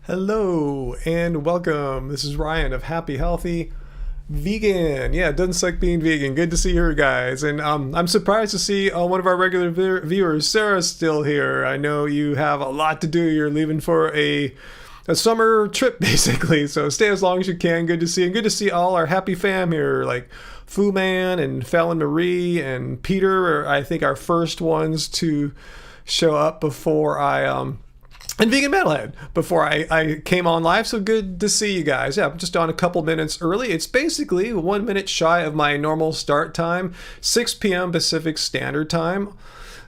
Hello and welcome. This is Ryan of Happy Healthy Vegan. Yeah, it doesn't suck being vegan. Good to see you guys. And I'm surprised to see one of our regular viewers, Sarah's still here. I know you have a lot to do. You're leaving for a summer trip basically. So stay as long as you can. Good to see you. And good to see all our happy fam here, like Fu Man and Fallon Marie and Peter are, I think, our first ones to show up before and Vegan Metalhead before I came on live. So good to see you guys. Yeah, I'm just on a couple minutes early. It's basically 1 minute shy of my normal start time, 6 p.m. Pacific Standard Time.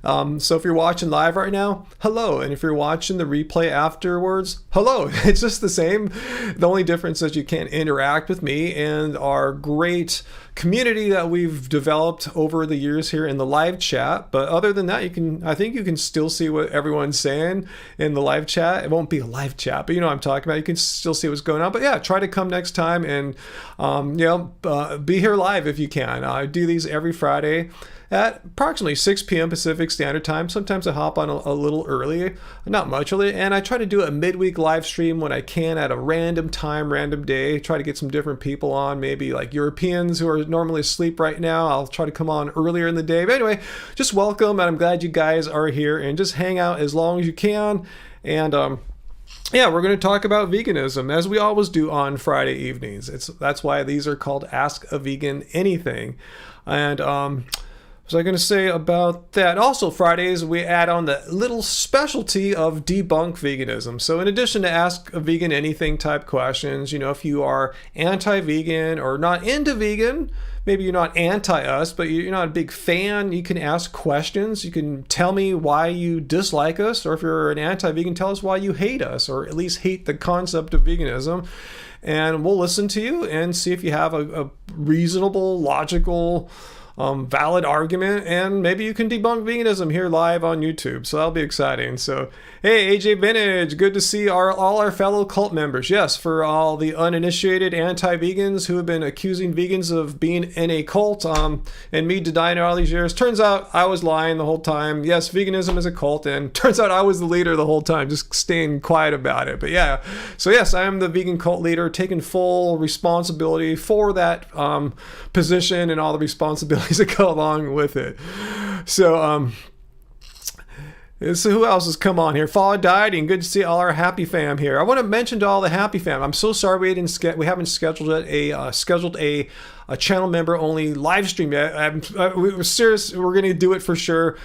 So if you're watching live right now, hello. And if you're watching the replay afterwards, hello. It's just the same. The only difference is you can't interact with me and our great community that we've developed over the years here in the live chat. But other than that, I think you can still see what everyone's saying in the live chat. It won't be a live chat, but you know what I'm talking about. You can still see what's going on. But yeah, try to come next time and be here live if you can. I do these every Friday at approximately 6 p.m. Pacific Standard Time. Sometimes I hop on a little early, not much early, and I try to do a midweek live stream when I can at a random time, random day. Try to get some different people on, maybe like Europeans who are normally asleep right now. I'll try to come on earlier in the day. But anyway, just welcome, and I'm glad you guys are here, and just hang out as long as you can. And yeah, we're going to talk about veganism, as we always do on Friday evenings. That's why these are called Ask a Vegan Anything. And was I going to say about that? Also, Fridays, we add on the little specialty of Debunk Veganism. So in addition to Ask a Vegan Anything type questions, if you are anti-vegan or not into vegan, maybe you're not anti-us, but you're not a big fan, you can ask questions. You can tell me why you dislike us, or if you're an anti-vegan, tell us why you hate us, or at least hate the concept of veganism. And we'll listen to you and see if you have a reasonable, logical, valid argument, and maybe you can debunk veganism here live on YouTube. So that'll be exciting. So, hey, AJ Vintage, good to see all our fellow cult members. Yes, for all the uninitiated anti-vegans who have been accusing vegans of being in a cult, and me denying it all these years. Turns out I was lying the whole time. Yes, veganism is a cult, and turns out I was the leader the whole time, just staying quiet about it. But yeah, so yes, I am the vegan cult leader, taking full responsibility for that position and all the responsibilities that go along with it. So who else has come on here? Follow Dieting. Good to see all our happy fam here. I want to mention to all the happy fam, I'm so sorry we haven't scheduled a channel member only live stream yet. We were serious. We're going to do it for sure.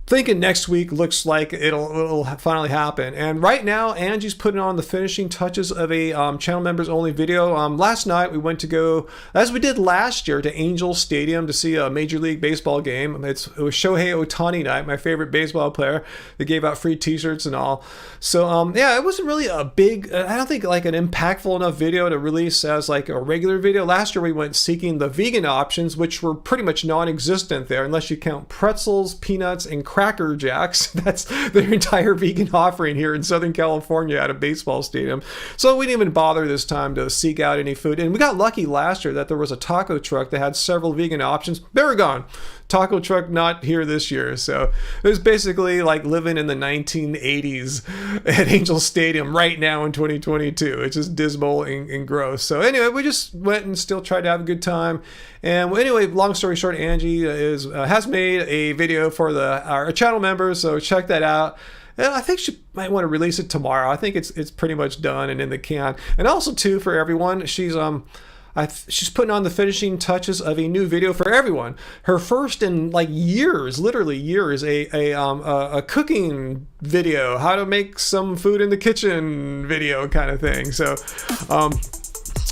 Thinking next week looks like it'll finally happen. And right now, Angie's putting on the finishing touches of a channel members only video. Last night we went to go, as we did last year, to Angel Stadium to see a Major League Baseball game. It was Shohei Ohtani night, my favorite baseball player. They gave out free t-shirts and all. So yeah, it wasn't really a big, I don't think like an impactful enough video to release as like a regular video. Last year we went seeking the vegan options, which were pretty much non-existent there, unless you count pretzels, peanuts, and Cracker Jacks. That's their entire vegan offering here in Southern California at a baseball stadium. So we didn't even bother this time to seek out any food. And we got lucky last year that there was a taco truck that had several vegan options. They were gone. Taco truck not here this year. So it was basically like living in the 1980s at Angel Stadium right now in 2022. It's just dismal and gross. So anyway, we just went and still tried to have a good time. And anyway, long story short, Angie has made a video for our channel members, so check that out. And I think she might want to release it tomorrow. I think it's pretty much done and in the can. And also too, for everyone, she's putting on the finishing touches of a new video for everyone. Her first in like years, literally years, a cooking video, how to make some food in the kitchen video kind of thing. So,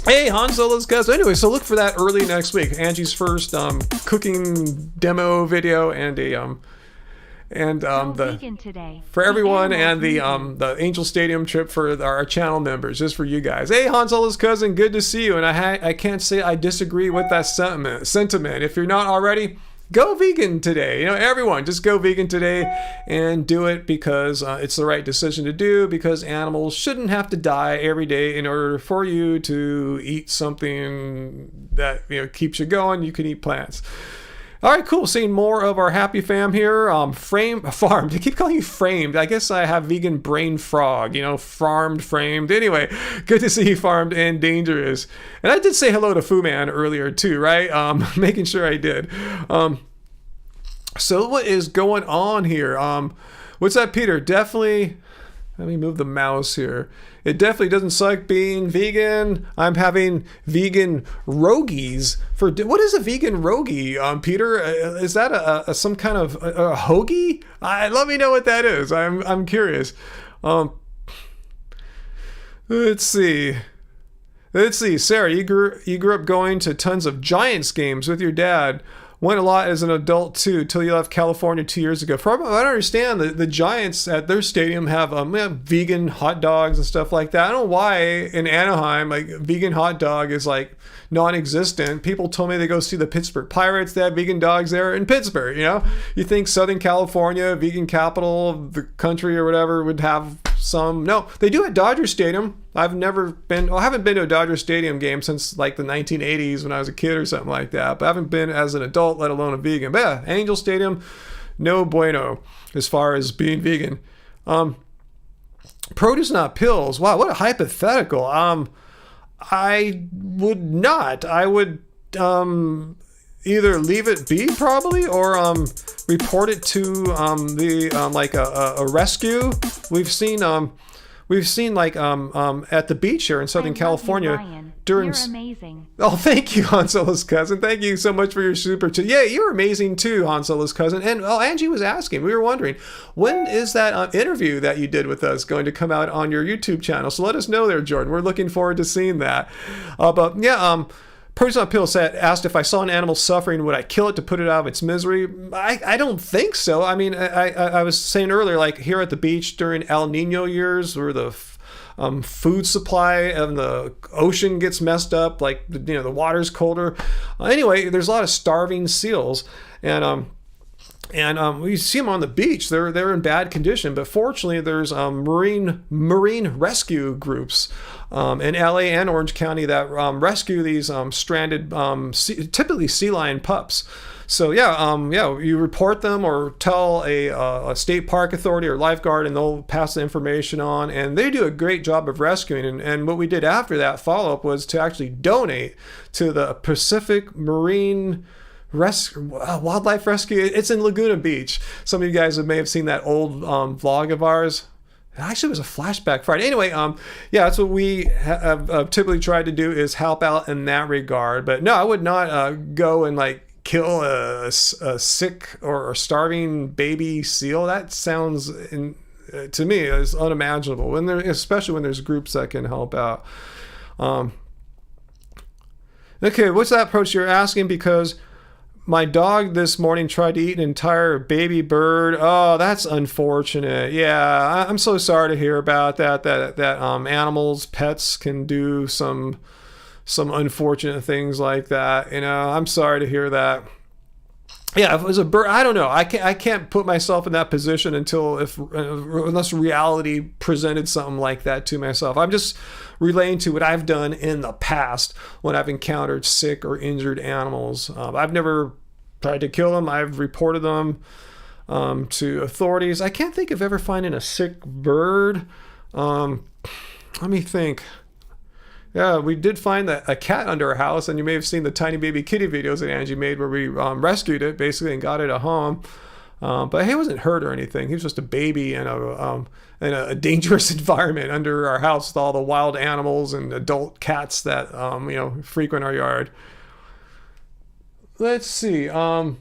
hey, Han Solo's cousin. Anyway, so look for that early next week. Angie's first cooking demo video and for everyone, and the Angel Stadium trip for our channel members, just for you guys. Hey, Han Solo's cousin, good to see you. And I can't say I disagree with that sentiment. If you're not already, go vegan today. Everyone, just go vegan today and do it because it's the right decision to do, because animals shouldn't have to die every day in order for you to eat something that keeps you going. You can eat plants. All right, cool. Seeing more of our happy fam here. Farmed. I keep calling you framed. I guess I have vegan brain frog. Farmed, framed. Anyway, good to see you, farmed and dangerous. And I did say hello to Fu Man earlier too, right? Making sure I did. So what is going on here? What's that, Peter? Definitely. Let me move the mouse here. It definitely doesn't suck being vegan. I'm having vegan rogies for. What is a vegan rogie, Peter? Is that some kind of a hoagie? Let me know what that is. I'm curious. Let's see. Sarah, you grew up going to tons of Giants games with your dad. Went a lot as an adult too, till you left California 2 years ago. I don't understand. The Giants at their stadium have vegan hot dogs and stuff like that. I don't know why in Anaheim vegan hot dog is non-existent. People told me they go see the Pittsburgh Pirates. They have vegan dogs there in Pittsburgh. You think Southern California, vegan capital of the country or whatever, would have some. No, they do at Dodger Stadium. I haven't been to a Dodger Stadium game since the 1980s when I was a kid or something like that. But I haven't been as an adult, let alone a vegan. But yeah, Angel Stadium, no bueno as far as being vegan. Produce, not pills. Wow, what a hypothetical. I would not. I would either leave it be probably, or report it to a rescue. We've seen at the beach here in Southern California. Ryan. During. You're amazing. Oh, thank you, Han Solo's cousin. Thank you so much for your super chat. Yeah, you're amazing too, Han Solo's cousin. And Angie was asking. We were wondering, when is that interview that you did with us going to come out on your YouTube channel? So let us know there, Jordan. We're looking forward to seeing that. But yeah, Person on Pill asked if I saw an animal suffering, would I kill it to put it out of its misery? I don't think so. I mean, I was saying earlier, here at the beach during El Nino years, where the food supply and the ocean gets messed up, the water's colder. Anyway, there's a lot of starving seals, and we see them on the beach. They're in bad condition, but fortunately, there's marine rescue groups in LA and Orange County that rescue these stranded, typically sea lion pups. So you report them or tell a state park authority or lifeguard, and they'll pass the information on. And they do a great job of rescuing. And what we did after that follow-up was to actually donate to the Pacific Marine Wildlife Rescue. It's in Laguna Beach. Some of you guys may have seen that old vlog of ours. Actually, it was a flashback Friday. Anyway, that's what we have typically tried to do, is help out in that regard. But no, I would not go and kill a sick or starving baby seal. That sounds to me is unimaginable. Especially when there's groups that can help out. Okay, what's that approach you're asking? Because my dog this morning tried to eat an entire baby bird. Oh, that's unfortunate. Yeah, I'm so sorry to hear about that. That animals, pets can do some unfortunate things like that. I'm sorry to hear that. Yeah, if it was a bird, I don't know. I can't put myself in that position unless reality presented something like that to myself. I'm just relating to what I've done in the past when I've encountered sick or injured animals. I've never tried to kill them. I've reported them to authorities. I can't think of ever finding a sick bird. Let me think. Yeah, we did find a cat under our house, and you may have seen the tiny baby kitty videos that Angie made where we rescued it basically and got it a home. But he wasn't hurt or anything. He was just a baby in a dangerous environment under our house with all the wild animals and adult cats that frequent our yard. Let's see. What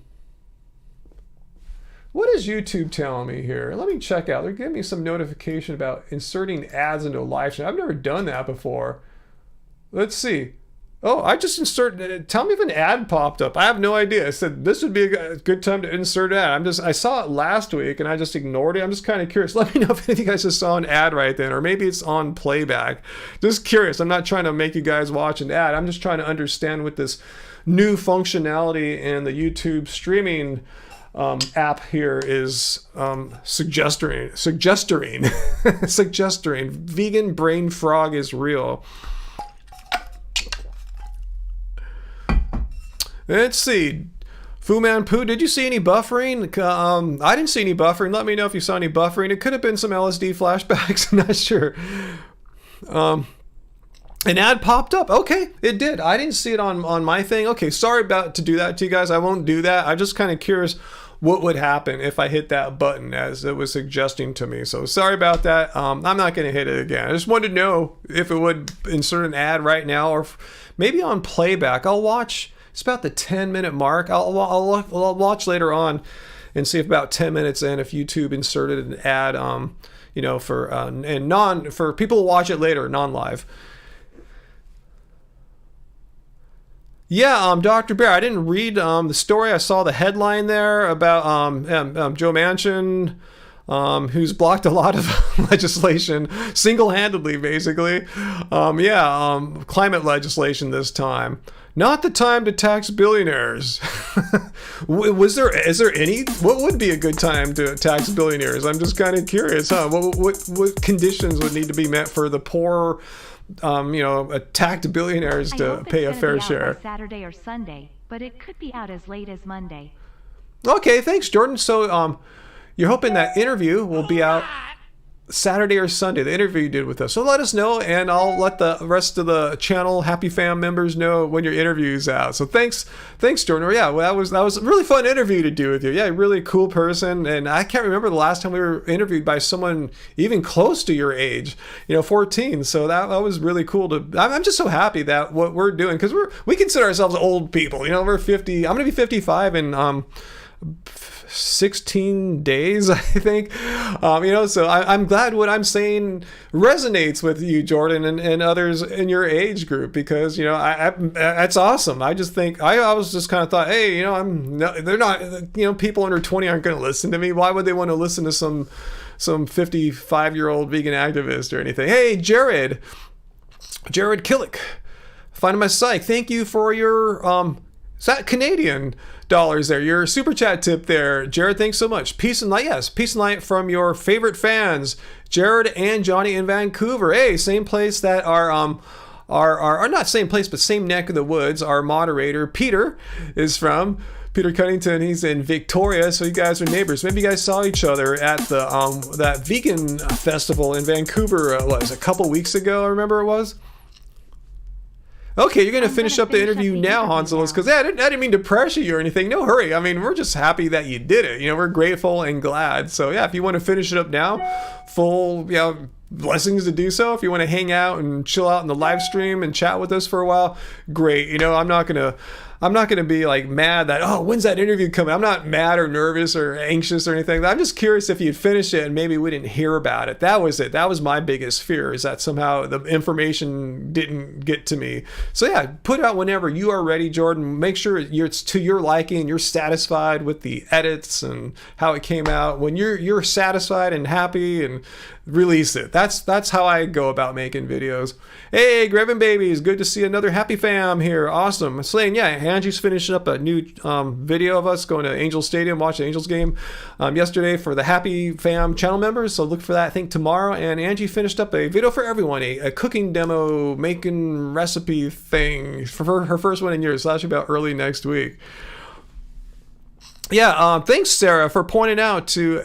is YouTube telling me here? Let me check out. They're giving me some notification about inserting ads into a live stream. I've never done that before. Let's see. Oh, I just inserted. Tell me if an ad popped up. I have no idea. I said this would be a good time to insert an ad. I saw it last week and I just ignored it. I'm just kind of curious. Let me know if any of you guys just saw an ad right then, or maybe it's on playback. Just curious. I'm not trying to make you guys watch an ad. I'm just trying to understand what this new functionality in the YouTube streaming app here is suggesting. Vegan brain frog is real. Let's see. Fu Man Poo, did you see any buffering? I didn't see any buffering. Let me know if you saw any buffering. It could have been some LSD flashbacks. I'm not sure. An ad popped up. Okay, it did. I didn't see it on my thing. Okay, sorry about to do that to you guys. I won't do that. I'm just kind of curious what would happen if I hit that button as it was suggesting to me. So sorry about that. I'm not going to hit it again. I just wanted to know if it would insert an ad right now or maybe on playback. I'll watch. It's about the 10-minute mark. I'll watch later on and see if about 10 minutes in if YouTube inserted an ad, for people to watch it later, non-live. Yeah, Dr. Bear, I didn't read the story. I saw the headline there about Joe Manchin, who's blocked a lot of legislation single-handedly, basically. Climate legislation this time. Not the time to tax billionaires. Is there any? What would be a good time to tax billionaires? I'm just kind of curious, huh? What conditions would need to be met for the poor, attacked billionaires to pay a fair share? Saturday or Sunday, but it could be out as late as Monday. Okay, thanks, Jordan. So, you're hoping that interview will be out Saturday or Sunday, the interview you did with us. So let us know, and I'll let the rest of the channel Happy Fam members know when your interview's out. So thanks, Jordan. Yeah, well, that was a really fun interview to do with you. Yeah, really cool person, and I can't remember the last time we were interviewed by someone even close to your age, 14. So that was really cool I'm just so happy that what we're doing, because we consider ourselves old people. We're 50. I'm gonna be 55 in 16 days, I think. So I'm glad what I'm saying resonates with you, Jordan, and others in your age group, because that's awesome. I just think I was just kind of thought, hey, they're not, people under 20 aren't going to listen to me. Why would they want to listen to some 55-year-old vegan activist or anything? Hey, Jared Killick, finding my psych. Thank you for your is that Canadian dollars there? Your super chat tip there, Jared. Thanks so much. Peace and light. Yes, peace and light from your favorite fans, Jared and Johnny in Vancouver. Hey, same place that our not same place, but same neck of the woods. Our moderator Peter is from. Peter Cunnington. He's in Victoria, so you guys are neighbors. Maybe you guys saw each other at the that vegan festival in Vancouver. Was a couple weeks ago? I remember it was. Okay, you're going to finish up the interview now, Hanselos, because I didn't mean to pressure you or anything. No hurry. I mean, we're just happy that you did it. We're grateful and glad. So, yeah, if you want to finish it up now, full, blessings to do so. If you want to hang out and chill out in the live stream and chat with us for a while, great. I'm not going to be like mad that, oh, when's that interview coming? I'm not mad or nervous or anxious or anything. I'm just curious if you'd finish it and maybe we didn't hear about it. That was it. That was my biggest fear, is that somehow the information didn't get to me. So yeah, put it out whenever you are ready, Jordan. Make sure it's to your liking. You're satisfied with the edits and how it came out. When you're satisfied and happy, and release it. That's how I go about making videos. Hey, Grevin babies, good to see another happy fam here. Awesome. Slaying, yeah, Angie's finishing up a new video of us going to Angel Stadium, watching the Angels game yesterday for the Happy Fam channel members. So look for that, I think, tomorrow. And Angie finished up a video for everyone, a cooking demo, making recipe thing for her first one in years. So that should be out early next week. Yeah, thanks, Sarah, for pointing out to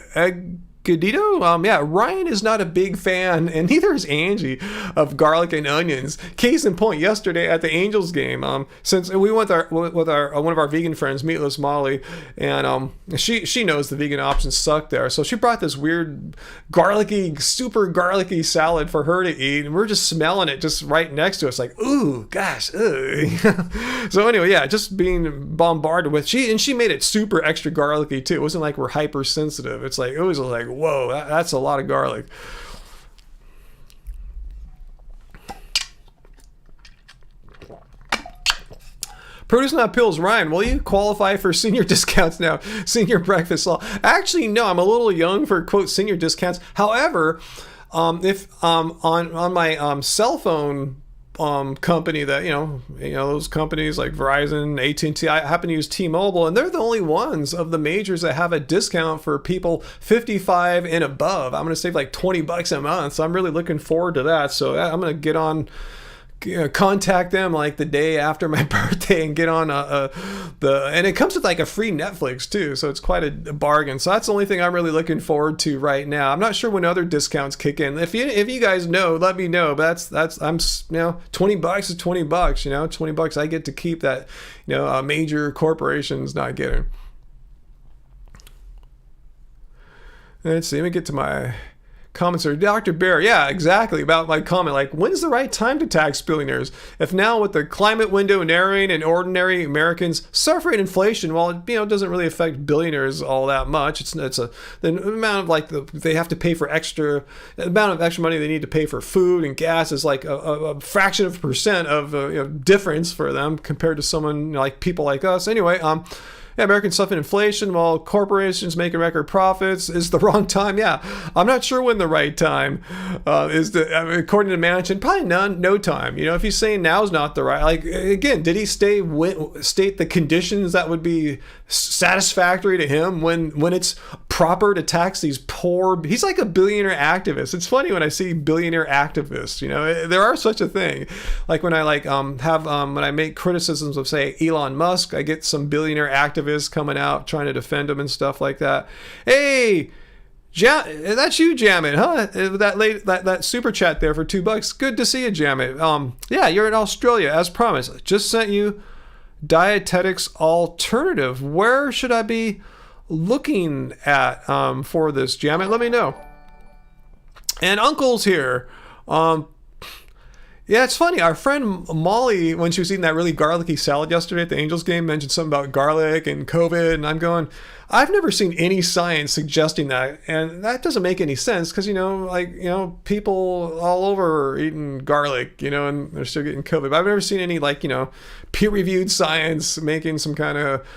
Gadito. Yeah, Ryan is not a big fan, and neither is Angie, of garlic and onions. Case in point, yesterday at the Angels game, since we went with our one of our vegan friends, Meatless Molly, and she knows the vegan options suck there, so she brought this weird super garlicky salad for her to eat, and we're just smelling it just right next to us, like, ooh, gosh, ugh. So anyway, yeah, just being bombarded with she made it super extra garlicky too. It wasn't like we're hypersensitive. It was like, whoa, that's a lot of garlic. Produce Not Pills, Ryan, will you qualify for senior discounts now? Senior breakfast law. Actually, no, I'm a little young for, quote, senior discounts. However, if on my cell phone company that, those companies like Verizon, AT&T, I happen to use T-Mobile, and they're the only ones of the majors that have a discount for people 55 and above. I'm going to save like $20 a month, so I'm really looking forward to that. So I'm going to get on contact them like the day after my birthday and get on and it comes with like a free Netflix too, so it's quite a bargain. So that's the only thing I'm really looking forward to right now. I'm not sure when other discounts kick in. If you guys know, let me know. But that's I'm $20 is $20. $20 I get to keep that major corporations not getting. Let's see. Let me get to my comments here. Dr. Bear, yeah, exactly, about my comment. Like, when's the right time to tax billionaires? If now, with the climate window narrowing and ordinary Americans suffering inflation, while it doesn't really affect billionaires all that much, the amount of they have to pay for the amount of extra money they need to pay for food and gas is like a fraction of a percent of difference for them compared to someone like people like us. Anyway, Americans suffering inflation while corporations making record profits is the wrong time. Yeah, I'm not sure when the right time is. According to Manchin, probably no time. If he's saying now's not the right. Like, again, did he state the conditions that would be satisfactory to him when it's proper to tax these poor? He's like a billionaire activist. It's funny when I see billionaire activists. There are such a thing. Like when I when I make criticisms of, say, Elon Musk, I get some billionaire activists coming out trying to defend him and stuff like that. Hey, that's you, Jamit, huh? That super chat there for $2. Good to see you, Jamit. Yeah, you're in Australia as promised. Just sent you dietetics alternative. Where should I be looking at for this, Jamit? Let me know. And Uncle's here. Yeah, it's funny. Our friend Molly, when she was eating that really garlicky salad yesterday at the Angels game, mentioned something about garlic and COVID. And I'm going, I've never seen any science suggesting that. And that doesn't make any sense because, people all over are eating garlic, and they're still getting COVID. But I've never seen any, peer-reviewed science making some kind of,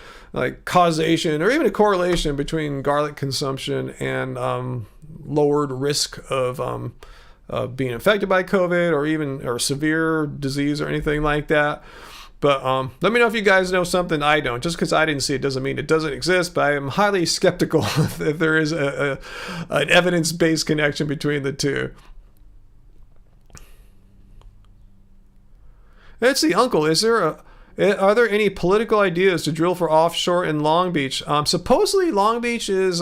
causation or even a correlation between garlic consumption and lowered risk of being infected by COVID or severe disease or anything like that. But let me know if you guys know something I don't. Just because I didn't see it doesn't mean it doesn't exist, but I am highly skeptical if there is an evidence-based connection between the two. Let's see, Uncle, are there any political ideas to drill for offshore in Long Beach? Supposedly Long Beach is,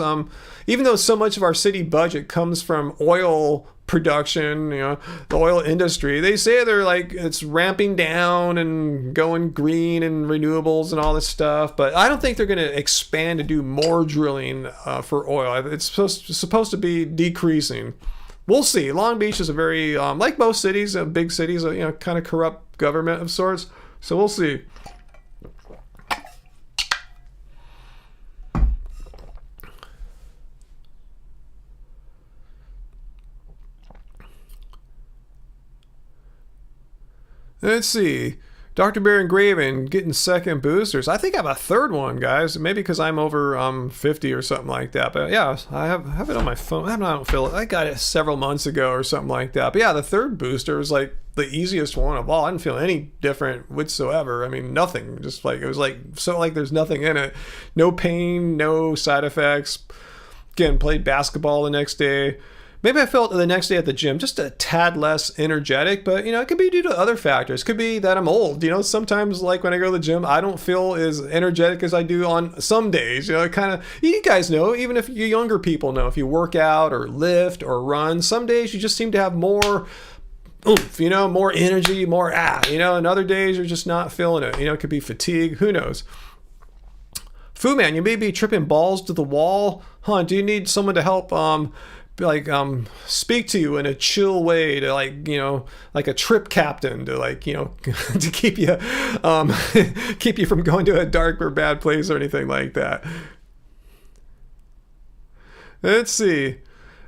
even though so much of our city budget comes from oil production, the oil industry, they say it's ramping down and going green and renewables and all this stuff, but I don't think they're going to expand to do more drilling for oil. It's supposed to be decreasing. We'll see. Long Beach is a very, like most cities, big cities, kind of corrupt government of sorts. So we'll see. Let's see. Dr. Bear and Graven getting second boosters. I think I have a third one, guys. Maybe because I'm over 50 or something like that. But yeah, I have it on my phone. I don't feel it. I got it several months ago or something like that. But yeah, the third booster was the easiest one of all. I didn't feel any different whatsoever. I mean, nothing. Just it was there's nothing in it. No pain, no side effects. Again, played basketball the next day. Maybe I felt the next day at the gym just a tad less energetic, but it could be due to other factors. Could be that I'm old. Sometimes when I go to the gym, I don't feel as energetic as I do on some days. You guys know, even if you younger people know, if you work out or lift or run, some days you just seem to have more oomph, more energy, more and other days you're just not feeling it. It could be fatigue. Who knows? Fu Man, you may be tripping balls to the wall. Huh? Do you need someone to help speak to you in a chill way to like a trip captain to to keep you keep you from going to a dark or bad place or anything like that. Let's see.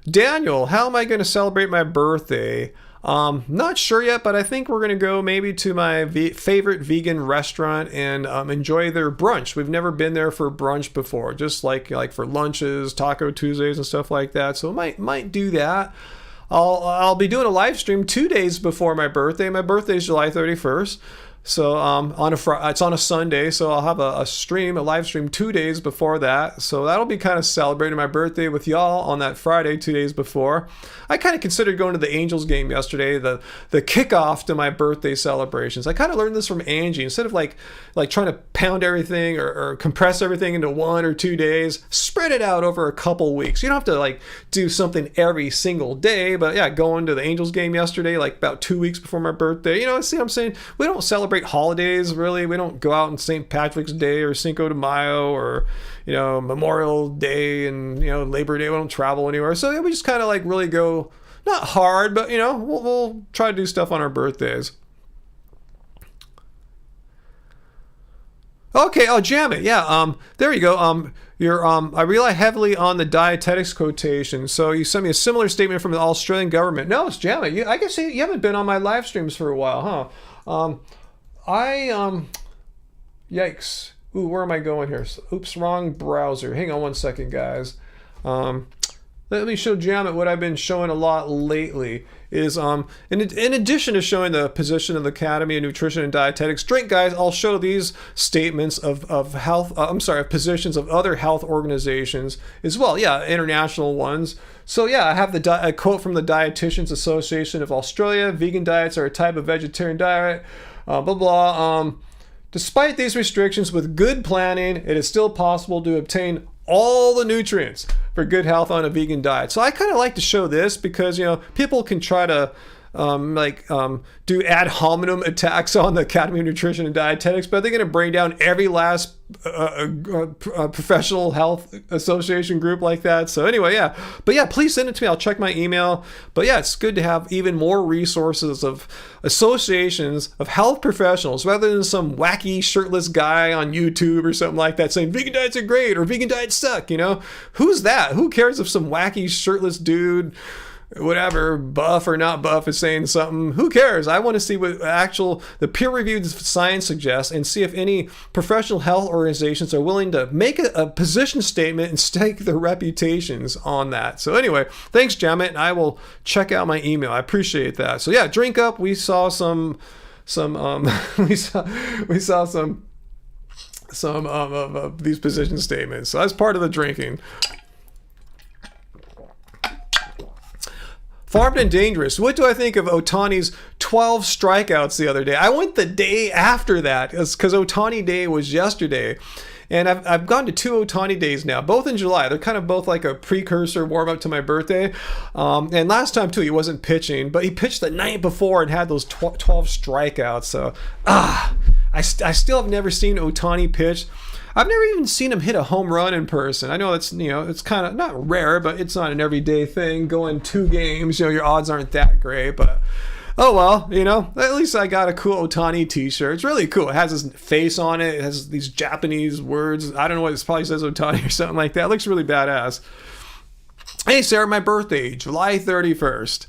Daniel, how am I going to celebrate my birthday? Not sure yet, but I think we're going to go maybe to my favorite vegan restaurant and enjoy their brunch. We've never been there for brunch before, just like for lunches, Taco Tuesdays and stuff like that. So might do that. I'll be doing a live stream 2 days before my birthday. My birthday is July 31st. So it's on a Sunday, so I'll have a live stream 2 days before that. So that'll be kind of celebrating my birthday with y'all on that Friday 2 days before. I kind of considered going to the Angels game yesterday, the kickoff to my birthday celebrations. I kind of learned this from Angie. Instead of like trying to pound everything or compress everything into 1 or 2 days, spread it out over a couple weeks. You don't have to like do something every single day, but yeah, going to the Angels game yesterday, like about 2 weeks before my birthday. See what I'm saying? We don't celebrate holidays really. We don't go out on St. Patrick's Day or Cinco de Mayo or Memorial Day and Labor Day. We don't travel anywhere, so yeah, we just kind of like really go not hard, but we'll try to do stuff on our birthdays. Okay, jam it. Yeah, there you go. I rely heavily on the dietetics quotation. So you sent me a similar statement from the Australian government. No, it's jam it. I can see you haven't been on my live streams for a while, huh? Yikes. Ooh, where am I going here? Oops, wrong browser. Hang on one second, guys. Let me show Jam It what I've been showing a lot lately is in addition to showing the position of the Academy of Nutrition and Dietetics, drink guys, I'll show these statements of health, positions of other health organizations as well. Yeah, international ones. So yeah, I have a quote from the Dietitians Association of Australia. Vegan diets are a type of vegetarian diet, blah, blah. Despite these restrictions, with good planning, it is still possible to obtain all the nutrients for good health on a vegan diet. So I kind of like to show this because, people can try to do ad hominem attacks on the Academy of Nutrition and Dietetics, but they're going to bring down every last professional health association group like that. So anyway, yeah. But yeah, please send it to me. I'll check my email. But yeah, it's good to have even more resources of associations of health professionals rather than some wacky shirtless guy on YouTube or something like that saying vegan diets are great or vegan diets suck. Who's that? Who cares if some wacky shirtless dude, whatever, buff or not buff, is saying something? Who cares? I want to see what the peer-reviewed science suggests and see if any professional health organizations are willing to make a position statement and stake their reputations on that. So anyway, thanks, Jamet, and I will check out my email. I appreciate that. So yeah, drink up. We saw some we saw some of these position statements. So that's part of the drinking. Farmed and Dangerous. What do I think of Otani's 12 strikeouts the other day? I went the day after that because Otani Day was yesterday. And I've gone to 2 Otani days now, both in July. They're kind of both like a precursor warm-up to my birthday. And last time, too, he wasn't pitching, but he pitched the night before and had those 12 strikeouts. So, I still have never seen Otani pitch. I've never even seen him hit a home run in person. I know it's it's kind of not rare, but it's not an everyday thing. Going 2 games, your odds aren't that great, but oh well, at least I got a cool Otani t-shirt. It's really cool. It has his face on it. It has these Japanese words. I don't know what it probably says Otani or something like that. It looks really badass. Hey Sarah, my birthday, July 31st.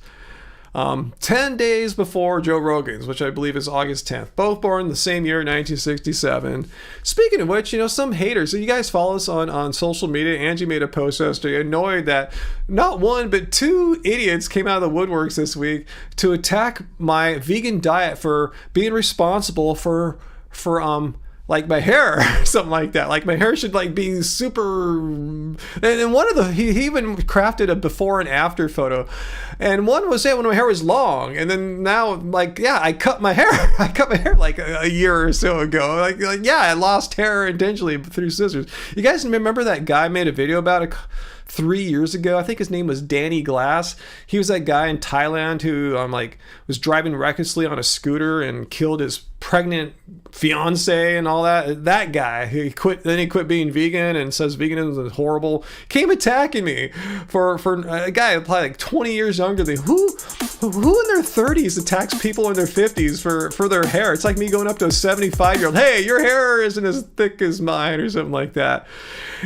10 days before Joe Rogan's, which I believe is August 10th. Both born the same year, 1967. Speaking of which, some haters, so you guys follow us on social media. Angie made a post yesterday annoyed that not one, but 2 idiots came out of the woodworks this week to attack my vegan diet for being responsible for like my hair or something like that. Like my hair should be super. And one of he even crafted a before and after photo. And one was saying when my hair was long, and then now I cut my hair. I cut my hair like a year or so ago. I lost hair intentionally through scissors. You guys remember that guy made a video about it 3 years ago? I think his name was Danny Glass. He was that guy in Thailand who was driving recklessly on a scooter and killed his pregnant fiance and all that. That guy, he quit being vegan and says veganism is horrible. Came attacking me for a guy probably 20 years younger than me. Who in their 30s attacks people in their 50s for their hair? It's like me going up to a 75-year-old. Hey, your hair isn't as thick as mine or something like that.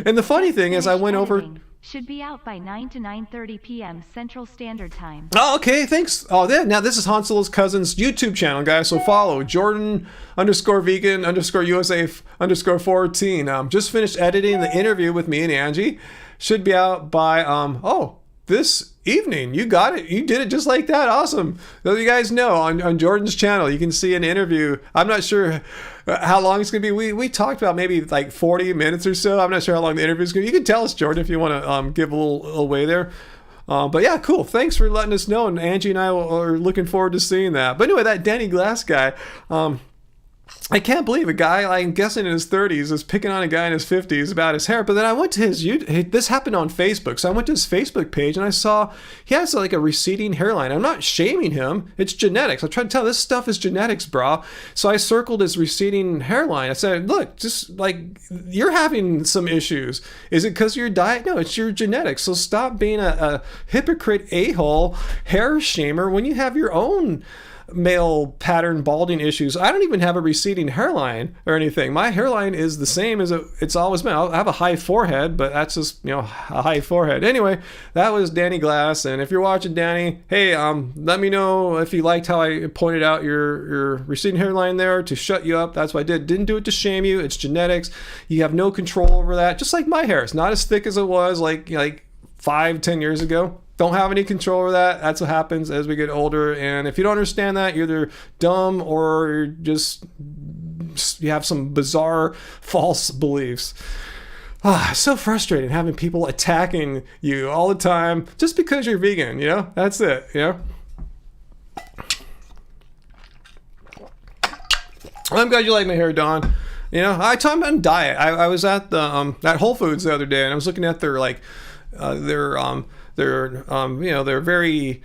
And the funny thing is I went over. Should be out by 9 to 9:30 p.m. Central Standard Time. Oh, okay, thanks. Oh, now this is Han Solo's cousin's YouTube channel, guys, so follow Jordan_vegan_USA_14. Just finished editing the interview with me and Angie. Should be out by, this evening. You got it. You did it just like that. Awesome. So you guys know on Jordan's channel, you can see an interview. I'm not sure how long it's going to be. We talked about maybe like 40 minutes or so. I'm not sure how long the interview is going to be. You can tell us, Jordan, if you want to give a little away there. But yeah, cool. Thanks for letting us know. And Angie and I are looking forward to seeing that. But anyway, that Danny Glass guy, I can't believe a guy, I'm guessing in his 30s, is picking on a guy in his 50s about his hair. But then I went to his this happened on Facebook. So I went to his Facebook page and I saw he has like a receding hairline. I'm not shaming him. It's genetics. I tried to tell this stuff is genetics, bro. So I circled his receding hairline. I said, look, just like you're having some issues. Is it because of your diet? No, it's your genetics. So stop being a hypocrite a-hole hair shamer when you have your own male pattern balding issues. I don't even have a receding hairline or anything. My hairline is the same as it's always been. I have a high forehead, but that's just, a high forehead. Anyway, that was Danny Glass. And if you're watching, Danny, hey, let me know if you liked how I pointed out your receding hairline there to shut you up. That's what I did. Didn't do it to shame you. It's genetics. You have no control over that. Just like my hair. It's not as thick as it was like 5-10 years ago. Don't have any control over that. That's what happens as we get older. And if you don't understand that, you're either dumb or you have some bizarre false beliefs. It's so frustrating having people attacking you all the time just because you're vegan, That's it, I'm glad you like my hair, Don. I talk about diet. I was at the at Whole Foods the other day and I was looking at their they're very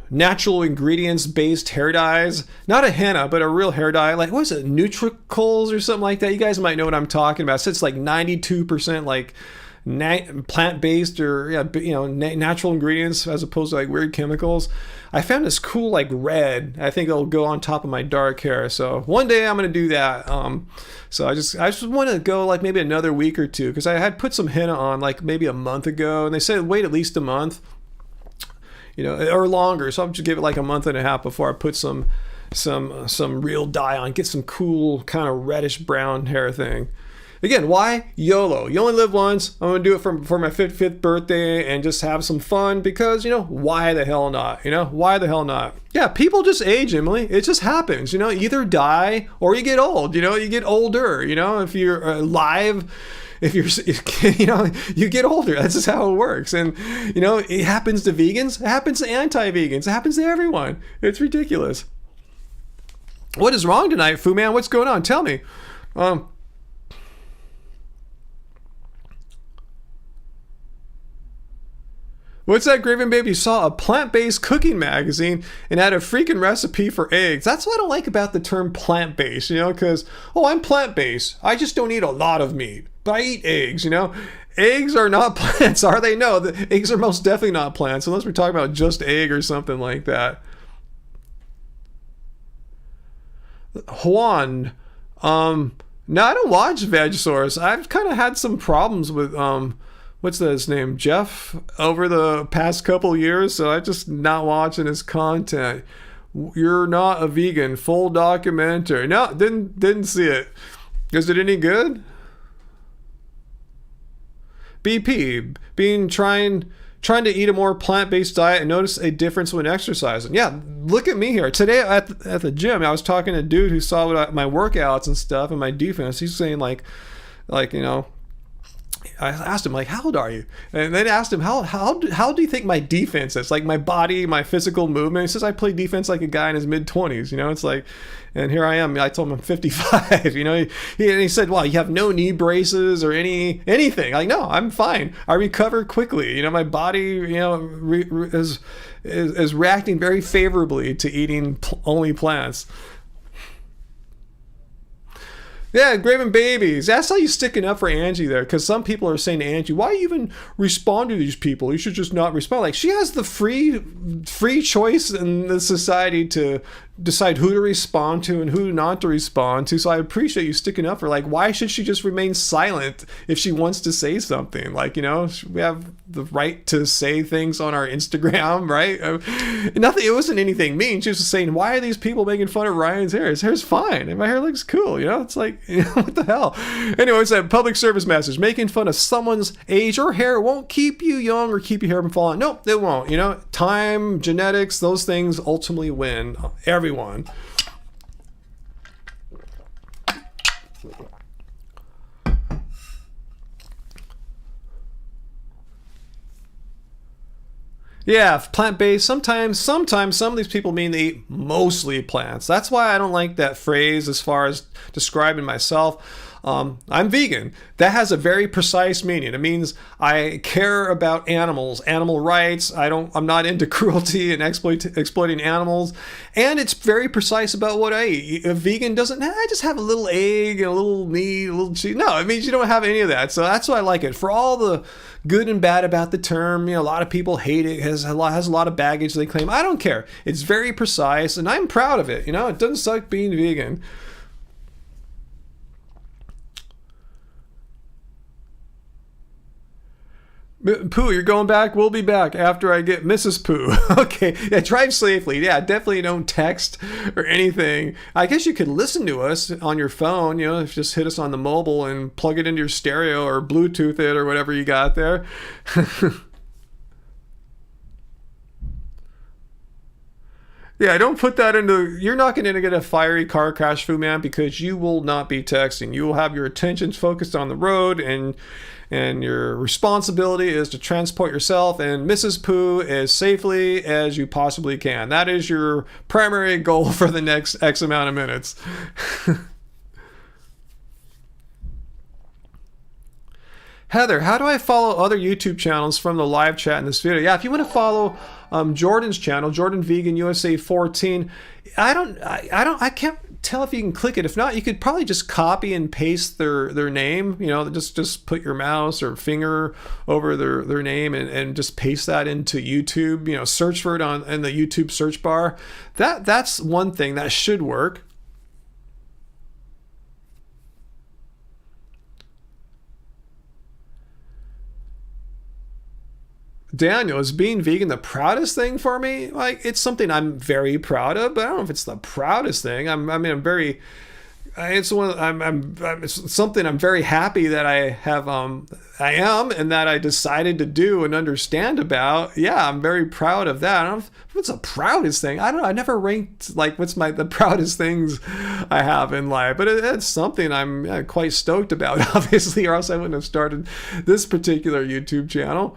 natural ingredients based hair dyes. Not a henna, but a real hair dye. Like, what is it? Nutricals or something like that. You guys might know what I'm talking about. So it's like 92% like plant-based or natural ingredients as opposed to like weird chemicals. I found this cool like red. I think it'll go on top of my dark hair. So one day I'm gonna do that. So I just want to go like maybe another week or two because I had put some henna on like maybe a month ago, and they said wait at least a month, or longer. So I'm just give it like a month and a half before I put some real dye on, get some cool kind of reddish brown hair thing. Again, why? YOLO. You only live once. I'm going to do it for my 55th birthday and just have some fun because, why the hell not? Why the hell not? Yeah, people just age, Emily. It just happens. You either die or you get old. You get older. If you're alive, if you're, you get older. That's just how it works. And, it happens to vegans. It happens to anti-vegans. It happens to everyone. It's ridiculous. What is wrong tonight, Fu Man? What's going on? Tell me. What's that, Graven Baby? Saw a plant-based cooking magazine and had a freaking recipe for eggs. That's what I don't like about the term plant-based, because, I'm plant-based. I just don't eat a lot of meat, but I eat eggs, Eggs are not plants, are they? No, the eggs are most definitely not plants, unless we're talking about just egg or something like that. Juan, no, I don't watch VegSource. I've kind of had some problems with, what's his name, Jeff, over the past couple years, so I'm just not watching his content. You're not a vegan, full documentary. No, didn't see it. Is it any good? BP, trying to eat a more plant-based diet and notice a difference when exercising. Yeah, look at me here. Today at the gym, I was talking to a dude who saw my workouts and stuff and my defense. He's saying like, I asked him, like, how old are you? And then asked him, how do you think my defense is? Like, my body, my physical movement. He says, I play defense like a guy in his mid-20s, It's like, and here I am. I told him I'm 55, He said, well, you have no knee braces or anything. Like, no, I'm fine. I recover quickly. My body, is reacting very favorably to eating only plants. Yeah, Graven Babies. That's how you sticking up for Angie there, because some people are saying to Angie, why you even respond to these people? You should just not respond. Like, she has the free choice in the society to decide who to respond to and who not to respond to. So I appreciate you sticking up for, like, why should she just remain silent if she wants to say something? Like, you know, we have the right to say things on our Instagram, right? Nothing, it wasn't anything mean. She was just saying, why are these people making fun of Ryan's hair? His hair's fine and my hair looks cool, you know? It's like, you know, what the hell? Anyway, it's that public service message. Making fun of someone's age or hair won't keep you young or keep your hair from falling. Nope, it won't. You know, time, genetics, those things ultimately win. Everyone. Yeah, plant-based. Sometimes some of these people mean they eat mostly plants. That's why I don't like that phrase as far as describing myself. I'm vegan. That has a very precise meaning. It means I care about animals, animal rights. I'm not into cruelty and exploiting animals. And it's very precise about what I eat. A vegan doesn't, I just have a little egg and a little meat, a little cheese. No, it means you don't have any of that. So that's why I like it. For all the good and bad about the term, you know, a lot of people hate it. It has a lot of baggage they claim. I don't care. It's very precise and I'm proud of it. You know, it doesn't suck being vegan. Pooh, you're going back? We'll be back after I get Mrs. Pooh. Okay. Yeah, drive safely. Yeah, definitely don't text or anything. I guess you could listen to us on your phone, you know, just hit us on the mobile and plug it into your stereo or Bluetooth it or whatever you got there. Yeah, don't put that into... You're not going to get a fiery car crash, Foo Man, because you will not be texting. You will have your attentions focused on the road, and your responsibility is to transport yourself and Mrs. Pooh as safely as you possibly can. That is your primary goal for the next X amount of minutes. Heather, how do I follow other YouTube channels from the live chat in this video? Yeah, if you want to follow Jordan's channel, Jordan Vegan USA 14, I can't tell if you can click it. If not, you could probably just copy and paste their name. You know, just put your mouse or finger over their name and just paste that into YouTube. You know, search for it in the YouTube search bar. That's one thing that should work. Daniel, is being vegan the proudest thing for me? Like, it's something I'm very proud of, but I don't know if it's the proudest thing. It's something I'm very happy that I am, and that I decided to do and understand about. Yeah, I'm very proud of that. I don't know if it's the proudest thing. I don't know. I never ranked, like, what's the proudest things I have in life, but it's something I'm quite stoked about, obviously, or else I wouldn't have started this particular YouTube channel.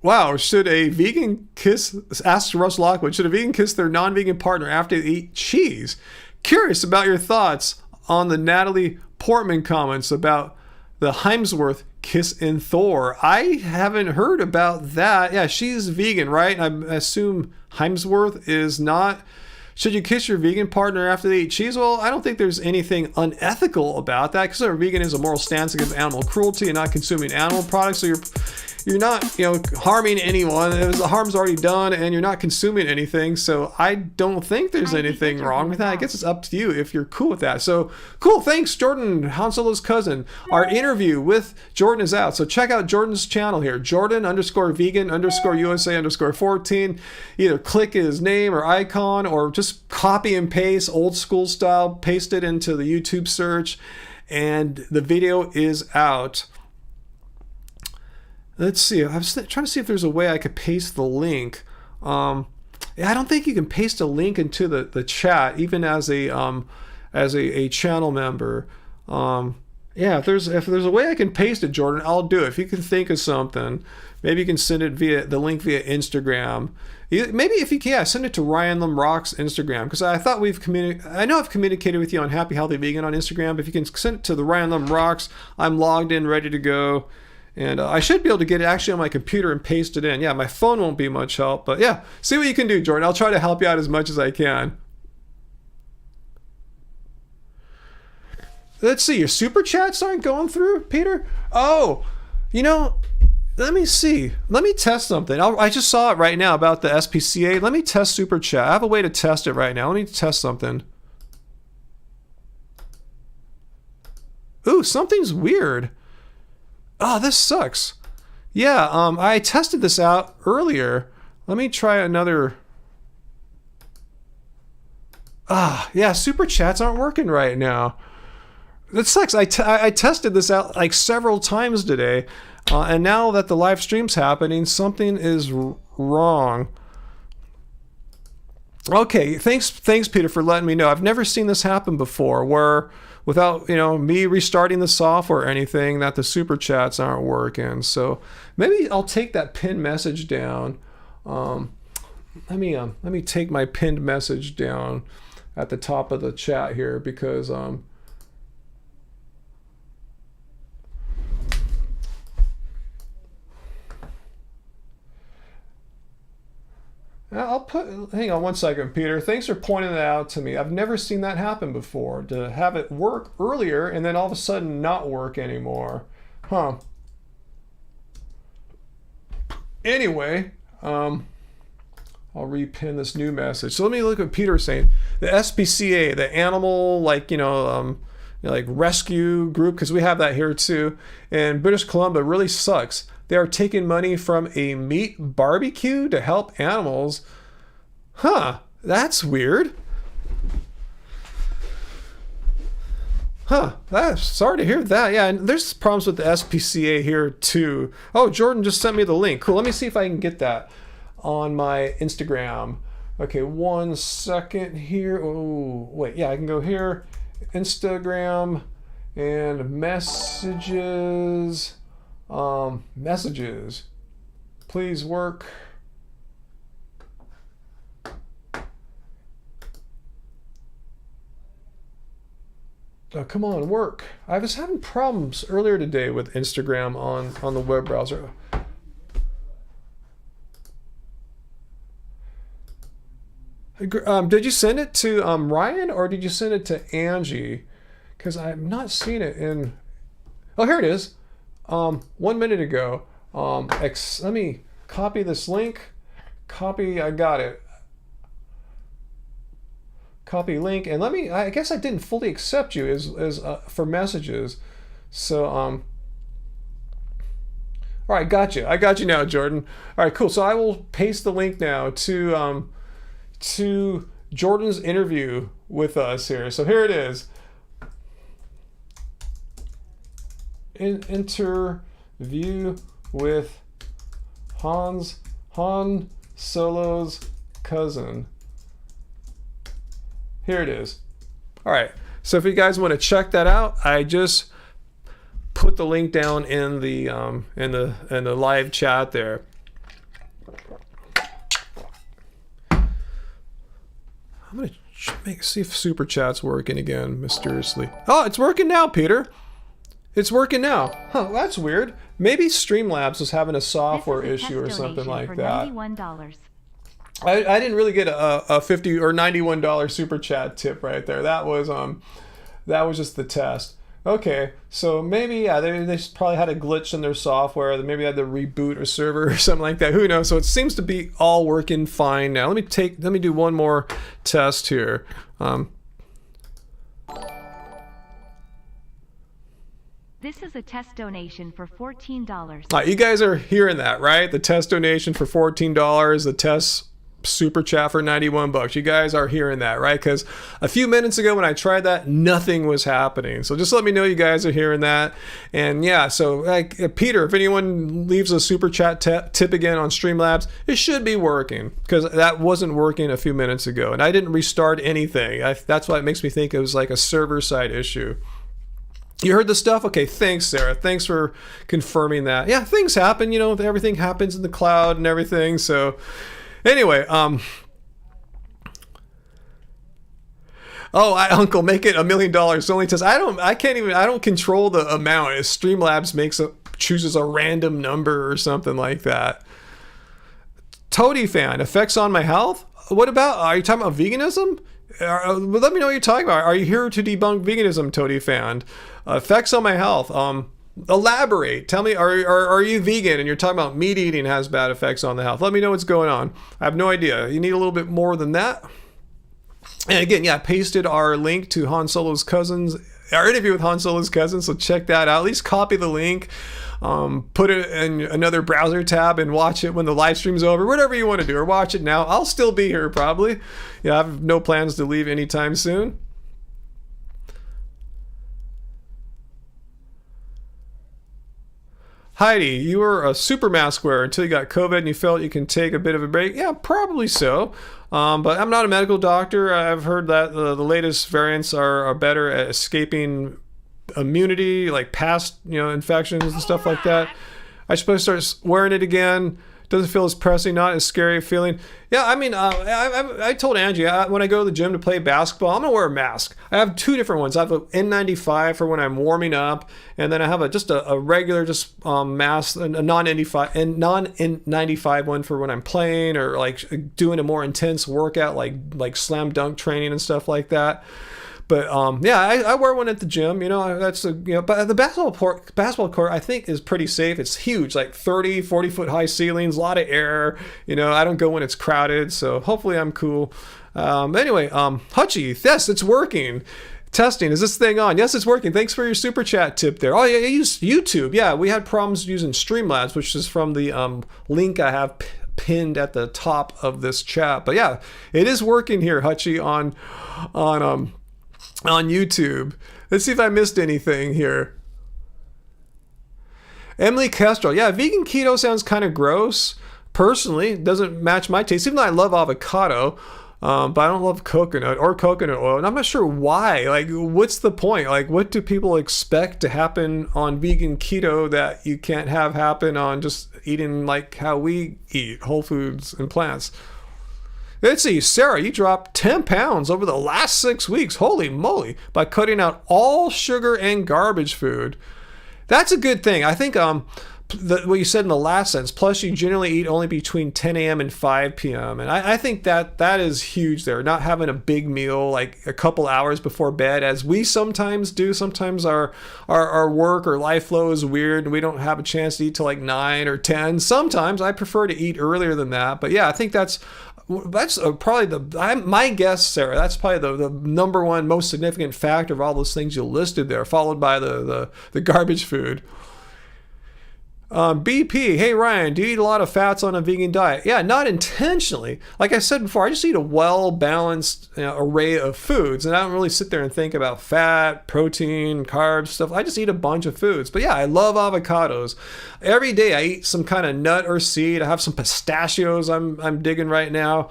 Wow, should a vegan kiss, asked Russ Lockwood, should a vegan kiss their non-vegan partner after they eat cheese? Curious about your thoughts on the Natalie Portman comments about the Hemsworth kiss in Thor. I haven't heard about that. Yeah, she's vegan, right? I assume Hemsworth is not. Should you kiss your vegan partner after they eat cheese? Well, I don't think there's anything unethical about that, because our vegan is a moral stance against animal cruelty and not consuming animal products. So you're not, you know, harming anyone. The harm's already done, and you're not consuming anything. So I don't think there's anything wrong with that. I guess it's up to you if you're cool with that. So cool. Thanks, Jordan, Han Solo's cousin. Our interview with Jordan is out. So check out Jordan's channel here, Jordan_vegan_USA_14. Either click his name or icon, or just copy and paste old school style, paste it into the YouTube search, and the video is out. Let's see. I was trying to see if there's a way I could paste the link. I don't think you can paste a link into the chat, even as a channel member. Yeah, if there's a way I can paste it, Jordan, I'll do it. If you can think of something, maybe you can send it via the link via Instagram. Maybe if you can, send it to Ryan Lim Rock's Instagram, because I thought I know I've communicated with you on Happy Healthy Vegan on Instagram. But if you can send it to the Ryan Lim Rocks, I'm logged in, ready to go. And I should be able to get it actually on my computer and paste it in. Yeah, my phone won't be much help. But yeah, see what you can do, Jordan. I'll try to help you out as much as I can. Let's see. Your super chats aren't going through, Peter? Oh, you know, Let me see. Let me test something. I just saw it right now about the SPCA. Let me test Super Chat. I have a way to test it right now. Let me test something. Ooh, something's weird. Oh, this sucks. Yeah, I tested this out earlier. Let me try another. Yeah, Super Chats aren't working right now. That sucks. I tested this out like several times today. And now that the live stream's happening, something is wrong. Okay, thanks Peter for letting me know. I've never seen this happen before, where without me restarting the software or anything, that the super chats aren't working. So maybe I'll take that pinned message down. Let me take my pinned message down at the top of the chat here, because hang on one second, Peter. Thanks for pointing that out to me. I've never seen that happen before, to have it work earlier and then all of a sudden not work anymore. Huh. Anyway, I'll repin this new message. So let me look at what Peter's saying. The SPCA, the animal, like rescue group, because we have that here too, in British Columbia, really sucks. They are taking money from a meat barbecue to help animals. Huh, that's weird. Huh, sorry to hear that. Yeah, and there's problems with the SPCA here too. Oh, Jordan just sent me the link. Cool, let me see if I can get that on my Instagram. Okay, 1 second here. Oh, wait, yeah, I can go here. Instagram and messages. Messages. Please work. Oh, come on, work. I was having problems earlier today with Instagram on the web browser. Did you send it to Ryan, or did you send it to Angie? Because I'm not seeing it in. Oh, here it is. 1 minute ago. Let me copy this link. Copy. I got it. Copy link, and I guess I didn't fully accept you as for messages. So all right, got you. I got you now, Jordan. All right, cool. So I will paste the link now to Jordan's interview with us here. So here it is. Interview with Han Solo's cousin. Here it is. All right. So if you guys want to check that out, I just put the link down in the live chat there. I'm gonna see if super chat's working again mysteriously. Oh, it's working now, Peter. It's working now. Huh, that's weird. Maybe Streamlabs was having a software issue or something like that. $91. I didn't really get a $50 or $91 super chat tip right there. That was just the test. Okay, so maybe they probably had a glitch in their software. They maybe had to reboot a server or something like that. Who knows? So it seems to be all working fine now. Let me do one more test here. This is a test donation for $14. You guys are hearing that, right? The test donation for $14, the test super chat for $91. You guys are hearing that, right? Because a few minutes ago when I tried that, nothing was happening. So just let me know you guys are hearing that. And yeah, so like Peter, if anyone leaves a super chat tip again on Streamlabs, it should be working, because that wasn't working a few minutes ago, and I didn't restart anything. That's why it makes me think it was like a server side issue. You heard the stuff? Okay, thanks, Sarah. Thanks for confirming that. Yeah, things happen. Everything happens in the cloud and everything. So anyway, Uncle, make it $1 million. Only test. I don't control the amount. If Streamlabs chooses a random number or something like that. Toady fan, effects on my health? What about, are you talking about veganism? Let me know what you're talking about. Are you here to debunk veganism, Toady fan? Effects on my health. Elaborate. Tell me, are you vegan and you're talking about meat eating has bad effects on the health? Let me know what's going on. I have no idea. You need a little bit more than that. And again, yeah, I pasted our link to Han Solo's cousins, our interview with Han Solo's cousins, so check that out. At least copy the link, put it in another browser tab and watch it when the live stream's over, whatever you want to do, or watch it now. I'll still be here probably. Yeah, I have no plans to leave anytime soon. Heidi, you were a super mask wearer until you got COVID and you felt you can take a bit of a break. Yeah, probably so. But I'm not a medical doctor. I've heard that the latest variants are better at escaping immunity, like past infections and stuff like that. I suppose start wearing it again. Doesn't feel as pressing, not as scary a feeling. Yeah, I mean, I told Angie when I go to the gym to play basketball, I'm gonna wear a mask. I have two different ones. I have an N95 for when I'm warming up, and then I have just a regular mask, a non-N95 one for when I'm playing or like doing a more intense workout, like slam dunk training and stuff like that. But yeah, I wear one at the gym. That's but the basketball court I think is pretty safe. It's huge, like 40 foot high ceilings, a lot of air. I don't go when it's crowded, so hopefully I'm cool. Anyway, Hutchie, yes, it's working. Testing, is this thing on? Yes, it's working. Thanks for your super chat tip there. Oh yeah, I use YouTube. Yeah, we had problems using Streamlabs, which is from the link I have pinned at the top of this chat. But yeah, it is working here, Hutchie, on YouTube. Let's see if I missed anything here. Emily Kestrel. Yeah, vegan keto sounds kind of gross. Personally, it doesn't match my taste, even though I love avocado. But I don't love coconut or coconut oil. And I'm not sure why. Like, what's the point? Like, what do people expect to happen on vegan keto that you can't have happen on just eating like how we eat, whole foods and plants? Let's see, Sarah, you dropped 10 pounds over the last 6 weeks. Holy moly, by cutting out all sugar and garbage food. That's a good thing. I think what you said in the last sentence, plus you generally eat only between 10 a.m. and 5 p.m. And I think that is huge there, not having a big meal like a couple hours before bed, as we sometimes do. Sometimes our work or life flow is weird and we don't have a chance to eat till like 9 or 10. Sometimes I prefer to eat earlier than that. But yeah, I think that's probably my guess, Sarah, that's probably the number one most significant factor of all those things you listed there, followed by the garbage food. BP, hey Ryan, do you eat a lot of fats on a vegan diet? Yeah, not intentionally. Like I said before, I just eat a well-balanced array of foods, and I don't really sit there and think about fat, protein, carbs, stuff. I just eat a bunch of foods. But yeah, I love avocados. Every day I eat some kind of nut or seed. I have some pistachios I'm digging right now.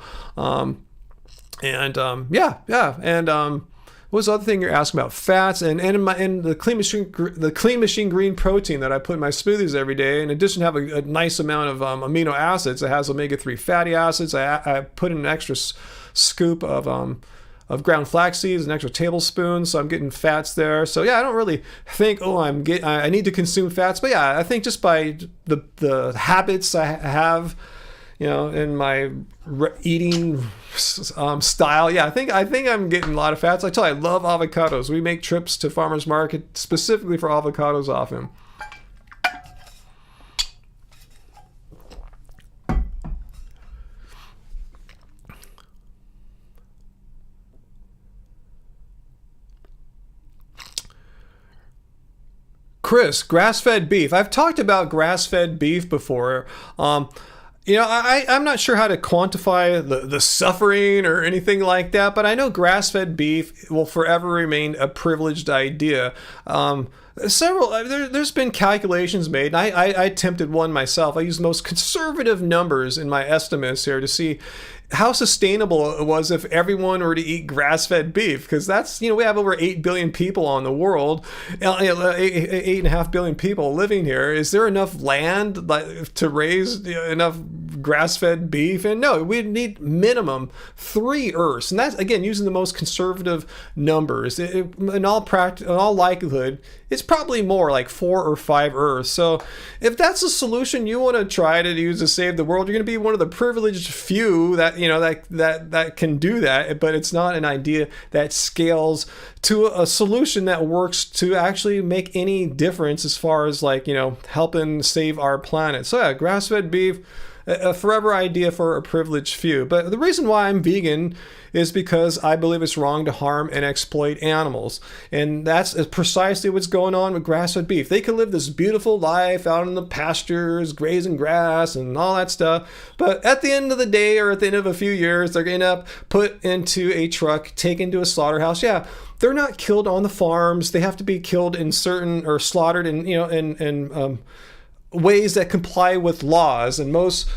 What was the other thing you're asking about? Fats and the clean machine green protein that I put in my smoothies every day. In addition to have a nice amount of amino acids, it has omega-3 fatty acids. I put in an extra scoop of ground flax seeds, an extra tablespoon, so I'm getting fats there. So yeah, I don't really think I need to consume fats, but yeah, I think just by the habits I have, in my eating style. Yeah, I think I'm getting a lot of fats. I tell you, I love avocados. We make trips to farmers market specifically for avocados often. Chris, grass-fed beef. I've talked about grass-fed beef before. I'm not sure how to quantify the suffering or anything like that, but I know grass-fed beef will forever remain a privileged idea. There's been calculations made, and I attempted one myself. I used the most conservative numbers in my estimates here to see how sustainable it was if everyone were to eat grass-fed beef, because that's, we have over 8 billion people on the world, 8.5 billion people living here. Is there enough land to raise enough grass-fed beef. And no, we need minimum 3 Earths. And that's, again, using the most conservative numbers. In all likelihood, it's probably more like 4 or 5 Earths. So if that's a solution you want to try to use to save the world, you're going to be one of the privileged few that, that can do that. But it's not an idea that scales to a solution that works to actually make any difference as far as helping save our planet. So yeah, grass-fed beef, a forever idea for a privileged few. But the reason why I'm vegan is because I believe it's wrong to harm and exploit animals. And that's precisely what's going on with grass-fed beef. They can live this beautiful life out in the pastures, grazing grass and all that stuff. But at the end of the day, or at the end of a few years, they're going to end up put into a truck, taken to a slaughterhouse. Yeah, they're not killed on the farms. They have to be killed in certain, or slaughtered in ways that comply with laws, and most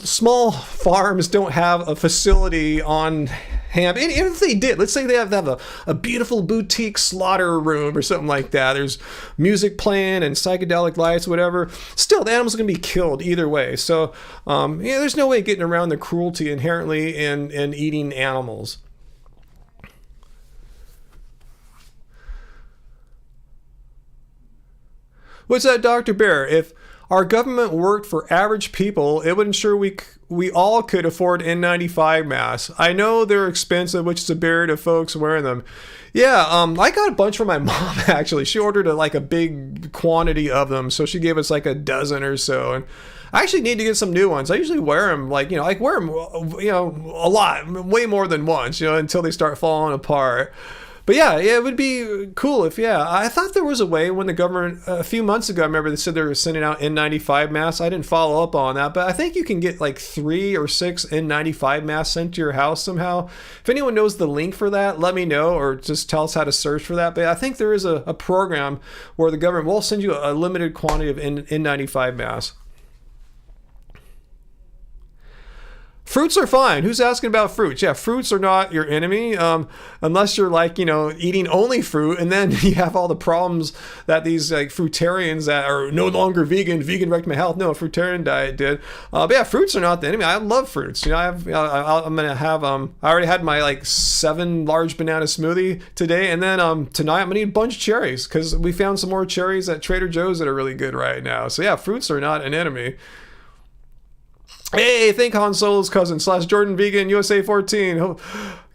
small farms don't have a facility on hand. And if they did, let's say they have a beautiful boutique slaughter room or something like that, there's music playing and psychedelic lights, whatever, still the animals are going to be killed either way. So there's no way of getting around the cruelty inherently in eating animals. What's that, Dr. Bear? If our government worked for average people, it would ensure we all could afford N95 masks. I know they're expensive, which is a barrier to folks wearing them. Yeah, I got a bunch from my mom, actually. She ordered a big quantity of them, so she gave us a dozen or so. And I actually need to get some new ones. I usually wear them, wear them, a lot, way more than once, until they start falling apart. But yeah, it would be cool if, I thought there was a way when the government, a few months ago, I remember they said they were sending out N95 masks. I didn't follow up on that, but I think you can get 3 or 6 N95 masks sent to your house somehow. If anyone knows the link for that, let me know, or just tell us how to search for that. But I think there is a program where the government will send you a limited quantity of N95 masks. Fruits are fine. Who's asking about fruits? Yeah, fruits are not your enemy, unless you're eating only fruit, and then you have all the problems that these fruitarians that are no longer vegan wrecked my health. No, a fruitarian diet did. But yeah, fruits are not the enemy. I love fruits. I'm gonna have I already had my 7 large banana smoothie today, and then tonight I'm gonna eat a bunch of cherries because we found some more cherries at Trader Joe's that are really good right now. So yeah, fruits are not an enemy. Hey, thank Han Solo's cousin / Jordan Vegan USA 14.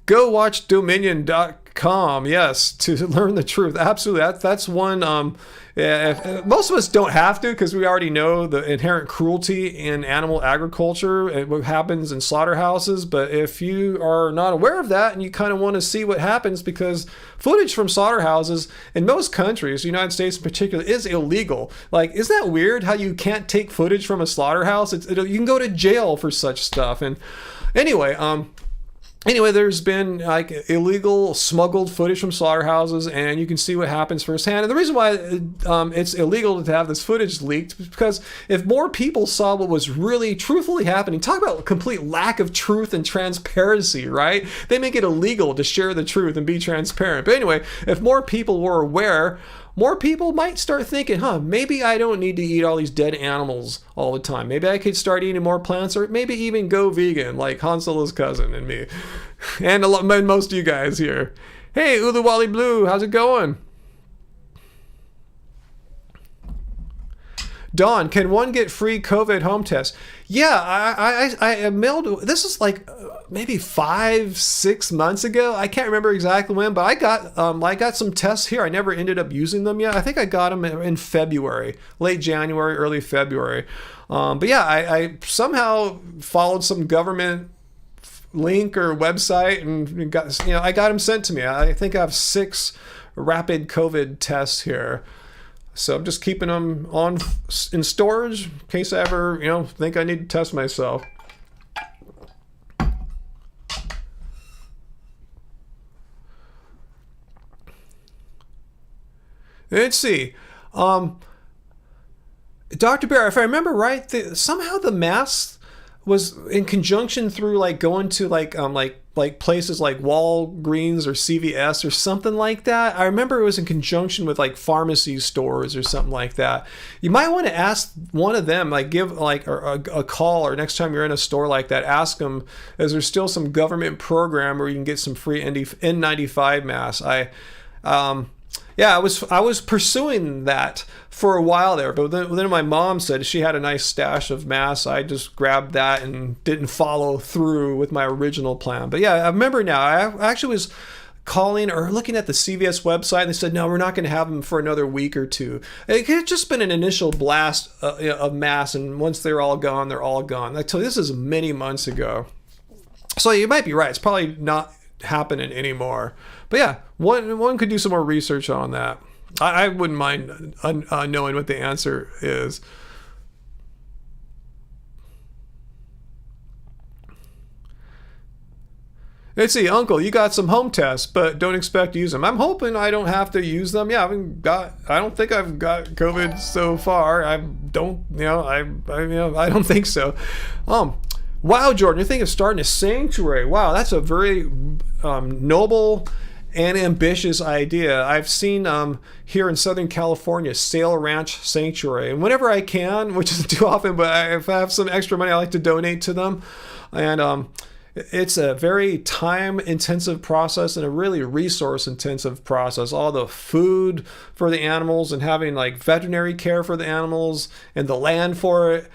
Go watch Dominion.com. Yes, to learn the truth. Absolutely. That's one. Most of us don't have to, because we already know the inherent cruelty in animal agriculture and what happens in slaughterhouses. But if you are not aware of that and you kind of want to see what happens, because footage from slaughterhouses in most countries, the United States in particular, is illegal. Isn't that weird how you can't take footage from a slaughterhouse? You can go to jail for such stuff. And anyway, there's been illegal smuggled footage from slaughterhouses, and you can see what happens firsthand. And the reason why it's illegal to have this footage leaked is because if more people saw what was really truthfully happening, talk about complete lack of truth and transparency, right? They make it illegal to share the truth and be transparent. But anyway, if more people were aware, more people might start thinking, maybe I don't need to eat all these dead animals all the time. Maybe I could start eating more plants, or maybe even go vegan like Han Solo's cousin and me. And most of you guys here. Hey, Uluwali Blue, how's it going? Dawn, can one get free COVID home tests? Yeah, I mailed, this is maybe 5-6 months ago. I can't remember exactly when, but I got some tests here. I never ended up using them yet. I think I got them in February, late January, early February. But yeah, I somehow followed some government link or website and got, I got them sent to me. I think I have 6 rapid COVID tests here. So I'm just keeping them in storage in case I ever, think I need to test myself. Let's see. Dr. Bear, if I remember right, somehow the masks was in conjunction through like going to like places like Walgreens or CVS or something like that. I remember it was in conjunction with like pharmacy stores or something like that. You might want to ask one of them, like give like a call, or next time you're in a store like that, ask them, is there still some government program where you can get some free N95 masks? Yeah, I was pursuing that for a while there, but then my mom said she had a nice stash of masks. I just grabbed that and didn't follow through with my original plan. But yeah, I remember now. I actually was calling or looking at the CVS website, and they said, no, we're not going to have them for another week or two. It had just been an initial blast of masks, and once they're all gone, they're all gone. I tell you, this is many months ago. So you might be right. It's probably not happening anymore. But yeah, one could do some more research on that. I wouldn't mind knowing what the answer is. Let's see, Uncle, you got some home tests, but don't expect to use them. I'm hoping I don't have to use them. Yeah, I don't think I've got COVID so far. I don't think so. Wow, Jordan, you're thinking of starting a sanctuary. Wow, that's a very noble and ambitious idea. I've seen here in Southern California, Sail Ranch Sanctuary, and whenever I can, which isn't too often, but if I have some extra money, I like to donate to them. And it's a very time-intensive process and a really resource-intensive process. All the food for the animals and having like veterinary care for the animals and the land for it.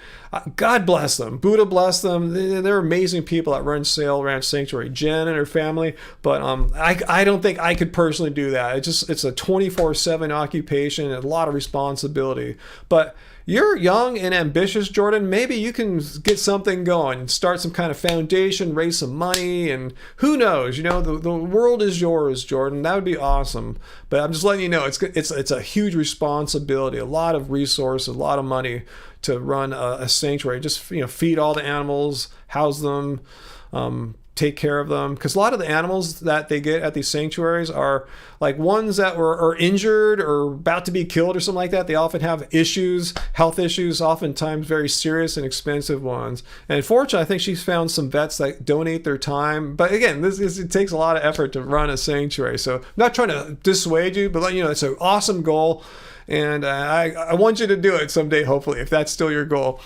God bless them. Buddha bless them. They're amazing people that run Sail Ranch Sanctuary, Jen and her family. But I don't think I could personally do that. It's a 24/7 occupation and a lot of responsibility. But you're young and ambitious, Jordan. Maybe you can get something going, start some kind of foundation, raise some money, and who knows? You know, the world is yours, Jordan. That would be awesome. But I'm just letting you know, it's a huge responsibility, a lot of resources, a lot of money to run a sanctuary. Just feed all the animals, house them, take care of them, because a lot of the animals that they get at these sanctuaries are like ones that are injured or about to be killed or something like that. They often have issues, health issues, oftentimes very serious and expensive ones. And fortunately, I think she's found some vets that donate their time. But again, it takes a lot of effort to run a sanctuary. So I'm not trying to dissuade you, but it's an awesome goal. And I want you to do it someday, hopefully, if that's still your goal.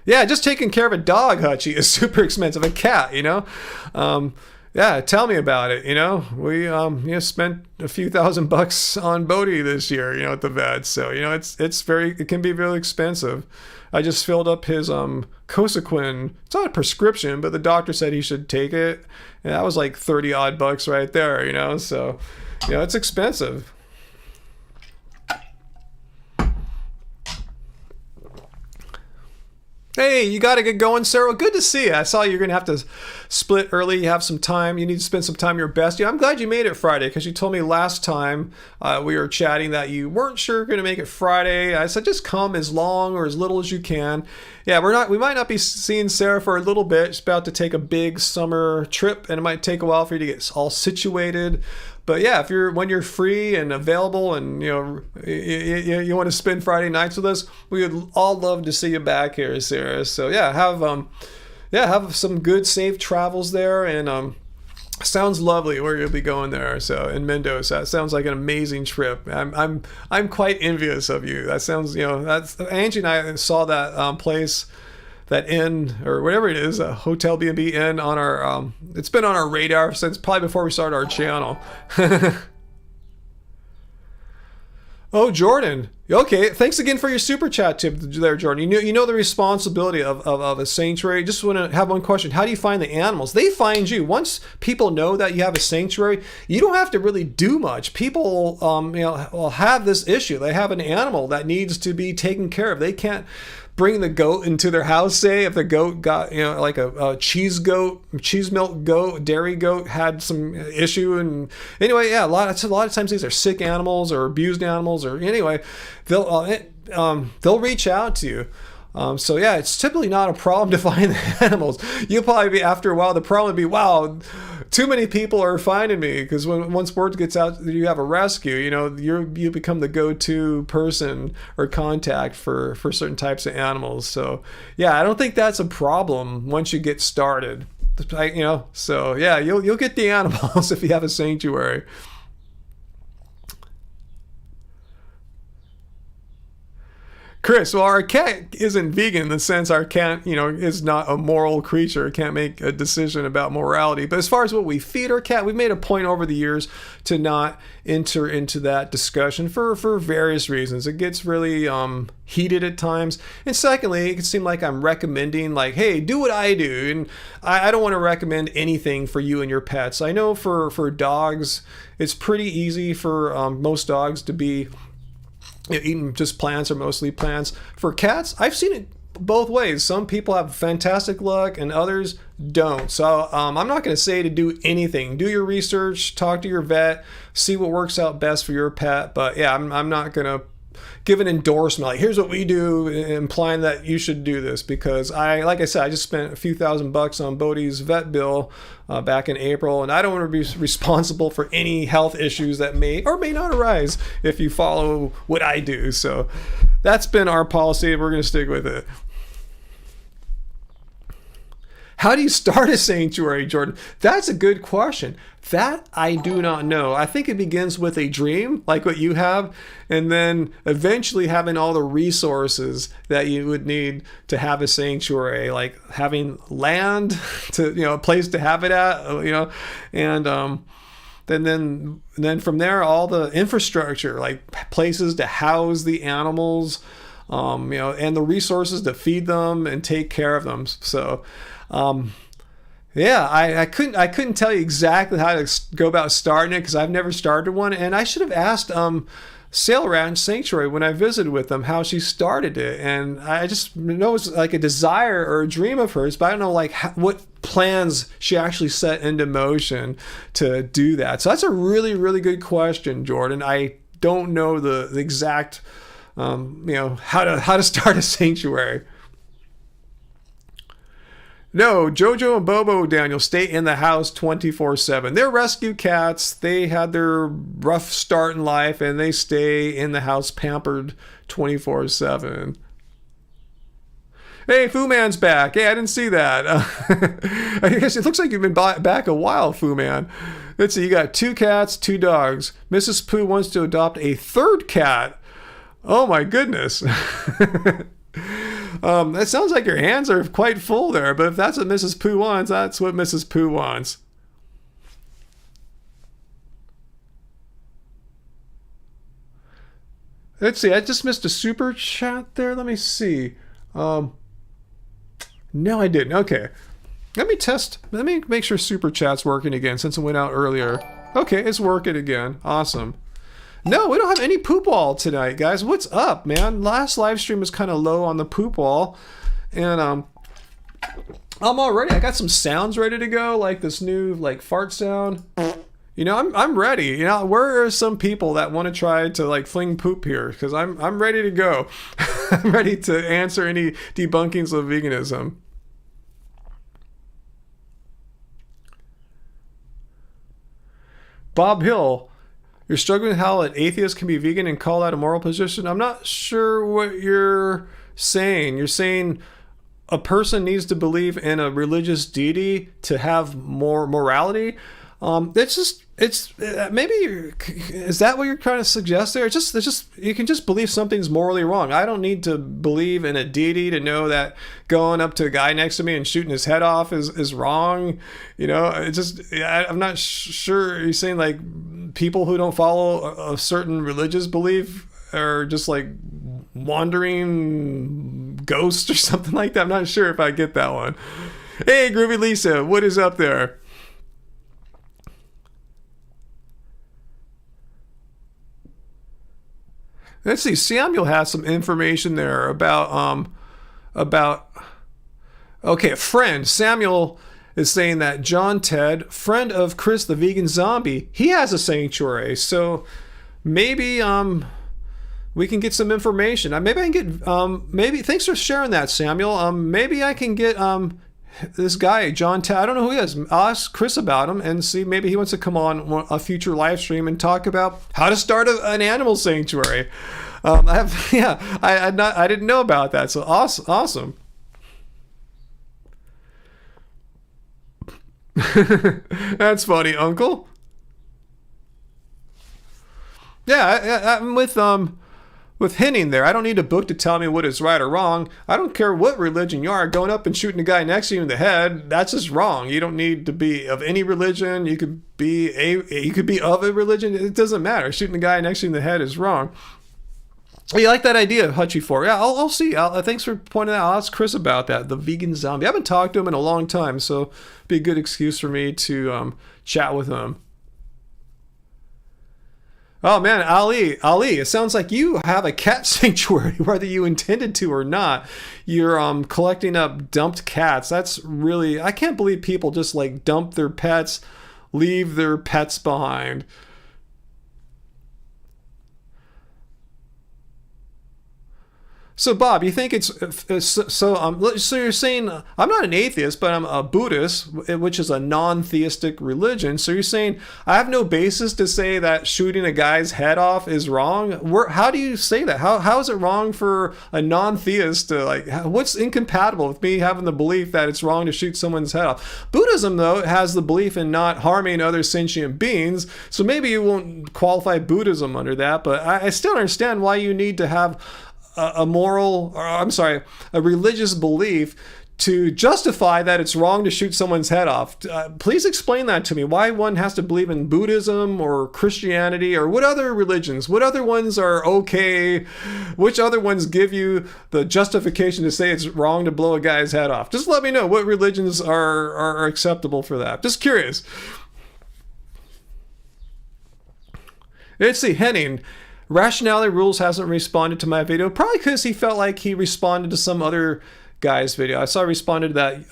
Yeah, just taking care of a dog, Hutchie, is super expensive. A cat, yeah, tell me about it. We spent a few $1,000 on Bodhi this year, at the vet. So it can be really expensive. I just filled up his Cosequin. It's not a prescription, but the doctor said he should take it, and that was like 30 odd bucks right there. So it's expensive. Hey, you got to get going, Sarah. Good to see you. I saw you're going to have to split early. You have some time. You need to spend some time with your bestie. I'm glad you made it Friday, because you told me last time we were chatting that you weren't sure you're going to make it Friday. I said just come as long or as little as you can. Yeah, we might not be seeing Sarah for a little bit. She's about to take a big summer trip, and it might take a while for you to get all situated. But yeah, when you're free and available, and you want to spend Friday nights with us, we would all love to see you back here, Sarah. So yeah, have some good safe travels there, and sounds lovely where you'll be going there. So in Mendoza, that sounds like an amazing trip. I'm quite envious of you. That sounds that's Angie and I saw that place. That inn or whatever it is, a hotel B&B inn on our it's been on our radar since probably before we started our channel. Oh, Jordan. Okay, thanks again for your super chat tip there, Jordan. You know the responsibility of a sanctuary. Just want to have one question. How do you find the animals? They find you. Once people know that you have a sanctuary, you don't have to really do much. People will have this issue. They have an animal that needs to be taken care of. They can't bring the goat into their house, say, if the goat got, like a cheese milk goat, dairy goat had some issue. And anyway, yeah, a lot of times these are sick animals or abused animals, or anyway, they'll reach out to you. So yeah, it's typically not a problem to find the animals. You'll probably be, after a while, the problem would be, wow, too many people are finding me because once word gets out that you have a rescue, you become the go-to person or contact for certain types of animals. So yeah, I don't think that's a problem once you get started. So yeah, you'll get the animals if you have a sanctuary. Chris, well, our cat isn't vegan in the sense our cat, is not a moral creature. It can't make a decision about morality. But as far as what we feed our cat, we've made a point over the years to not enter into that discussion for various reasons. It gets really heated at times. And secondly, it can seem like I'm recommending, like, hey, do what I do. And I don't want to recommend anything for you and your pets. I know for dogs, it's pretty easy for most dogs to be eating just plants or mostly plants. For cats, I've seen it both ways. Some people have fantastic luck and others don't. So I'm not going to say to do anything. Do your research, talk to your vet, see what works out best for your pet. But yeah, I'm not going to give an endorsement like, here's what we do, implying that you should do this, because like I said, I just spent a few $1,000 on Bodhi's vet bill back in April, and I don't want to be responsible for any health issues that may or may not arise if you follow what I do. So that's been our policy, and we're going to stick with it. How do you start a sanctuary, Jordan? That's a good question. That I do not know. I think it begins with a dream, like what you have, and then eventually having all the resources that you would need to have a sanctuary, like having land to, a place to have it at, and then from there, all the infrastructure, like places to house the animals, and the resources to feed them and take care of them. So, yeah, I couldn't tell you exactly how to go about starting it because I've never started one, and I should have asked Sail Ranch Sanctuary when I visited with them how she started it, and I just know it's like a desire or a dream of hers, but I don't know what plans she actually set into motion to do that. So that's a really, really good question, Jordan. I don't know the exact how to start a sanctuary. No, Jojo and Bobo, Daniel, stay in the house 24/7. They're rescue cats. They had their rough start in life, and they stay in the house pampered 24/7. Hey, Fu Man's back. Hey, I didn't see that. I guess it looks like you've been back a while, Fu Man. Let's see, you got 2 cats, 2 dogs. Mrs. Pooh wants to adopt a 3rd cat. Oh my goodness. That sounds like your hands are quite full there, but if that's what Mrs. Pooh wants, that's what Mrs. Pooh wants. Let's see, I just missed a super chat there. Let me see. No, I didn't. Okay. Let me make sure super chat's working again since it went out earlier. Okay, it's working again. Awesome. No, we don't have any poop wall tonight, guys. What's up, man? Last live stream was kind of low on the poop wall. And I'm all ready. I got some sounds ready to go, like this new fart sound. I'm ready. Where are some people that want to try to fling poop here? Because I'm ready to go. I'm ready to answer any debunkings of veganism. Bob Hill, you're struggling with how an atheist can be vegan and call that a moral position? I'm not sure what you're saying. You're saying a person needs to believe in a religious deity to have more morality? Maybe is that what you're trying to suggest there? It's just you can just believe something's morally wrong. I don't need to believe in a deity to know that going up to a guy next to me and shooting his head off is wrong. I'm not sure. You're saying people who don't follow a certain religious belief are just wandering ghosts or something like that. I'm not sure if I get that one. Hey, Groovy Lisa, what is up there? Let's see. Samuel has some information there about okay, a friend. Samuel is saying that John Ted, friend of Chris the Vegan Zombie, he has a sanctuary. So maybe we can get some information. Maybe I can get maybe thanks for sharing that, Samuel. Maybe I can get this guy, John I don't know who he is. I'll ask Chris about him and see maybe he wants to come on a future live stream and talk about how to start an animal sanctuary. I didn't know about that. So awesome. That's funny, Uncle. Yeah, I'm with Henning there. I don't need a book to tell me what is right or wrong. I don't care what religion you are. Going up and shooting a guy next to you in the head, that's just wrong. You don't need to be of any religion. You could be of a religion. It doesn't matter. Shooting a guy next to you in the head is wrong. You like that idea, Hutchie 4? Yeah, I'll see. Thanks for pointing out. I'll ask Chris about that, the vegan zombie. I haven't talked to him in a long time, so it'd be a good excuse for me to chat with him. Oh man, Ali, it sounds like you have a cat sanctuary, whether you intended to or not. You're collecting up dumped cats. That's really, I can't believe people just like dump their pets, leave their pets behind. So Bob, you think it's so you're saying I'm not an atheist, but I'm a Buddhist, which is a non-theistic religion. So you're saying I have no basis to say that shooting a guy's head off is wrong? How do you say that? How is it wrong for a non-theist to what's incompatible with me having the belief that it's wrong to shoot someone's head off? Buddhism, though, has the belief in not harming other sentient beings, so maybe you won't qualify Buddhism under that, but I still understand why you need to have a religious belief to justify that it's wrong to shoot someone's head off. Please explain that to me. Why one has to believe in Buddhism or Christianity or what other religions? What other ones are okay? Which other ones give you the justification to say it's wrong to blow a guy's head off? Just let me know what religions are acceptable for that. Just curious. Let's see, Henning. Rationality Rules hasn't responded to my video, probably because he felt like he responded to some other guy's video. I saw he responded to that.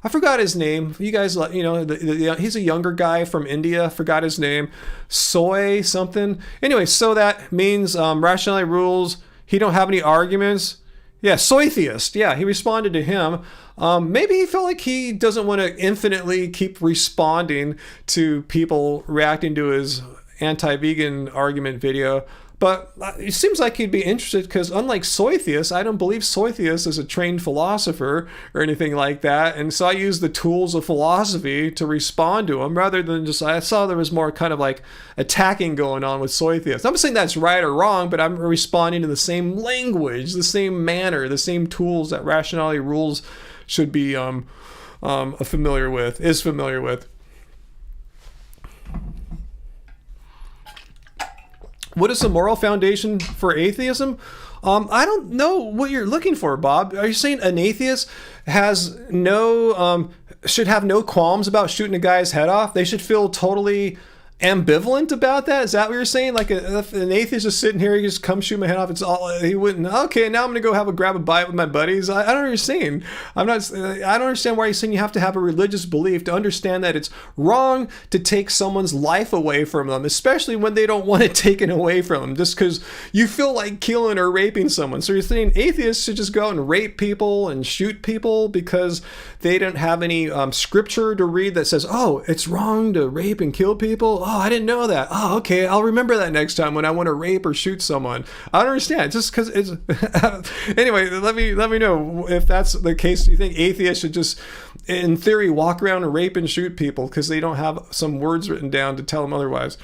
I forgot his name. You guys, he's a younger guy from India. Forgot his name. Soy something. Anyway, so that means Rationality Rules. He don't have any arguments. Yeah, Soy Theist. Yeah, he responded to him. Maybe he felt like he doesn't want to infinitely keep responding to people reacting to his anti-vegan argument video, but it seems like he'd be interested because unlike Soy Theist, I don't believe Soy Theist is a trained philosopher or anything like that, and so I use the tools of philosophy to respond to him rather than just, I saw there was more kind of like attacking going on with Soy Theist. I'm not saying that's right or wrong, but I'm responding in the same language, the same manner, the same tools that Rationality Rules should be familiar with. What is the moral foundation for atheism? I don't know what you're looking for, Bob. Are you saying an atheist has should have no qualms about shooting a guy's head off? They should feel totally ambivalent about that? Is that what you're saying? Like if an atheist is sitting here, he just come shoot my head off. It's all he wouldn't. Okay, now I'm gonna go grab a bite with my buddies. I don't know what you're saying. I don't understand why you're saying you have to have a religious belief to understand that it's wrong to take someone's life away from them, especially when they don't want it taken away from them, just because you feel like killing or raping someone. So you're saying atheists should just go out and rape people and shoot people because they don't have any scripture to read that says, oh, it's wrong to rape and kill people. Oh, I didn't know that. Oh, okay. I'll remember that next time when I want to rape or shoot someone. I don't understand. It's just because it's... Anyway, let me know if that's the case. Do you think atheists should just, in theory, walk around and rape and shoot people because they don't have some words written down to tell them otherwise?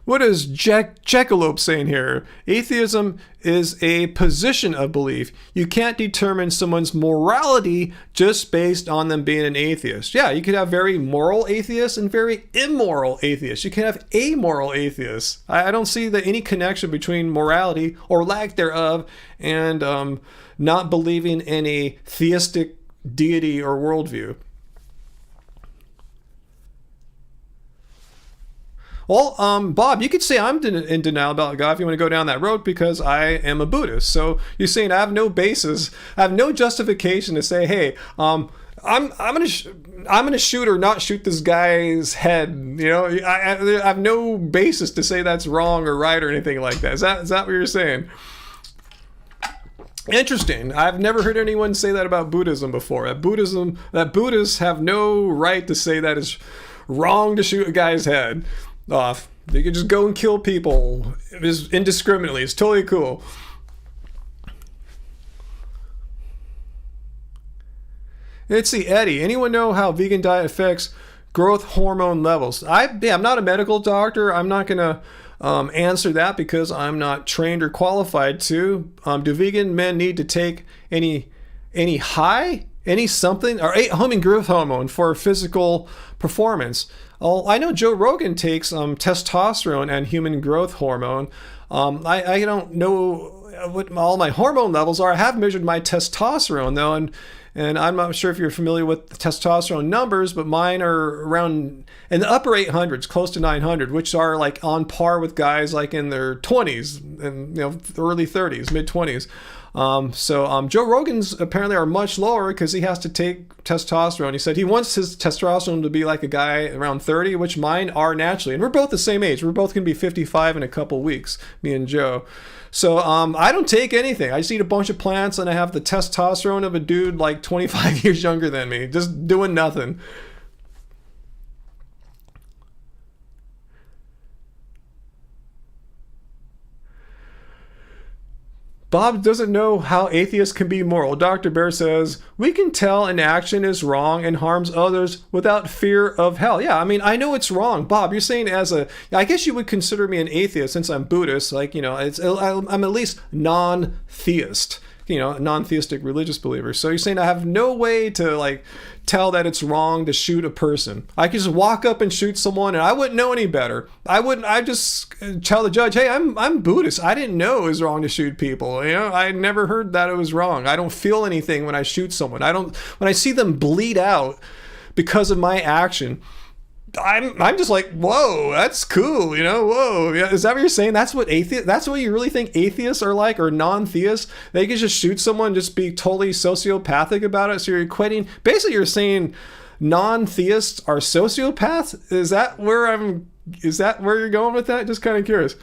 What is Jackalope saying here? Atheism is a position of belief. You can't determine someone's morality just based on them being an atheist. Yeah, you could have very moral atheists and very immoral atheists. You can have amoral atheists. I don't see any connection between morality or lack thereof and not believing in a theistic deity or worldview. Well, Bob, you could say I'm in denial about God if you want to go down that road because I am a Buddhist. So you're saying I have no basis, I have no justification to say, hey, I'm gonna shoot or not shoot this guy's head. You know, I have no basis to say that's wrong or right or anything like that. Is that what you're saying? Interesting. I've never heard anyone say that about Buddhism before. That Buddhists have no right to say that it's wrong to shoot a guy's head off. They could just go and kill people indiscriminately. It's totally cool. Let's see, Eddie. Anyone know how vegan diet affects growth hormone levels? I'm not a medical doctor. I'm not gonna answer that because I'm not trained or qualified to. Do vegan men need to take any something or human growth hormone for physical performance? Oh, I know Joe Rogan takes testosterone and human growth hormone. I don't know what all my hormone levels are. I have measured my testosterone though, and I'm not sure if you're familiar with the testosterone numbers, but mine are around in the upper 800s, close to 900, which are like on par with guys like in their 20s and early 30s, mid 20s. So Joe Rogan's apparently are much lower because he has to take testosterone. He said he wants his testosterone to be like a guy around 30, which mine are naturally. And we're both the same age. We're both going to be 55 in a couple weeks, me and Joe. So I don't take anything. I just eat a bunch of plants and I have the testosterone of a dude like 25 years younger than me, just doing nothing. Bob doesn't know how atheists can be moral. Dr. Bear says, we can tell an action is wrong and harms others without fear of hell. Yeah, I mean, I know it's wrong. Bob, you're saying I guess you would consider me an atheist since I'm Buddhist. Like, I'm at least non-theist, non-theistic religious believer. So you're saying I have no way to tell that it's wrong to shoot a person. I could just walk up and shoot someone and I wouldn't know any better. I just tell the judge, hey, I'm Buddhist. I didn't know it was wrong to shoot people. I never heard that it was wrong. I don't feel anything when I shoot someone. When I see them bleed out because of my action, I'm just like, whoa, that's cool, whoa. Yeah, is that what you're saying? That's what you really think atheists are like, or non-theists? They can just shoot someone, just be totally sociopathic about it. So you're equating, basically you're saying non-theists are sociopaths? Is that where you're going with that? Just kind of curious.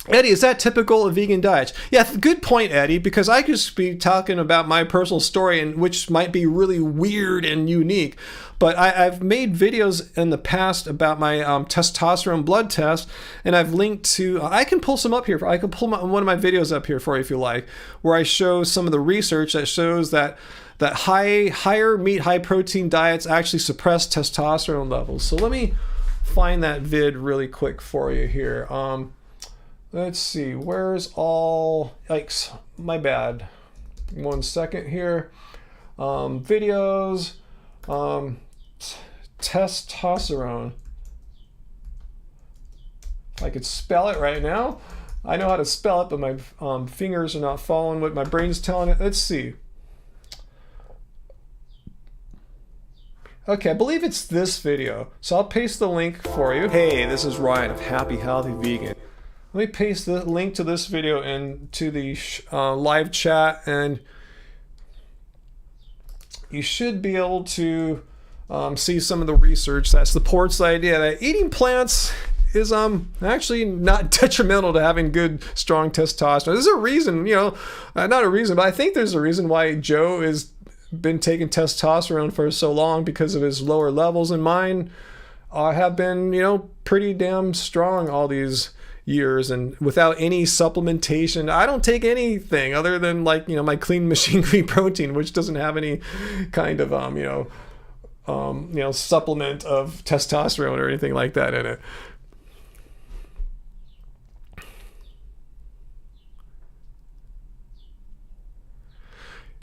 Eddie, is that typical of vegan diets? Yeah, good point, Eddie, because I could just be talking about my personal story, and which might be really weird and unique. But I've made videos in the past about my testosterone blood test, and I've linked to, I can pull some up here. I can pull one of my videos up here for you if you like, where I show some of the research that shows that higher meat, high protein diets actually suppress testosterone levels. So let me find that vid really quick for you here. Let's see, where's all, yikes, my bad. 1 second here. Videos, testosterone. I could spell it right now. I know how to spell it, but my fingers are not following what my brain's telling it. Let's see. Okay, I believe it's this video. So I'll paste the link for you. Hey, this is Ryan of Happy Healthy Vegan. Let me paste the link to this video into the live chat, and you should be able to see some of the research that supports the idea that eating plants is actually not detrimental to having good, strong testosterone. There's a reason, not a reason, but I think there's a reason why Joe has been taking testosterone for so long, because of his lower levels, and mine have been, pretty damn strong all these years, and without any supplementation. I don't take anything other than my clean machine green protein, which doesn't have any kind of supplement of testosterone or anything like that in it.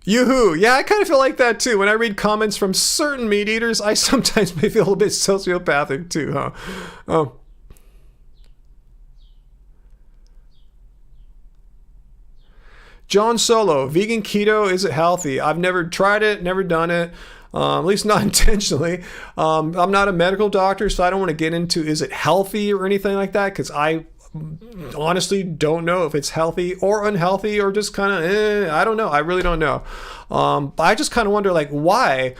Yoo-hoo! Yeah, I kind of feel like that too. When I read comments from certain meat eaters, I sometimes may feel a bit sociopathic too, huh? John Solo, vegan keto, is it healthy? I've never tried it, never done it, at least not intentionally. I'm not a medical doctor, so I don't want to get into is it healthy or anything like that, because I honestly don't know if it's healthy or unhealthy or just kind of, I don't know. I really don't know. But I just kind of wonder, like, why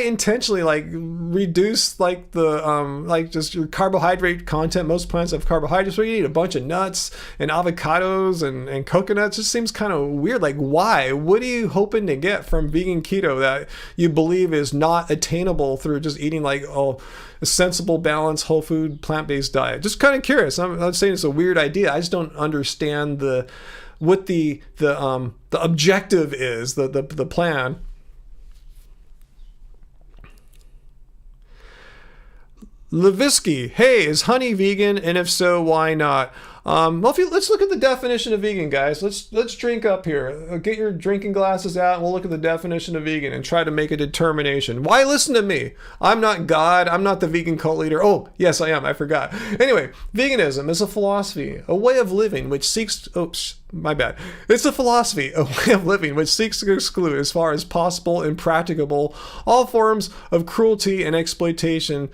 intentionally, like, reduce, like, the like, just your carbohydrate content. Most plants have carbohydrates, so you need a bunch of nuts and avocados and coconuts. It just seems kind of weird. Like, why? What are you hoping to get from vegan keto that you believe is not attainable through just eating, like, a sensible, balanced, whole food, plant-based diet? Just kind of curious. I'm not saying it's a weird idea. I just don't understand what the objective is, the plan. Levisky, hey, is honey vegan? And if so, why not? Well, let's look at the definition of vegan, guys. Let's drink up here. Get your drinking glasses out, and we'll look at the definition of vegan and try to make a determination. Why listen to me? I'm not God. I'm not the vegan cult leader. Oh, yes, I am. I forgot. Anyway, veganism is a philosophy, a way of living which seeks... Oops, my bad. It's a philosophy, a way of living which seeks to exclude, as far as possible and practicable, all forms of cruelty and exploitation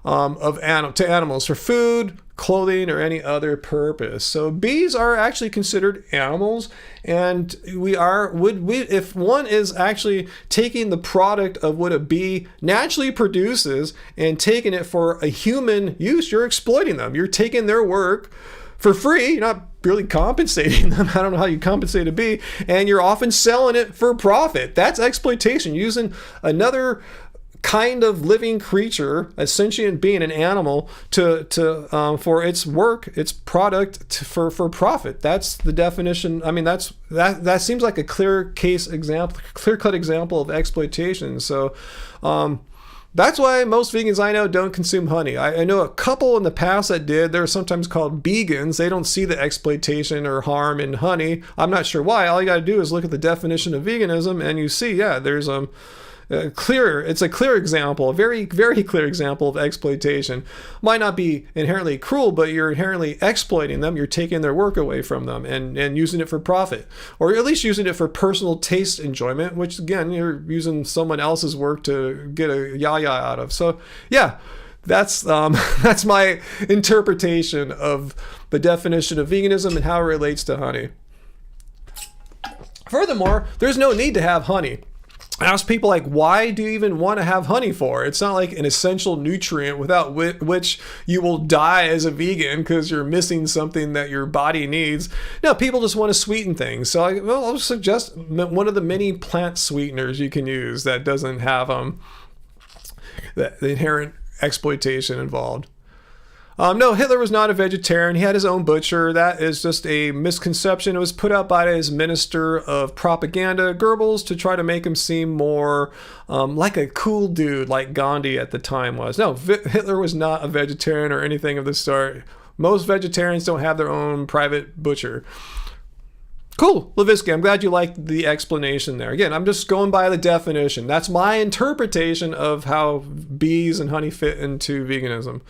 to animals for food, clothing, or any other purpose. So bees are actually considered animals, and if one is actually taking the product of what a bee naturally produces and taking it for a human use, you're exploiting them. You're taking their work for free. You're not really compensating them. I don't know how you compensate a bee, and you're often selling it for profit. That's exploitation, using another kind of living creature, a sentient being, an animal, for its work, its product, for profit. That's the definition. I mean, that seems like a clear-cut example of exploitation. So that's why most vegans I know don't consume honey. I know a couple in the past that did. They're sometimes called vegans. They don't see the exploitation or harm in honey. I'm not sure why. All you got to do is look at the definition of veganism, and you see, yeah, there's it's a clear example, a very, very clear example of exploitation. Might not be inherently cruel, but you're inherently exploiting them. You're taking their work away from them and using it for profit, or at least using it for personal taste enjoyment, which again, you're using someone else's work to get a yaya out of. So yeah, that's my interpretation of the definition of veganism and how it relates to honey. Furthermore, there's no need to have honey. I ask people, like, why do you even want to have honey for? It's not like an essential nutrient without which you will die as a vegan because you're missing something that your body needs. No, people just want to sweeten things. So I'll suggest one of the many plant sweeteners you can use that doesn't have the inherent exploitation involved. No, Hitler was not a vegetarian. He had his own butcher. That is just a misconception. It was put out by his minister of propaganda, Goebbels, to try to make him seem more like a cool dude like Gandhi at the time was. No, Hitler was not a vegetarian or anything of the sort. Most vegetarians don't have their own private butcher. Cool, Levisky, I'm glad you liked the explanation there. Again, I'm just going by the definition. That's my interpretation of how bees and honey fit into veganism.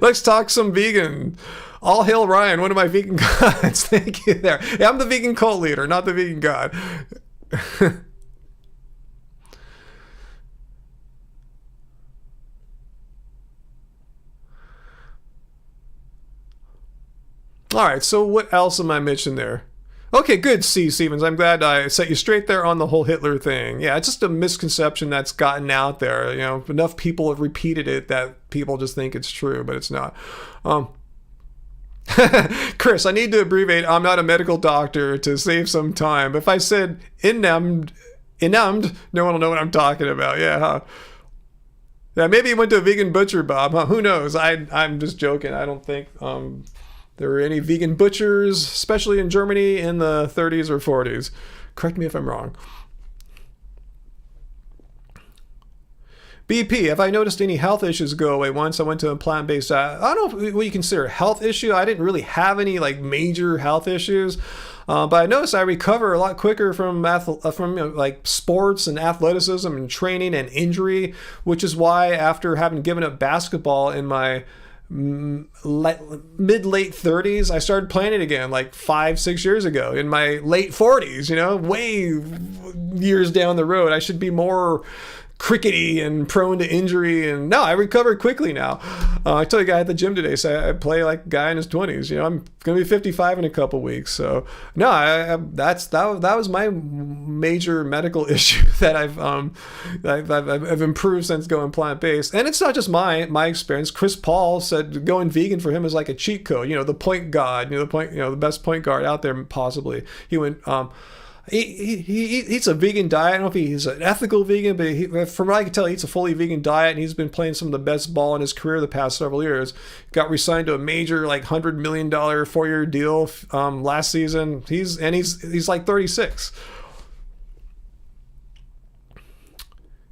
Let's talk some vegan. All hail Ryan, one of my vegan gods. Thank you there. Yeah, I'm the vegan cult leader, not the vegan god. All right, so what else am I mentioning there? Okay, good, C. Stevens. I'm glad I set you straight there on the whole Hitler thing. Yeah, it's just a misconception that's gotten out there. You know, enough people have repeated it that people just think it's true, but it's not. Chris, I need to abbreviate. I'm not a medical doctor to save some time. If I said enumbed, no one will know what I'm talking about. Yeah, huh? Yeah, maybe you went to a vegan butcher, Bob. Huh? Who knows? I'm just joking. I don't think there were any vegan butchers, especially in Germany in the 30s or 40s. Correct me if I'm wrong. BP, have I noticed any health issues go away once I went to a plant-based diet? I don't know what you consider a health issue. I didn't really have any like major health issues. But I noticed I recover a lot quicker from like sports and athleticism and training and injury, which is why after having given up basketball in my mid-late 30s, I started playing it again like 5-6 years ago in my late 40s, way years down the road. I should be more crickety and prone to injury. And no, I recovered quickly now. I told a guy at the gym today, so I play like a guy in his 20s. You know, I'm going to be 55 in a couple weeks. So no, that was my major medical issue that I've improved since going plant-based. And it's not just my experience. Chris Paul said going vegan for him is like a cheat code. You know, the point guard, the best point guard out there possibly. He went, he eats a vegan diet. I don't know if he's an ethical vegan, but from what I can tell, he eats a fully vegan diet, and he's been playing some of the best ball in his career the past several years. Got re-signed to a major like $100 million 4-year deal last season. He's like 36.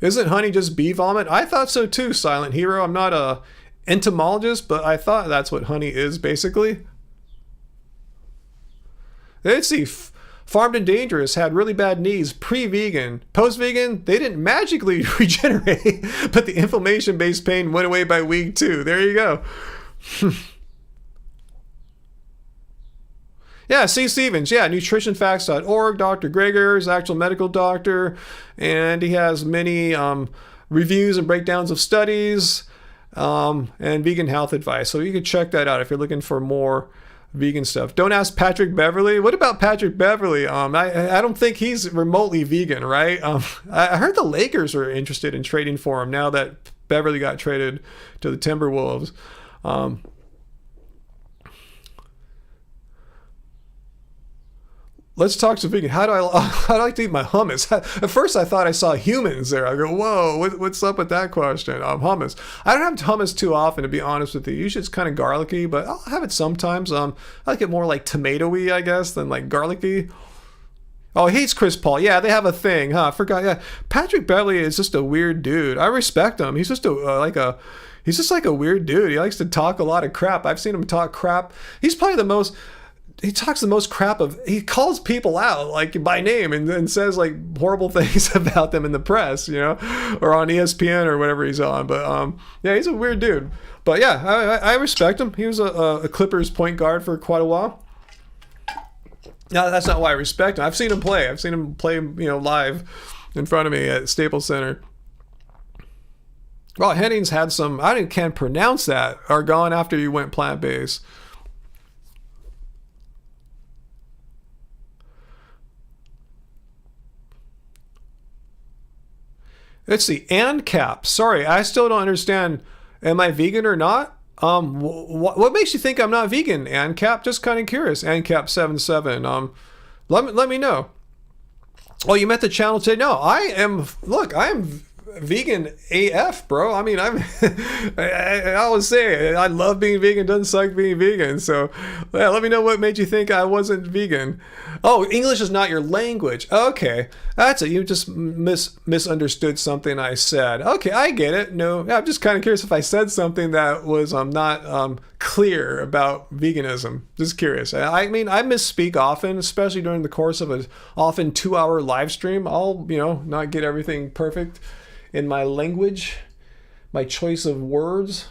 Isn't honey just bee vomit? I thought so too, Silent Hero. I'm not a entomologist, but I thought that's what honey is basically. Let's see. Farmed and Dangerous had really bad knees pre-vegan. Post-vegan, they didn't magically regenerate, but the inflammation-based pain went away by week 2. There you go. Yeah, C. Stevens. Yeah, nutritionfacts.org. Dr. Greger is actual medical doctor, and he has many reviews and breakdowns of studies and vegan health advice. So you can check that out if you're looking for more vegan stuff. Don't ask Patrick Beverly. What about Patrick Beverly? I don't think he's remotely vegan, right? I heard the Lakers are interested in trading for him now that Beverly got traded to the Timberwolves. Let's talk to vegan. How do I like to eat my hummus? At first, I thought I saw humans there. I go, whoa, what's up with that question? Hummus. I don't have hummus too often, to be honest with you. Usually it's kind of garlicky, but I'll have it sometimes. I like it more like tomatoey, I guess, than like garlicky. Oh, he hates Chris Paul. Yeah, they have a thing, huh? I forgot. Yeah, Patrick Beverly is just a weird dude. I respect him. He's just he's just like a weird dude. He likes to talk a lot of crap. I've seen him talk crap. He's probably the most. He talks the most crap he calls people out like by name and says like horrible things about them in the press, or on ESPN or whatever he's on. But yeah, he's a weird dude. But yeah, I respect him. He was a Clippers point guard for quite a while. Now that's not why I respect him. I've seen him play. Live in front of me at Staples Center. Well, Hennings had some, can't pronounce that, are gone after you went plant-based. Let's see, ANCAP. Sorry, I still don't understand. Am I vegan or not? What makes you think I'm not vegan, ANCAP? Just kind of curious. ANCAP77. Let me know. Oh, you met the channel today? No, I am vegan AF, bro. I mean, I always say I love being vegan, doesn't suck being vegan. So yeah, let me know what made you think I wasn't vegan. Oh, English is not your language. Okay, that's it. You just misunderstood something I said. Okay, I get it. No, I'm just kind of curious if I said something that was not clear about veganism. Just curious. I mean, I misspeak often, especially during the course of an often 2-hour live stream. I'll not get everything perfect in my language, my choice of words.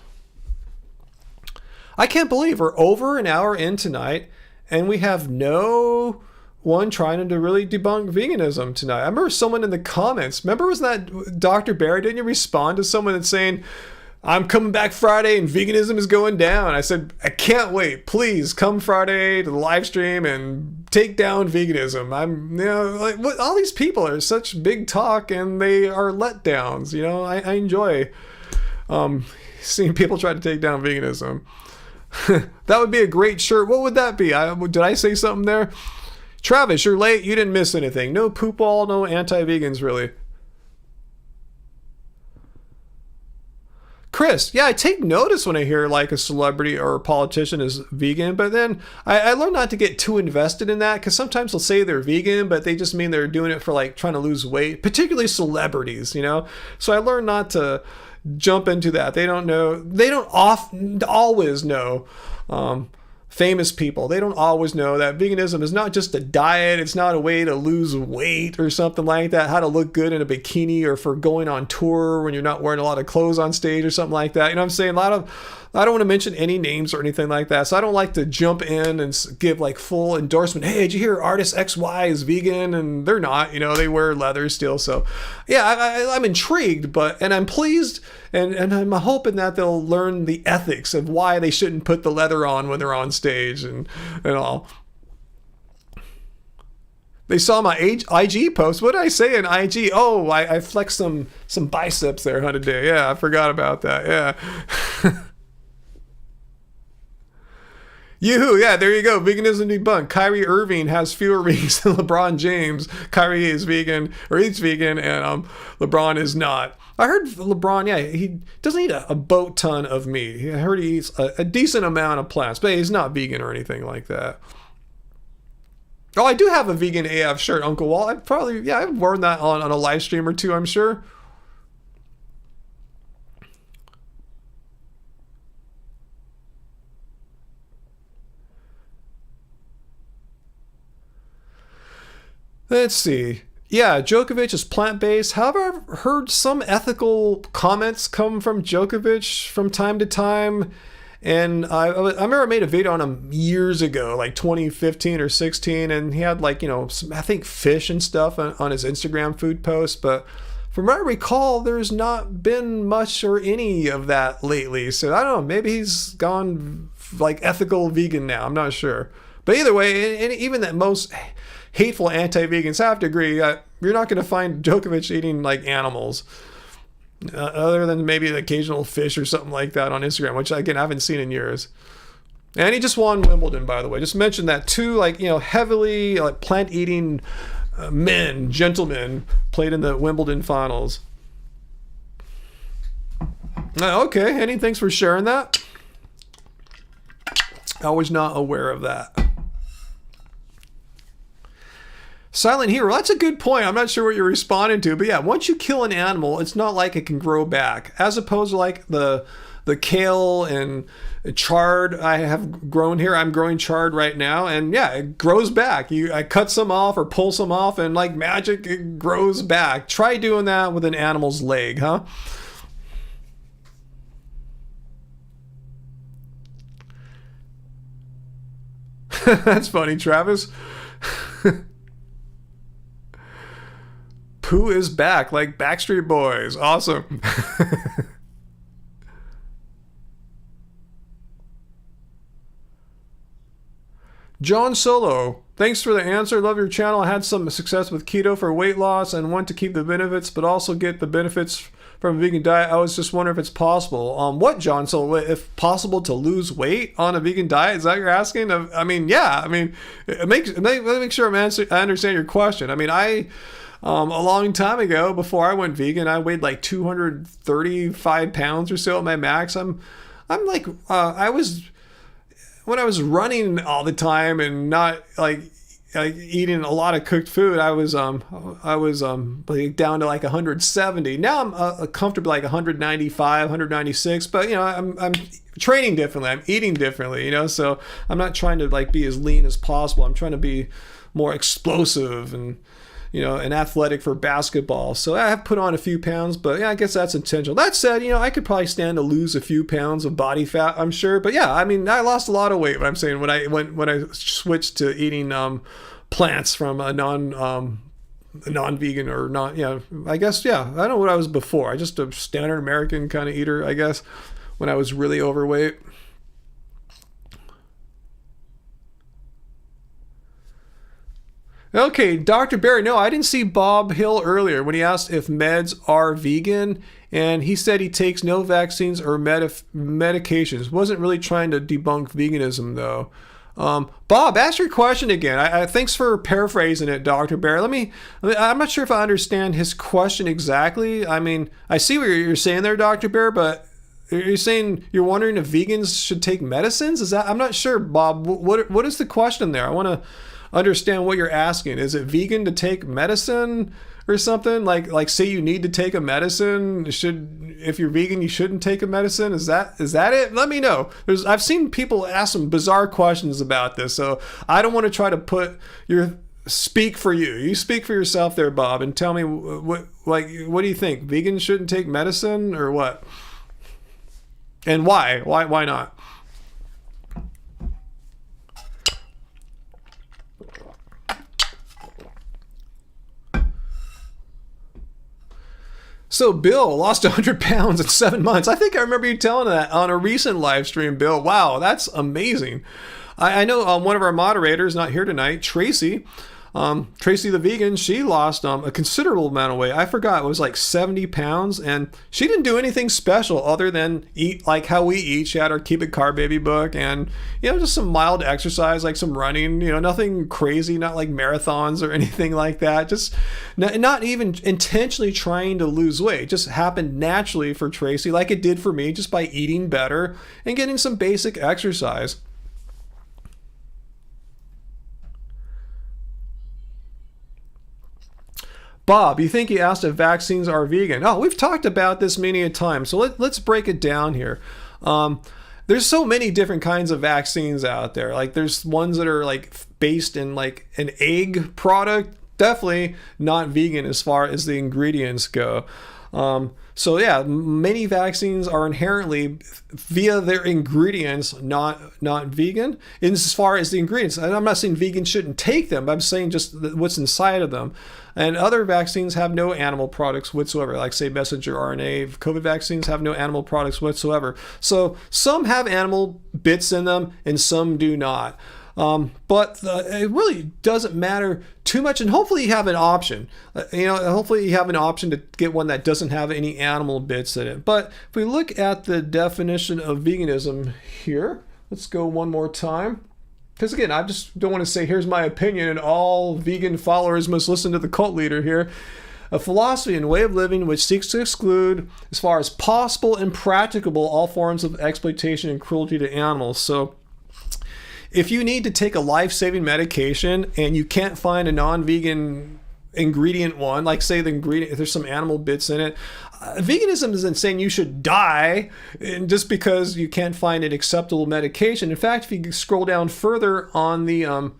I can't believe we're over an hour in tonight and we have no one trying to really debunk veganism tonight. I remember someone in the comments, was that Dr. Barry? Didn't you respond to someone that's saying, I'm coming back Friday and veganism is going down? I said, I can't wait. Please come Friday to the live stream and take down veganism. All these people are such big talk and they are letdowns. I enjoy seeing people try to take down veganism. That would be a great shirt. What would that be? Did I say something there? Travis, you're late. You didn't miss anything. No poop all, no anti-vegans really. Chris, yeah, I take notice when I hear like a celebrity or a politician is vegan, but then I learned not to get too invested in that because sometimes they'll say they're vegan, but they just mean they're doing it for like trying to lose weight, particularly celebrities, So I learned not to jump into that. They don't often always know famous people, they don't always know that veganism is not just a diet. It's not a way to lose weight or something like that, how to look good in a bikini, or for going on tour when you're not wearing a lot of clothes on stage or something like that. You know what I'm saying? I don't want to mention any names or anything like that, so I don't like to jump in and give like full endorsement. Hey, did you hear artist XY is vegan? And they're not, they wear leather still. So yeah, I'm intrigued, and I'm pleased, and I'm hoping that they'll learn the ethics of why they shouldn't put the leather on when they're on stage and all. They saw my IG post. What did I say in IG? Oh, I flexed some biceps there today. Yeah, I forgot about that. Yeah. Yoo-hoo, yeah, there you go. Veganism debunked. Kyrie Irving has fewer rings than LeBron James. Kyrie is vegan, or eats vegan, and LeBron is not. I heard LeBron, yeah, he doesn't eat a boat ton of meat. I heard he eats a decent amount of plants, but he's not vegan or anything like that. Oh, I do have a vegan AF shirt, Uncle Walt. I've worn that on a live stream or two, I'm sure. Let's see. Yeah, Djokovic is plant-based. However, I've heard some ethical comments come from Djokovic from time to time. And I remember I made a video on him years ago, like 2015 or 16. And he had some, I think, fish and stuff on his Instagram food posts. But from what I recall, there's not been much or any of that lately. So I don't know, maybe he's gone like ethical vegan now. I'm not sure. But either way, and even that most hateful anti-vegans have to agree that you're not going to find Djokovic eating like animals, other than maybe the occasional fish or something like that on Instagram, which again I haven't seen in years. And he just won Wimbledon, by the way. Just mentioned that two heavily plant-eating gentlemen played in the Wimbledon finals. Okay, Henny, thanks for sharing that. I was not aware of that. Silent Hero, that's a good point. I'm not sure what you're responding to, but yeah, once you kill an animal, it's not like it can grow back. As opposed to like the kale and chard I have grown here. I'm growing chard right now, and yeah, it grows back. I cut some off or pull some off, and like magic, it grows back. Try doing that with an animal's leg, huh? That's funny, Travis. Pooh is back, like Backstreet Boys. Awesome. John Solo, thanks for the answer. Love your channel. I had some success with keto for weight loss and want to keep the benefits, but also get the benefits from a vegan diet. I was just wondering if it's possible. What, John Solo? If possible to lose weight on a vegan diet? Is that what you're asking? I mean, yeah. I mean, let me make sure I understand your question. I mean, a long time ago, before I went vegan, I weighed like 235 pounds or so at my max. I'm like, when I was running all the time and not like eating a lot of cooked food, I was like down to like 170. Now I'm comfortably like 195, 196. But I'm training differently. I'm eating differently. So I'm not trying to like be as lean as possible. I'm trying to be more explosive and and athletic for basketball. So I have put on a few pounds, but yeah, I guess that's intentional. That said, I could probably stand to lose a few pounds of body fat, I'm sure. But yeah, I mean, I lost a lot of weight. What I'm saying when I switched to eating plants from a non-vegan or not, I guess, yeah, I don't know what I was before. I just a standard American kind of eater, I guess, when I was really overweight. Okay, Dr. Barry, no, I didn't see Bob Hill earlier when he asked if meds are vegan, and he said he takes no vaccines or medications. Wasn't really trying to debunk veganism, though. Bob, ask your question again. Thanks for paraphrasing it, Dr. Barry. I'm not sure if I understand his question exactly. I mean, I see what you're saying there, Dr. Barry, but you're saying you're wondering if vegans should take medicines? I'm not sure, Bob. What is the question there? I want understand what you're asking. Is it vegan to take medicine or something? Like say you need to take a medicine. If you're vegan, you shouldn't take a medicine. Is that it? Let me know. I've seen people ask some bizarre questions about this, so I don't want to try to speak for you. You speak for yourself there, Bob, and tell me what do you think? Vegans shouldn't take medicine or what? And why? Why not? So Bill lost 100 pounds in 7 months. I think I remember you telling that on a recent live stream, Bill. Wow, that's amazing. I know one of our moderators, not here tonight, Tracy the vegan, she lost a considerable amount of weight. I forgot, it was like 70 pounds, and she didn't do anything special other than eat like how we eat. She had her Keep It Carb Baby book and, just some mild exercise, like some running, nothing crazy, not like marathons or anything like that. Just not even intentionally trying to lose weight. It just happened naturally for Tracy, like it did for me, just by eating better and getting some basic exercise. Bob, you think he asked if vaccines are vegan? Oh, we've talked about this many a time, so let's break it down here. There's so many different kinds of vaccines out there. Like there's ones that are like based in like an egg product. Definitely not vegan as far as the ingredients go. So yeah, many vaccines are inherently via their ingredients not vegan. And as far as the ingredients, and I'm not saying vegans shouldn't take them, but I'm saying just what's inside of them. And other vaccines have no animal products whatsoever, like say messenger RNA. COVID vaccines have no animal products whatsoever. So some have animal bits in them and some do not. But it really doesn't matter too much, and hopefully you have an option. Hopefully you have an option to get one that doesn't have any animal bits in it. But if we look at the definition of veganism here, let's go one more time. Because again, I just don't want to say, here's my opinion, and all vegan followers must listen to the cult leader here. A philosophy and way of living which seeks to exclude, as far as possible and practicable, all forms of exploitation and cruelty to animals. So if you need to take a life-saving medication and you can't find a non-vegan ingredient one, like say the ingredient, if there's some animal bits in it, veganism isn't saying you should die just because you can't find an acceptable medication. In fact, if you scroll down further on the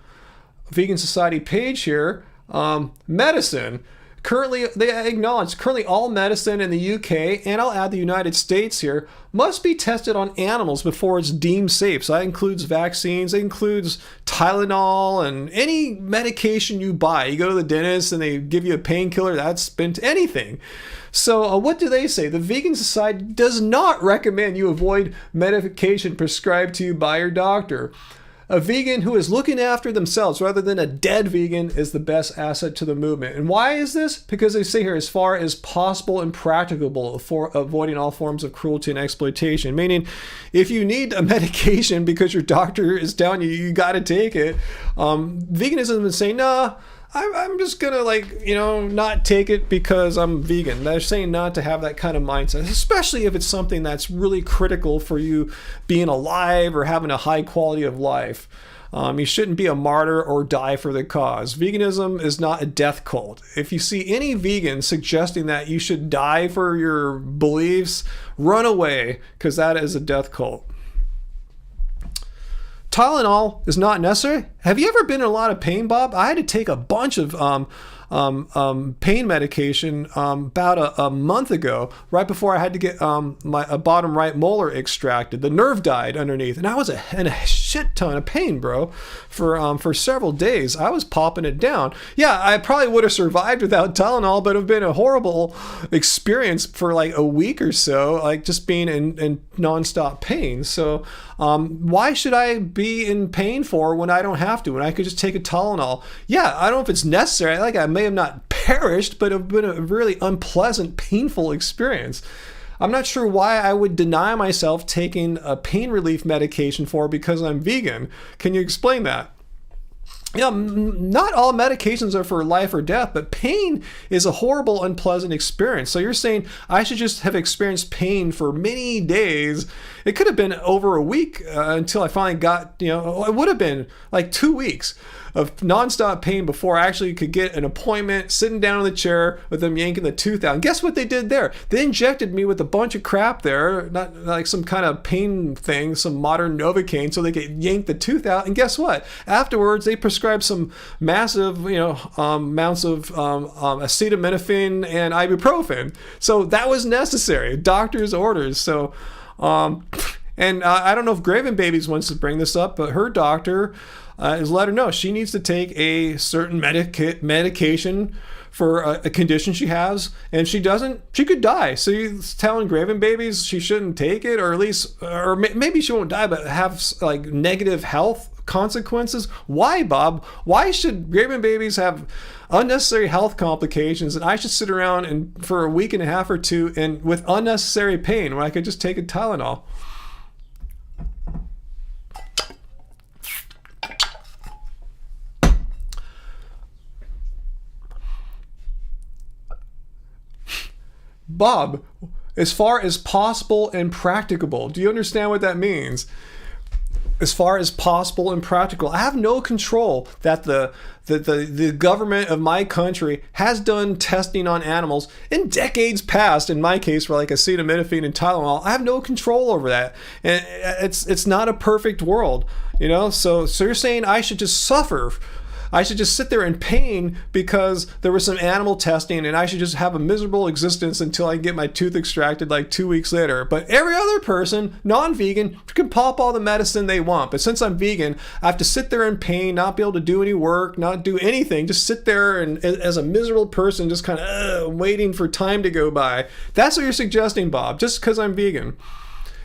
Vegan Society page here, medicine. Currently, they acknowledge all medicine in the UK, and I'll add the United States here, must be tested on animals before it's deemed safe. So that includes vaccines, it includes Tylenol, and any medication you buy. You go to the dentist and they give you a painkiller, that's been anything. So what do they say? The Vegan Society does not recommend you avoid medication prescribed to you by your doctor. A vegan who is looking after themselves rather than a dead vegan is the best asset to the movement. And why is this? Because they say here, as far as possible and practicable for avoiding all forms of cruelty and exploitation. Meaning, if you need a medication because your doctor is telling you you got to take it, veganism is saying, nah, I'm just gonna not take it because I'm vegan. They're saying not to have that kind of mindset, especially if it's something that's really critical for you being alive or having a high quality of life. You shouldn't be a martyr or die for the cause. Veganism is not a death cult. If you see any vegan suggesting that you should die for your beliefs, run away, because that is a death cult. Tylenol is not necessary. Have you ever been in a lot of pain, Bob? I had to take a bunch of pain medication about a month ago, right before I had to get my bottom right molar extracted. The nerve died underneath, and I was in a shit ton of pain, bro, for several days. I was popping it down. Yeah, I probably would have survived without Tylenol, but it would have been a horrible experience for like a week or so, like just being in nonstop pain. So why should I be in pain for when I don't have to, when I could just take a Tylenol? Yeah, I don't know if it's necessary. Like I may have not perished, but it would have been a really unpleasant, painful experience. I'm not sure why I would deny myself taking a pain relief medication because I'm vegan. Can you explain that? not all medications are for life or death, but pain is a horrible, unpleasant experience. So you're saying I should just have experienced pain for many days. It could have been over a week until I finally got, it would have been like 2 weeks of nonstop pain before I actually could get an appointment, sitting down in the chair with them yanking the tooth out. And guess what they did there? They injected me with a bunch of crap there, not like some kind of pain thing, some modern Novocaine, so they could yank the tooth out. And guess what? Afterwards, they prescribed some massive, amounts of acetaminophen and ibuprofen. So that was necessary, doctor's orders. So, and I don't know if Graven Babies wants to bring this up, but her doctor is let her know she needs to take a certain medication for a condition she has, and she doesn't, she could die. So you're telling Graven Babies she shouldn't take it, or at least, or maybe she won't die, but have like negative health consequences? Why, Bob? Why should Graven Babies have unnecessary health complications, and I should sit around and for a week and a half or two and with unnecessary pain when I could just take a Tylenol? Bob, as far as possible and practicable, do you understand what that means? As far as possible and practical, I have no control that the government of my country has done testing on animals in decades past. In my case, for like acetaminophen and Tylenol, I have no control over that, and it's not a perfect world, So you're saying I should just suffer? I should just sit there in pain because there was some animal testing, and I should just have a miserable existence until I get my tooth extracted like 2 weeks later. But every other person, non-vegan, can pop all the medicine they want. But since I'm vegan, I have to sit there in pain, not be able to do any work, not do anything, just sit there and as a miserable person, just kind of waiting for time to go by. That's what you're suggesting, Bob, just because I'm vegan.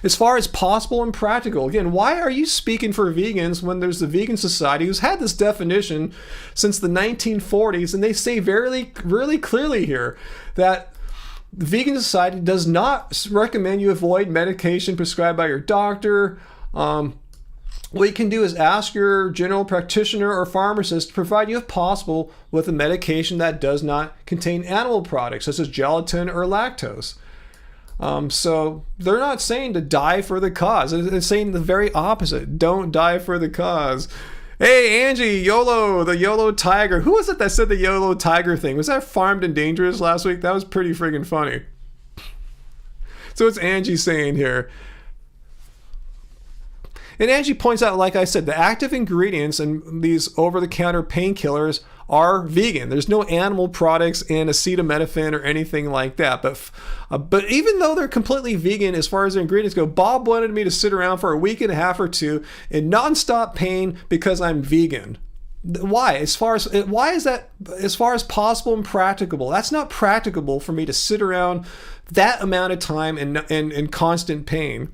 As far as possible and practical, again, why are you speaking for vegans when there's the Vegan Society who's had this definition since the 1940s, and they say very, really clearly here that the Vegan Society does not recommend you avoid medication prescribed by your doctor. What you can do is ask your general practitioner or pharmacist to provide you, if possible, with a medication that does not contain animal products, such as gelatin or lactose. So they're not saying to die for the cause. They're saying the very opposite. Don't die for the cause. Hey, Angie, YOLO, the YOLO Tiger. Who was it that said the YOLO Tiger thing? Was that Farmed and Dangerous last week? That was pretty friggin' funny. So it's Angie saying here. And Angie points out, like I said, the active ingredients in these over-the-counter painkillers are vegan. There's no animal products in acetaminophen or anything like that. But even though they're completely vegan as far as their ingredients go, Bob wanted me to sit around for a week and a half or two in nonstop pain because I'm vegan. Why? Why is that as far as possible and practicable? That's not practicable for me to sit around that amount of time in constant pain.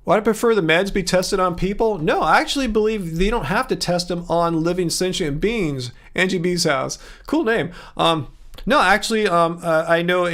Would I prefer the meds be tested on people? No, I actually believe they don't have to test them on living sentient beings. Angie B's house. Cool name. No, actually, I know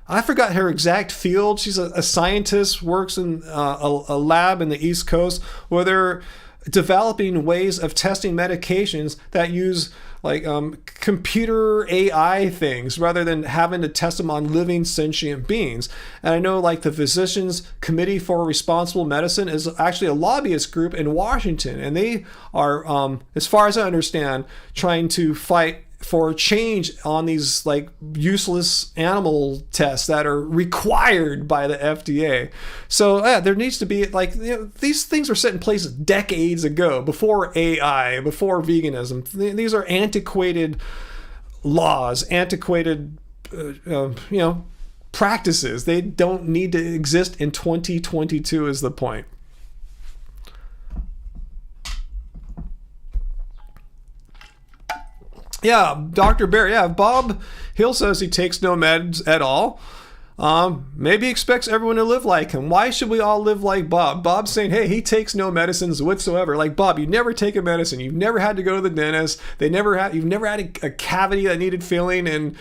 I forgot her exact field. She's a scientist, works in a lab in the East Coast where they're developing ways of testing medications that use like computer AI things rather than having to test them on living sentient beings. And I know like the Physicians Committee for Responsible Medicine is actually a lobbyist group in Washington, and they are, as far as I understand, trying to fight for change on these like useless animal tests that are required by the FDA. So there needs to be like, these things were set in place decades ago, before AI, before veganism. These are antiquated laws, antiquated practices. They don't need to exist in 2022 is the point. Yeah, Dr. Bear. Yeah, Bob Hill says he takes no meds at all. Maybe he expects everyone to live like him. Why should we all live like Bob? Bob's saying, hey, he takes no medicines whatsoever. Like, Bob, you never take a medicine. You've never had to go to the dentist. You've never had a cavity that needed filling. And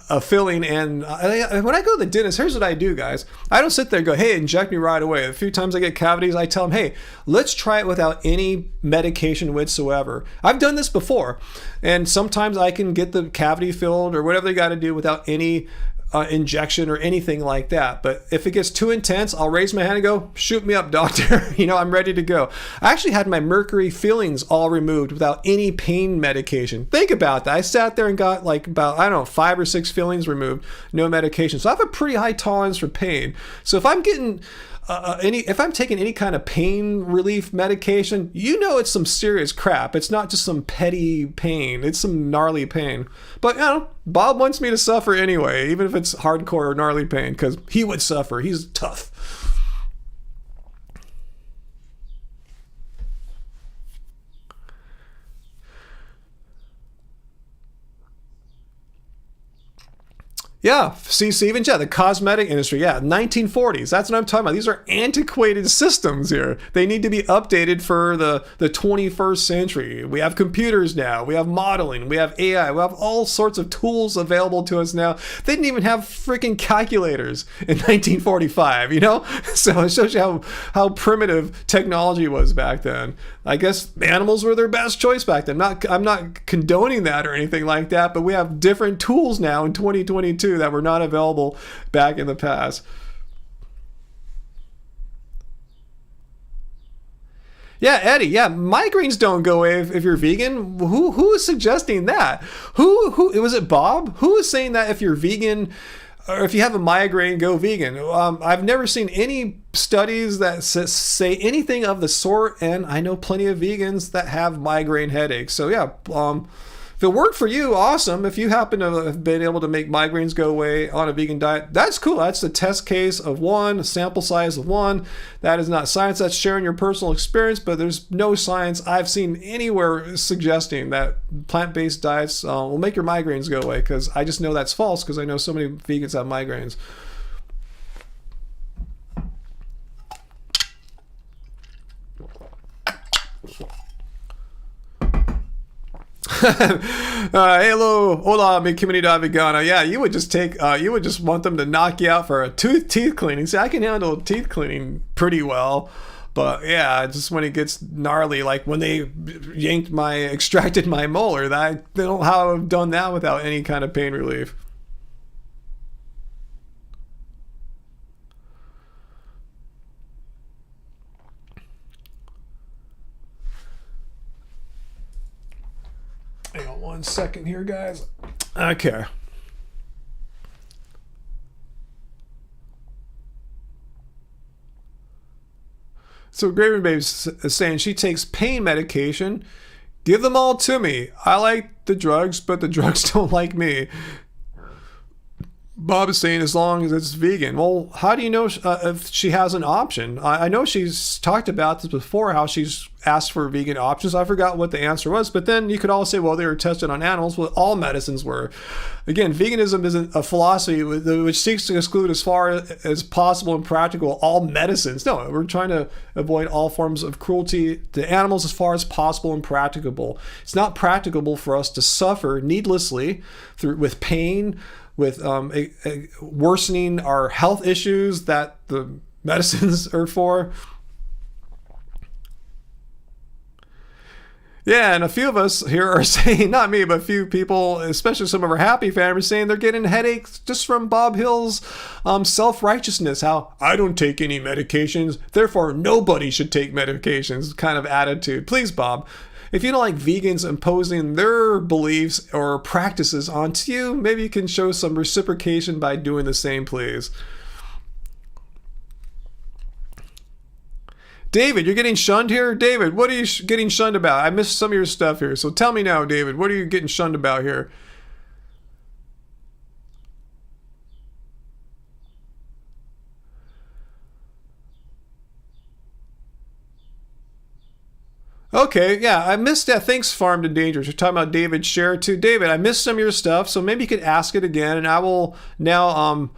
when I go to the dentist, here's what I do, guys. I don't sit there and go, hey, inject me right away. A few times I get cavities, I tell them, hey, let's try it without any medication whatsoever. I've done this before. And sometimes I can get the cavity filled or whatever they got to do without any injection or anything like that. But if it gets too intense, I'll raise my hand and go, shoot me up, doctor. I'm ready to go. I actually had my mercury fillings all removed without any pain medication. Think about that. I sat there and got about 5 or 6 fillings removed, no medication. So I have a pretty high tolerance for pain. So if I'm getting if I'm taking any kind of pain relief medication, it's some serious crap. It's not just some petty pain. It's some gnarly pain. But, Bob wants me to suffer anyway, even if it's hardcore or gnarly pain, because he would suffer. He's tough. Yeah, see, Steven, the cosmetic industry, 1940s. That's what I'm talking about. These are antiquated systems here. They need to be updated for the 21st century. We have computers now. We have modeling. We have AI. We have all sorts of tools available to us now. They didn't even have freaking calculators in 1945, So it shows you how primitive technology was back then. I guess animals were their best choice back then. I'm not condoning that or anything like that, but we have different tools now in 2022 that were not available back in the past. Yeah, Eddie. Yeah, migraines don't go away if you're vegan. Who is suggesting that? Who was it? Bob? Who is saying that if you're vegan or if you have a migraine, go vegan? I've never seen any studies that say anything of the sort, and I know plenty of vegans that have migraine headaches. So yeah. If it worked for you, awesome. If you happen to have been able to make migraines go away on a vegan diet, that's cool. That's the test case of one, a sample size of one. That is not science. That's sharing your personal experience, but there's no science I've seen anywhere suggesting that plant-based diets will make your migraines go away, because I just know that's false because I know so many vegans have migraines. Hello, hola, mi comunidad vegana. Yeah, you would just want them to knock you out for a teeth cleaning. See, I can handle teeth cleaning pretty well, but yeah, just when it gets gnarly, like when they extracted my molar, they don't know how I've done that without any kind of pain relief. Hang on 1 second here, guys. Okay. So Graven Babe's saying she takes pain medication. Give them all to me. I like the drugs, but the drugs don't like me. Bob is saying as long as it's vegan. Well, how do you know if she has an option? I know she's talked about this before, how she's asked for vegan options. I forgot what the answer was, but then you could all say, well, they were tested on animals. Well, all medicines were. Again, veganism isn't a philosophy which seeks to exclude as far as possible and practical all medicines. No, we're trying to avoid all forms of cruelty to animals as far as possible and practicable. It's not practicable for us to suffer needlessly with pain, with worsening our health issues that the medicines are for. Yeah, and a few of us here are saying, not me, but a few people, especially some of our happy families, saying they're getting headaches just from Bob Hill's self-righteousness, how I don't take any medications, therefore nobody should take medications kind of attitude. Please, Bob, if you don't like vegans imposing their beliefs or practices onto you, maybe you can show some reciprocation by doing the same, please. David, you're getting shunned here? David, what are you getting shunned about? I missed some of your stuff here. So tell me now, David, what are you getting shunned about here? Okay, yeah, I missed that. Thanks, Farmed and Dangerous. You're talking about David's share too. David, I missed some of your stuff, so maybe you could ask it again, and I will now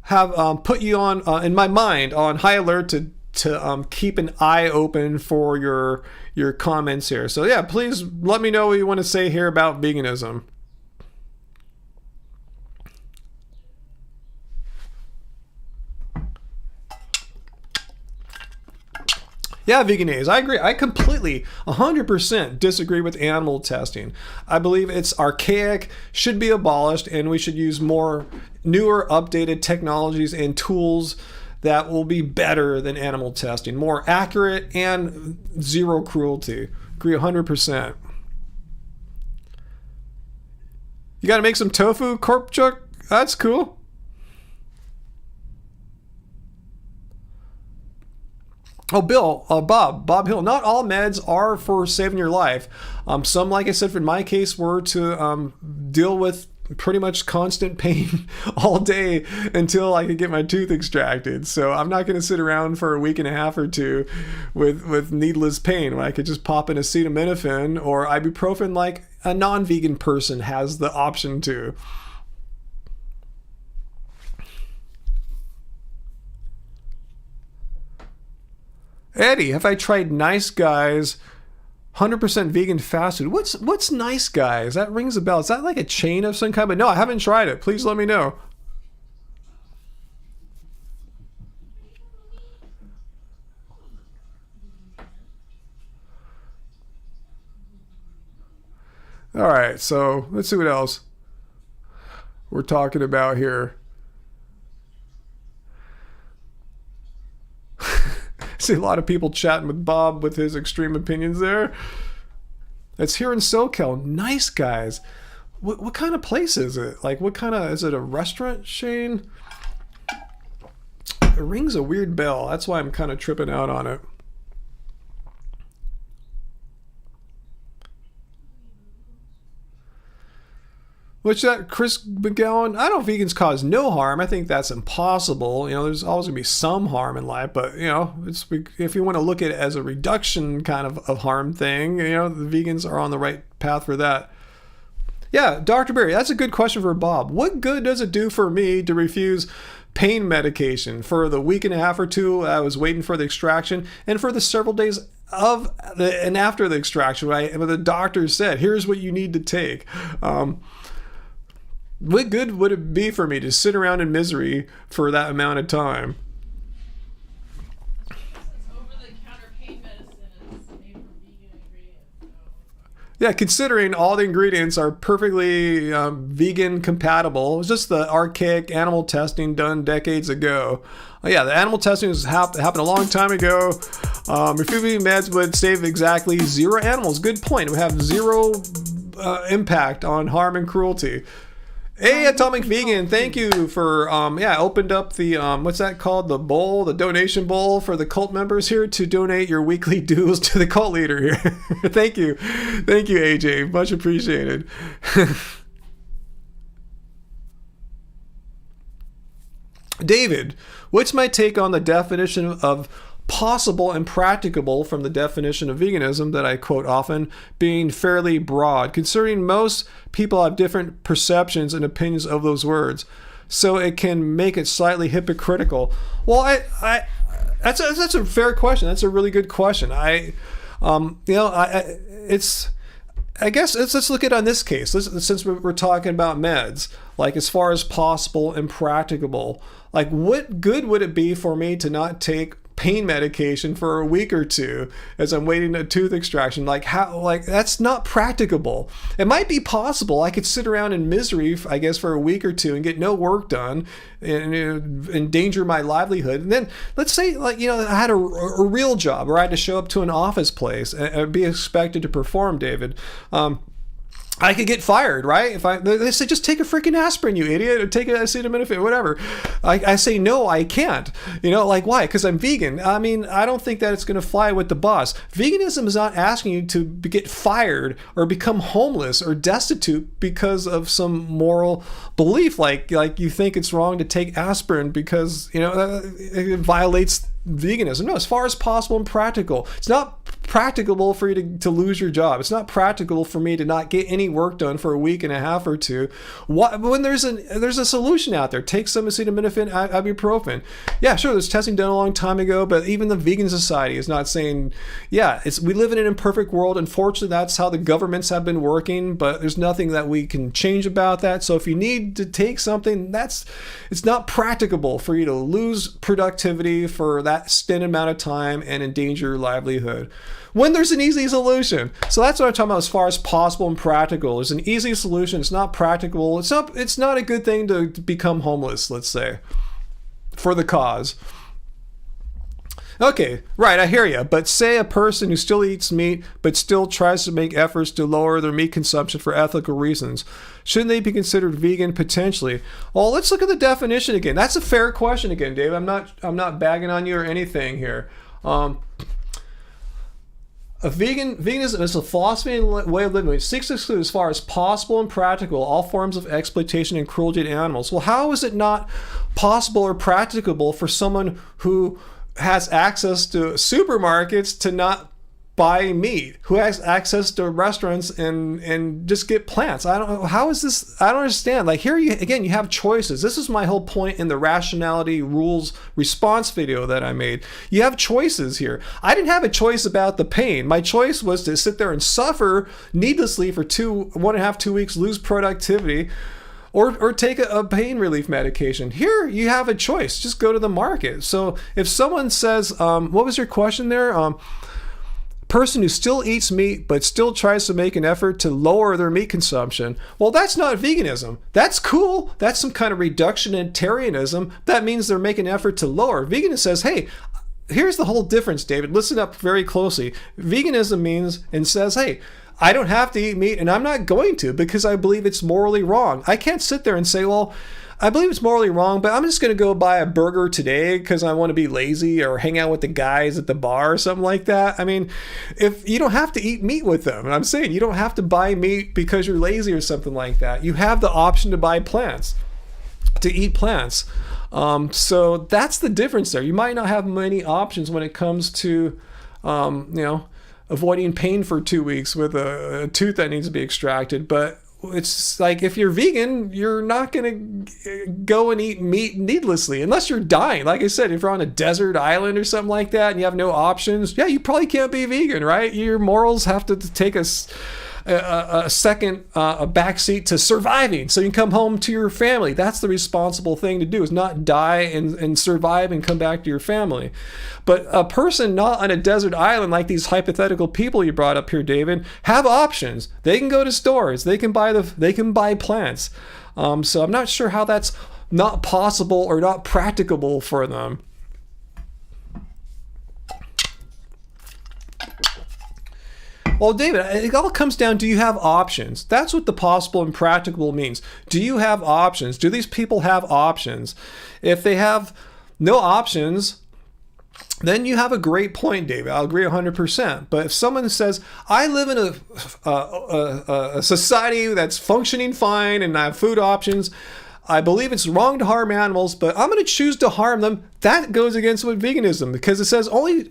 have put you on in my mind on high alert to keep an eye open for your comments here. So yeah, please let me know what you want to say here about veganism. Yeah, veganese. I agree. I completely, 100% disagree with animal testing. I believe it's archaic, should be abolished, and we should use more newer, updated technologies and tools that will be better than animal testing, more accurate and zero cruelty. Agree 100%. You got to make some tofu, Korpchuk? That's cool. Oh, Bob Hill. Not all meds are for saving your life. Some, like I said, in my case, were to deal with pretty much constant pain all day until I could get my tooth extracted. So I'm not going to sit around for a week and a half or two with needless pain when I could just pop in acetaminophen or ibuprofen like a non-vegan person has the option to. Eddie, have I tried Nice Guys 100% vegan fast food? What's Nice Guys? That rings a bell. Is that like a chain of some kind? But no, I haven't tried it. Please let me know. All right, so let's see what else we're talking about here. See a lot of people chatting with Bob with his extreme opinions there. It's here in SoCal. Nice Guys. What kind of place is it? Like, what kind of, is it a restaurant chain? It rings a weird bell. That's why I'm kind of tripping out on it. Which that Chris McGowan, I don't know if vegans cause no harm. I think that's impossible. You know, there's always gonna be some harm in life, but you know, it's, if you want to look at it as a reduction kind of harm thing, you know, the vegans are on the right path for that. Yeah, Dr. Berry, that's a good question for Bob. What good does it do for me to refuse pain medication for the week and a half or two I was waiting for the extraction, and for the several days of the and after the extraction, right? The doctor said, here's what you need to take. What good would it be for me to sit around in misery for that amount of time? Over-the-counter pain medicine is made from vegan ingredients. Yeah, considering all the ingredients are perfectly vegan compatible. It was just the archaic animal testing done decades ago. Yeah, the animal testing happened a long time ago. Refusing meds would save exactly 0 animals. Good point. It would have 0 impact on harm and cruelty. Hey, Atomic Vegan, thank you for, opened up the, what's that called? The bowl, the donation bowl for the cult members here to donate your weekly dues to the cult leader here. Thank you. Thank you, AJ. Much appreciated. David, what's my take on the definition of possible and practicable from the definition of veganism that I quote often being fairly broad, considering most people have different perceptions and opinions of those words, so it can make it slightly hypocritical? Well, that's a fair question. That's a really good question. I guess let's look at it on this case. Since we're talking about meds, like as far as possible and practicable, like what good would it be for me to not take pain medication for a week or two as I'm waiting a tooth extraction? Like how, like that's not practicable. It might be possible. I could sit around in misery, I guess, for a week or two and get no work done and endanger my livelihood. And then let's say, like, you know, I had a real job where I had to show up to an office place and be expected to perform, David. I could get fired, right? They say, just take a freaking aspirin, you idiot, or take a acetaminophen, whatever. I say, no, I can't. You know, like, why? Because I'm vegan. I mean, I don't think that it's going to fly with the boss. Veganism is not asking you to get fired or become homeless or destitute because of some moral belief, like you think it's wrong to take aspirin because, you know, it violates veganism. No, as far as possible and practical. It's not practicable for you to lose your job. It's not practicable for me to not get any work done for a week and a half or two. When there's a solution out there, take some acetaminophen, ibuprofen. Yeah, sure, there's testing done a long time ago, but even the Vegan Society is not saying, yeah, we live in an imperfect world. Unfortunately, that's how the governments have been working, but there's nothing that we can change about that. So if you need to take something, it's not practicable for you to lose productivity for that extended amount of time and endanger your livelihood when there's an easy solution. So that's what I'm talking about as far as possible and practical. There's an easy solution. It's not practical. It's not a good thing to become homeless, let's say, for the cause. Okay, right, I hear you. But say a person who still eats meat but still tries to make efforts to lower their meat consumption for ethical reasons, shouldn't they be considered vegan potentially? Well, let's look at the definition again. That's a fair question again, Dave. I'm not bagging on you or anything here. Veganism is a philosophy and way of living which seeks to exclude as far as possible and practical all forms of exploitation and cruelty to animals. Well, how is it not possible or practicable for someone who has access to supermarkets to not buy meat, who has access to restaurants and just get plants? I don't know. How is this? I don't understand. Like here, you have choices. This is my whole point in the rationality rules response video that I made. You have choices here. I didn't have a choice about the pain. My choice was to sit there and suffer needlessly for 1.5, 2 weeks, lose productivity, or take a pain relief medication. Here, you have a choice. Just go to the market. So if someone says, what was your question there? Person who still eats meat but still tries to make an effort to lower their meat consumption. Well, that's not veganism. That's cool. That's some kind of reductionitarianism. That means they're making an effort to lower. Veganism says, hey, here's the whole difference, David. Listen up very closely. Veganism means and says, hey, I don't have to eat meat and I'm not going to because I believe it's morally wrong. I can't sit there and say, well, I believe it's morally wrong, but I'm just going to go buy a burger today because I want to be lazy or hang out with the guys at the bar or something like that. I mean, if you don't have to eat meat with them, and I'm saying you don't have to buy meat because you're lazy or something like that. You have the option to buy plants, to eat plants. So that's the difference there. You might not have many options when it comes to, avoiding pain for 2 weeks with a tooth that needs to be extracted. But it's like if you're vegan, you're not going to go and eat meat needlessly unless you're dying. Like I said, if you're on a desert island or something like that and you have no options, yeah, you probably can't be vegan, right? Your morals have to take a backseat to surviving so you can come home to your family. That's the responsible thing to do, is not die and survive and come back to your family. But a person not on a desert island like these hypothetical people you brought up here, David, have options. They can go to stores. They can buy plants. So I'm not sure how that's not possible or not practicable for them. Well, David, it all comes down, do you have options? That's what the possible and practicable means. Do you have options? Do these people have options? If they have no options, then you have a great point, David. I'll agree 100%. But if someone says, I live in a society that's functioning fine and I have food options, I believe it's wrong to harm animals, but I'm going to choose to harm them, that goes against what veganism, because it says only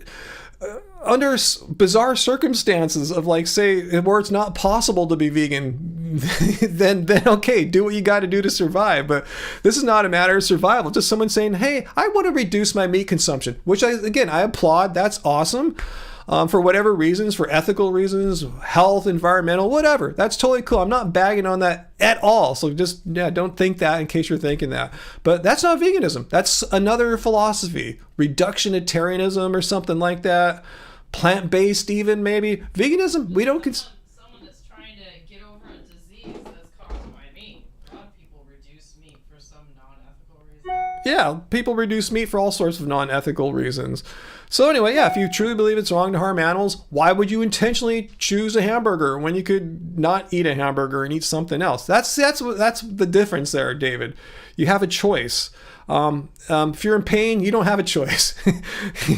under bizarre circumstances of, like, say, where it's not possible to be vegan, then okay, do what you got to do to survive. But this is not a matter of survival. Just someone saying, hey, I want to reduce my meat consumption, which I applaud. That's awesome. For whatever reasons, for ethical reasons, health, environmental, whatever. That's totally cool. I'm not bagging on that at all. So just, don't think that in case you're thinking that. But that's not veganism. That's another philosophy. Reductionitarianism or something like that. Plant-based even, maybe. Veganism, we don't... Someone that's trying to get over a disease that's caused by meat. A lot of people reduce meat for some non-ethical reason. Yeah, people reduce meat for all sorts of non-ethical reasons. So anyway, if you truly believe it's wrong to harm animals, why would you intentionally choose a hamburger when you could not eat a hamburger and eat something else? That's the difference there, David. You have a choice. If you're in pain, you don't have a choice.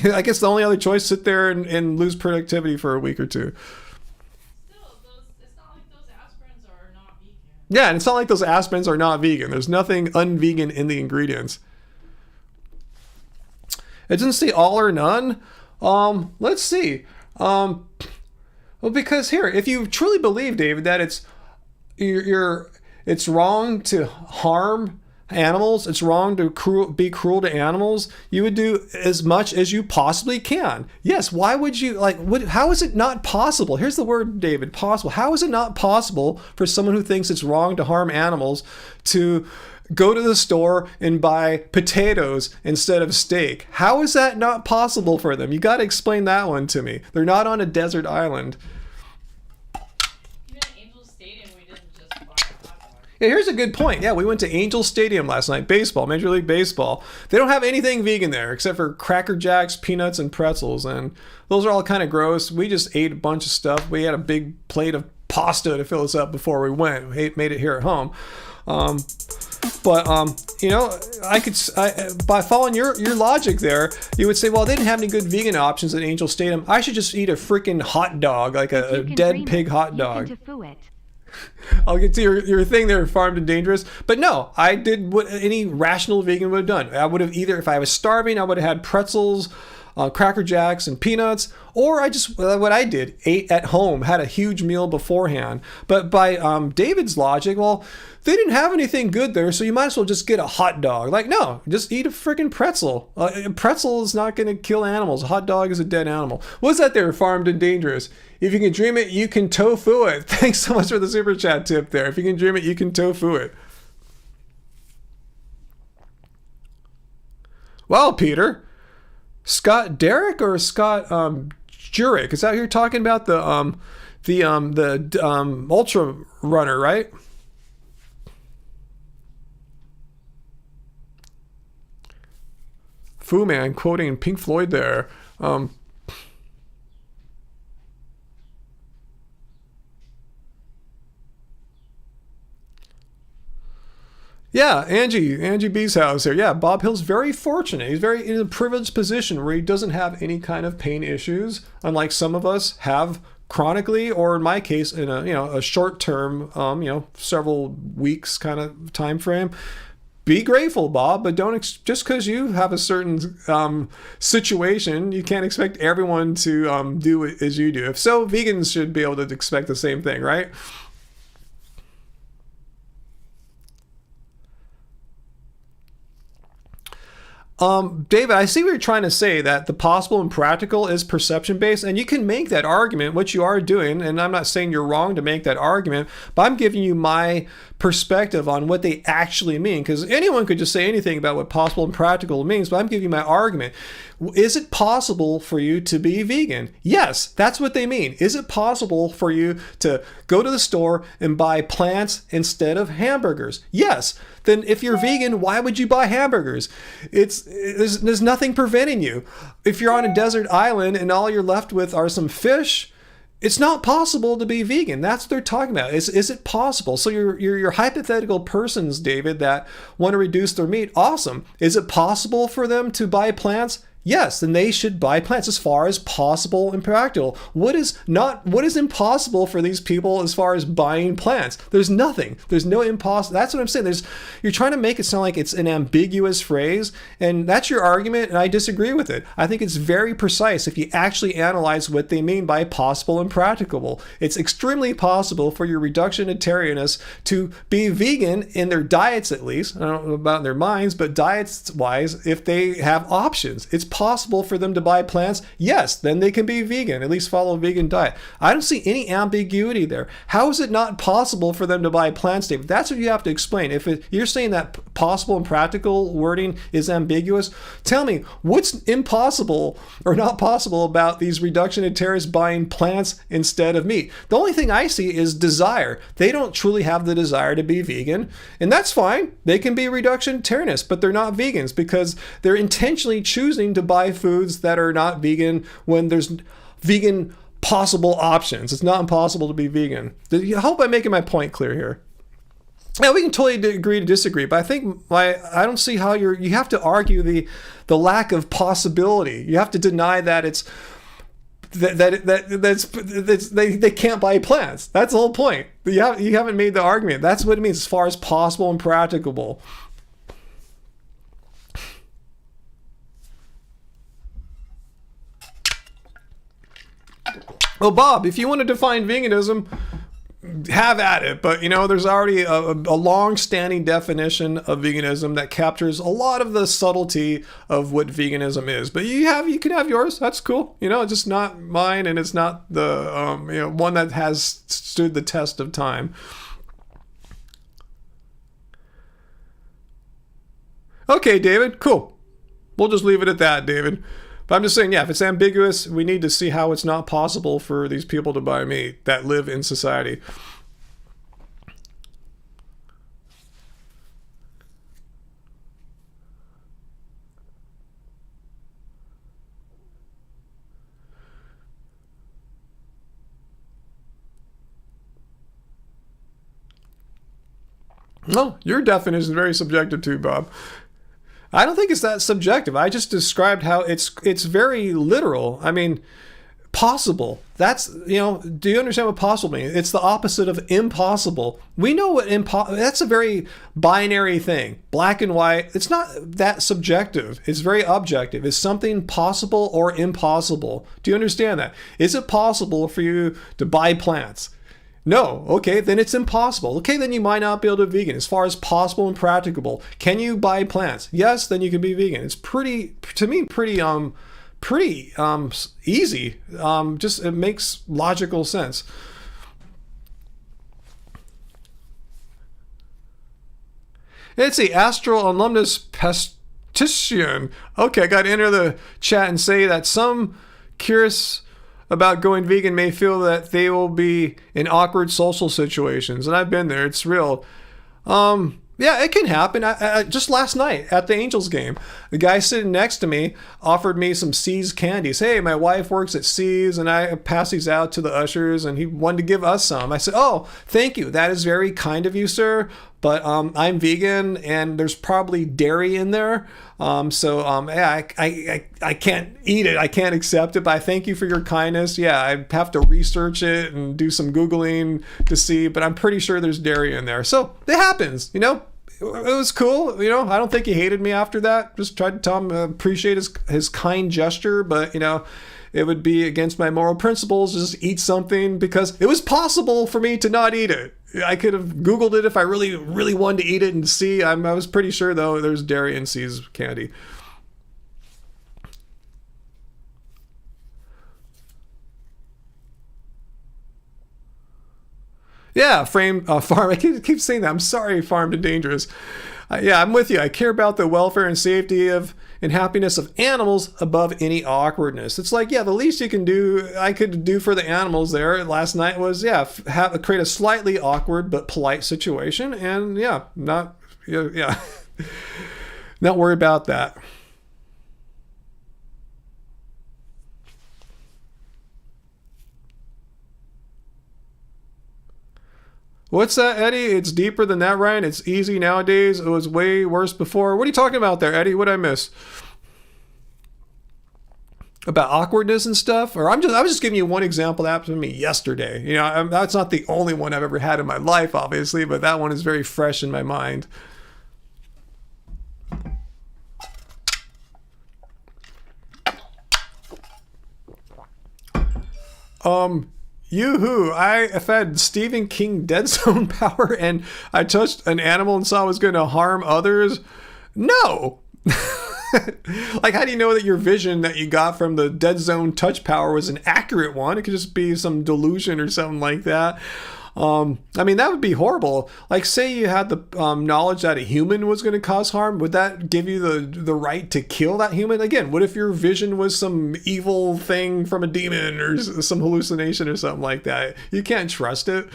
I guess the only other choice is sit there and lose productivity for a week or two. Still, it's not like those aspirins are not vegan. Yeah, and it's not like those aspirins are not vegan. There's nothing unvegan in the ingredients. It doesn't say all or none. Let's see. Well, because here, if you truly believe, David, that it's wrong to harm animals, it's wrong to be cruel to animals, you would do as much as you possibly can. Yes, why would you, how is it not possible? Here's the word, David, possible. How is it not possible for someone who thinks it's wrong to harm animals to go to the store and buy potatoes instead of steak? How is that not possible for them? You got to explain that one to me. They're not on a desert island. Yeah, here's a good point. Yeah, we went to Angel Stadium last night. Baseball, Major League Baseball. They don't have anything vegan there except for Cracker Jacks, peanuts, and pretzels. And those are all kind of gross. We just ate a bunch of stuff. We had a big plate of pasta to fill us up before we went. We made it here at home. You know, by following your logic there, you would say, well, they didn't have any good vegan options at Angel Stadium. I should just eat a freaking hot dog, like a dead pig hot dog. I'll get to your thing there, farmed and dangerous. But no, I did what any rational vegan would have done. I would have either, if I was starving, I would have had pretzels, Cracker Jacks, and peanuts. Or what I did, ate at home, had a huge meal beforehand. But by David's logic, well, they didn't have anything good there, so you might as well just get a hot dog. Like, no, just eat a freaking pretzel. A pretzel is not going to kill animals. A hot dog is a dead animal. What's that there, farmed and dangerous? If you can dream it, you can tofu it. Thanks so much for the super chat tip there. If you can dream it, you can tofu it. Well, Peter, Scott Derrick or Scott Jurek? Is that who you're talking about? The ultra runner, right? Fu Man quoting Pink Floyd there. Yeah, Angie B's house here. Yeah, Bob Hill's very fortunate. He's very in a privileged position where he doesn't have any kind of pain issues, unlike some of us have chronically, or in my case, in a short term, several weeks kind of time frame. Be grateful, Bob, but don't just because you have a certain situation, you can't expect everyone to do it as you do. If so, vegans should be able to expect the same thing, right? David, I see what you're trying to say, that the possible and practical is perception based, and you can make that argument, which you are doing, and I'm not saying you're wrong to make that argument, but I'm giving you my perspective on what they actually mean, because anyone could just say anything about what possible and practical means, but I'm giving you my argument. Is it possible for you to be vegan? Yes, that's what they mean. Is it possible for you to go to the store and buy plants instead of hamburgers? Yes. Then if you're vegan, why would you buy hamburgers? There's nothing preventing you. If you're on a desert island and all you're left with are some fish, it's not possible to be vegan. That's what they're talking about. Is it possible? So your hypothetical persons, David, that want to reduce their meat, awesome. Is it possible for them to buy plants? Yes, then they should buy plants as far as possible and practical. What is impossible for these people as far as buying plants? There's nothing. There's no impossible. That's what I'm saying. You're trying to make it sound like it's an ambiguous phrase, and that's your argument, and I disagree with it. I think it's very precise if you actually analyze what they mean by possible and practicable. It's extremely possible for your reductionitarianists to be vegan in their diets, at least. I don't know about in their minds, but diets-wise, if they have options. It's possible for them to buy plants? Yes, then they can be vegan, at least follow a vegan diet. I don't see any ambiguity there. How is it not possible for them to buy plants, David? That's what you have to explain. If you're saying that possible and practical wording is ambiguous, tell me what's impossible or not possible about these reductionitarians buying plants instead of meat. The only thing I see is desire. They don't truly have the desire to be vegan, and that's fine. They can be reductionitarians, but they're not vegans because they're intentionally choosing to buy foods that are not vegan when there's vegan possible options. It's not impossible to be vegan. I hope I'm making my point clear here. Yeah, we can totally agree to disagree, but I think I don't see how you have to argue the lack of possibility. You have to deny that it's they can't buy plants. That's the whole point. You haven't made the argument. That's what it means as far as possible and practicable. Well, Bob, if you want to define veganism, have at it. But, there's already a long-standing definition of veganism that captures a lot of the subtlety of what veganism is. But you can have yours. That's cool. It's just not mine, and it's not the one that has stood the test of time. Okay, David, cool. We'll just leave it at that, David. But I'm just saying, if it's ambiguous, we need to see how it's not possible for these people to buy meat that live in society. No, your definition is very subjective too, Bob. I don't think it's that subjective. I just described how it's very literal. I mean, possible. That's, do you understand what possible means? It's the opposite of impossible. We know what that's a very binary thing. Black and white. It's not that subjective. It's very objective. Is something possible or impossible? Do you understand that? Is it possible for you to buy plants? No. Okay, then it's impossible. Okay, then you might not be able to be vegan. As far as possible and practicable, can you buy plants? Yes, then you can be vegan. It's pretty easy. Just it makes logical sense. It's the Astral Alumnus Pastician. Okay, I got to enter the chat and say that some curious about going vegan may feel that they will be in awkward social situations. And I've been there. It's real. Yeah, it can happen. I just last night at the Angels game, the guy sitting next to me offered me some C's candies. Hey, my wife works at C's, and I pass these out to the ushers, and he wanted to give us some. I said, oh, thank you. That is very kind of you, sir. But I'm vegan, and there's probably dairy in there. Yeah, I can't eat it. I can't accept it, but I thank you for your kindness. Yeah, I have to research it and do some Googling to see, but I'm pretty sure there's dairy in there. So it happens, It was cool, I don't think he hated me after that. Just tried to tell him appreciate his kind gesture, but, it would be against my moral principles to just eat something because it was possible for me to not eat it. I could have Googled it if I really, really wanted to eat it and see. I was pretty sure, though, there's dairy in C's candy. Yeah, farm. I keep saying that. I'm sorry, farm to dangerous. Yeah, I'm with you. I care about the welfare and safety of and happiness of animals above any awkwardness. It's like, the least I could do for the animals there last night was, create a slightly awkward but polite situation, and not worry about that. What's that, Eddie? It's deeper than that, Ryan. It's easy nowadays. It was way worse before. What are you talking about there, Eddie? What did I miss? About awkwardness and stuff? Or I was just giving you one example that happened to me yesterday. That's not the only one I've ever had in my life, obviously, but that one is very fresh in my mind. Yoo-hoo, I had Stephen King Dead Zone power and I touched an animal and saw it was going to harm others? No! Like, how do you know that your vision that you got from the Dead Zone touch power was an accurate one? It could just be some delusion or something like that. That would be horrible. Like, say you had the knowledge that a human was going to cause harm. Would that give you the right to kill that human? Again, what if your vision was some evil thing from a demon or some hallucination or something like that? You can't trust it.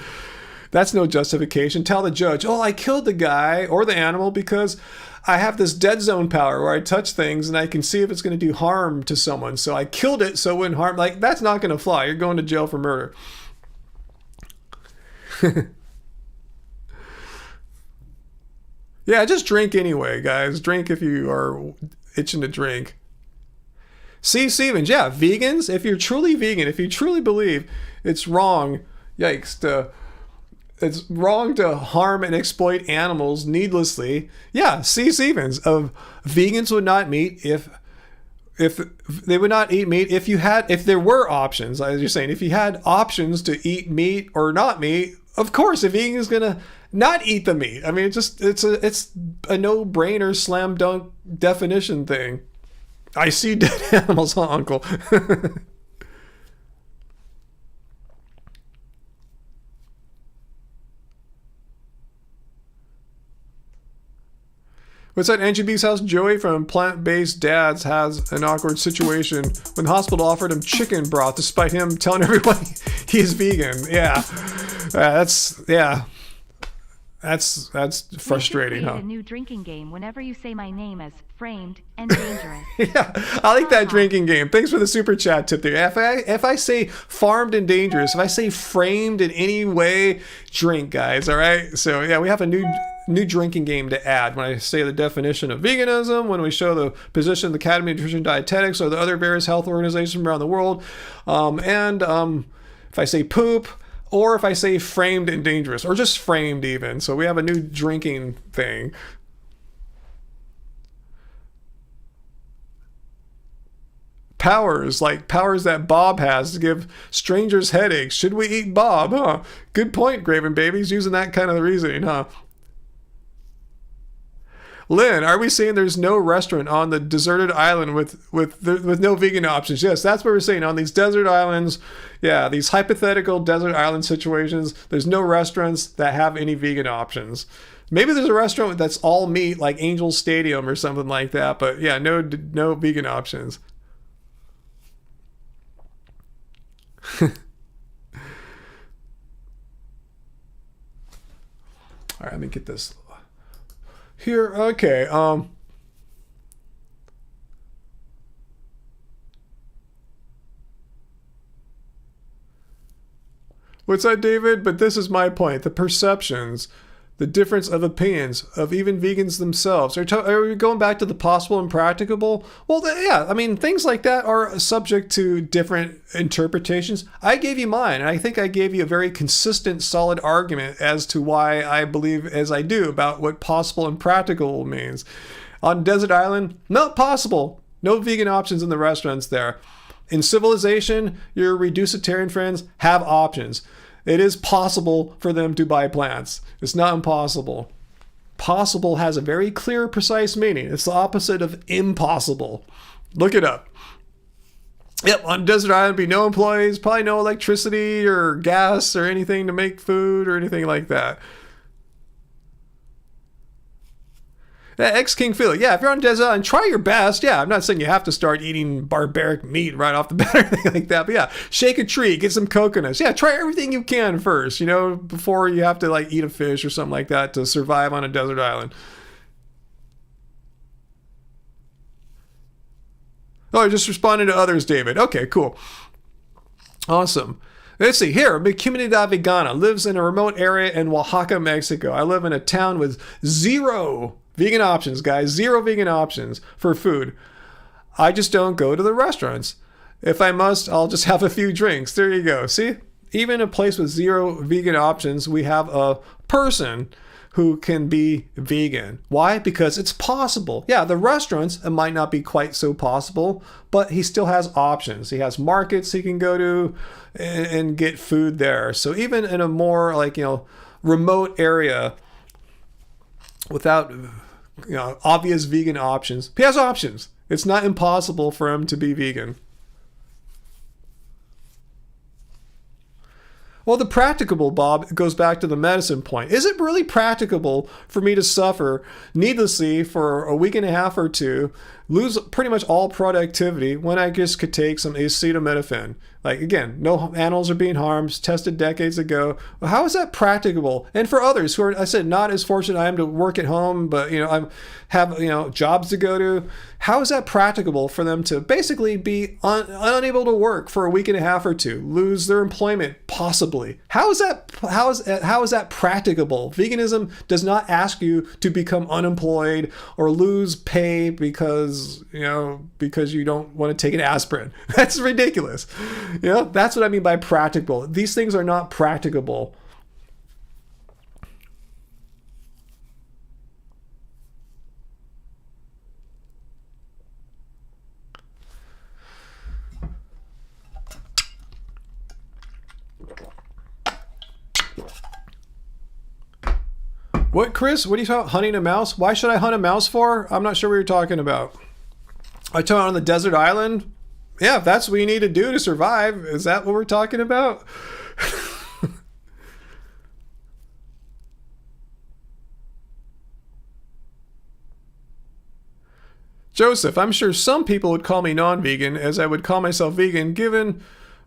That's no justification. Tell the judge, oh, I killed the guy or the animal because I have this dead zone power where I touch things and I can see if it's going to do harm to someone. So I killed it so it wouldn't harm. Like, that's not going to fly. You're going to jail for murder. Yeah, just drink anyway, guys. Drink if you are itching to drink. See, Stevens, vegans, if you're truly vegan, if you truly believe it's wrong, it's wrong to harm and exploit animals needlessly. Yeah, C. Stevens of vegans would not meet if if they would not eat meat if there were options, as you're saying, if you had options to eat meat or not meat, of course a vegan is gonna not eat the meat. I mean, it's a no-brainer, slam dunk definition thing. I see dead animals, huh, Uncle? What's at NGB's house? Joey from Plant Based Dads has an awkward situation when the hospital offered him chicken broth despite him telling everyone he's vegan. Yeah, that's frustrating, huh? A new drinking game whenever you say my name as framed and dangerous. Yeah, I like that drinking game. Thanks for the super chat tip there. If I say farmed and dangerous, if I say framed in any way, drink, guys. All right. So yeah, we have a new drinking game to add when I say the definition of veganism, when we show the position of the Academy of Nutrition and Dietetics or the other various health organizations around the world, and if I say poop, or if I say framed and dangerous, or just framed even. So we have a new drinking thing. Powers that Bob has to give strangers headaches. Should we eat Bob? Huh? Good point, Graven Babies, using that kind of reasoning, huh? Lynn, are we saying there's no restaurant on the deserted island with no vegan options? Yes, that's what we're saying. On these desert islands, yeah, these hypothetical desert island situations, there's no restaurants that have any vegan options. Maybe there's a restaurant that's all meat, like Angel Stadium or something like that. But yeah, no vegan options. All right, let me get this here. Okay. What's that, David? But this is my point. The perceptions, the difference of opinions of even vegans themselves. Are we going back to the possible and practicable? Well, yeah. I mean, things like that are subject to different interpretations. I gave you mine, and I think I gave you a very consistent, solid argument as to why I believe as I do about what possible and practical means. On desert island, not possible. No vegan options in the restaurants there. In civilization, your reducitarian friends have options. It is possible for them to buy plants. It's not impossible. Possible has a very clear, precise meaning. It's the opposite of impossible. Look it up. Yep, on desert island, be no employees, probably no electricity or gas or anything to make food or anything like that. Ex-King Philly, yeah, if you're on desert island, try your best. Yeah, I'm not saying you have to start eating barbaric meat right off the bat or anything like that, but yeah, shake a tree, get some coconuts. Yeah, try everything you can first, before you have to like eat a fish or something like that to survive on a desert island. Oh, I just responded to others, David. Okay, cool. Awesome. Let's see here. Mi Comunidad Vegana lives in a remote area in Oaxaca, Mexico. I live in a town with zero vegan options, guys. Zero vegan options for food. I just don't go to the restaurants. If I must, I'll just have a few drinks. There you go. See? Even in a place with zero vegan options, we have a person who can be vegan. Why? Because it's possible. Yeah, the restaurants, it might not be quite so possible, but he still has options. He has markets he can go to and get food there. So even in a more remote area without obvious vegan options, he has options. It's not impossible for him to be vegan. Well, the practicable, Bob, goes back to the medicine point. Is it really practicable for me to suffer needlessly for a week and a half or two, lose pretty much all productivity when I just could take some acetaminophen? Like, again, no animals are being harmed, tested decades ago. Well, how is that practicable? And for others who are, I said, not as fortunate I am to work at home, but, I have, jobs to go to. How is that practicable for them to basically be unable to work for a week and a half or two, lose their employment, possibly? How is that practicable? Veganism does not ask you to become unemployed or lose pay because you don't want to take an aspirin. That's ridiculous. That's what I mean by practical. These things are not practicable. What, Chris? What are you talking about? Hunting a mouse? Why should I hunt a mouse for? I'm not sure what you're talking about. Are you talking on the desert island? Yeah, if that's what you need to do to survive. Is that what we're talking about? Joseph, I'm sure some people would call me non-vegan, as I would call myself vegan, giving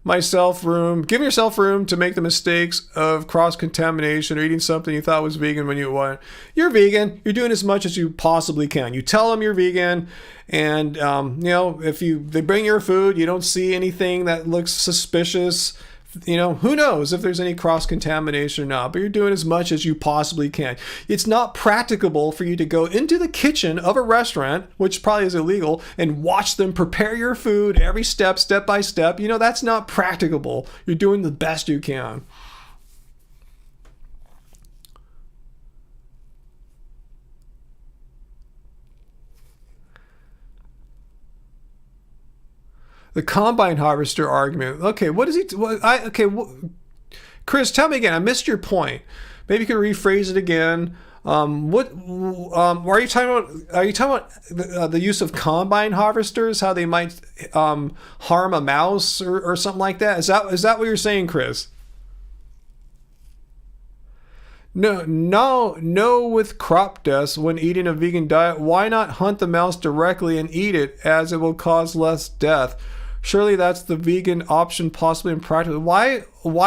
yourself room to make the mistakes of cross-contamination or eating something you thought was vegan when you weren't. You're vegan. You're doing as much as you possibly can. You tell them you're vegan, and if they bring your food, you don't see anything that looks suspicious. Who knows if there's any cross-contamination or not, but you're doing as much as you possibly can. It's not practicable for you to go into the kitchen of a restaurant, which probably is illegal, and watch them prepare your food every step by step. That's not practicable. You're doing the best you can. The combine harvester argument. Okay, what is he? Chris, tell me again. I missed your point. Maybe you can rephrase it again. What are you talking about? Are you talking about the use of combine harvesters? How they might harm a mouse or something like that? Is that what you're saying, Chris? No. With crop deaths when eating a vegan diet, why not hunt the mouse directly and eat it, as it will cause less death? Surely that's the vegan option, possibly impractical. Why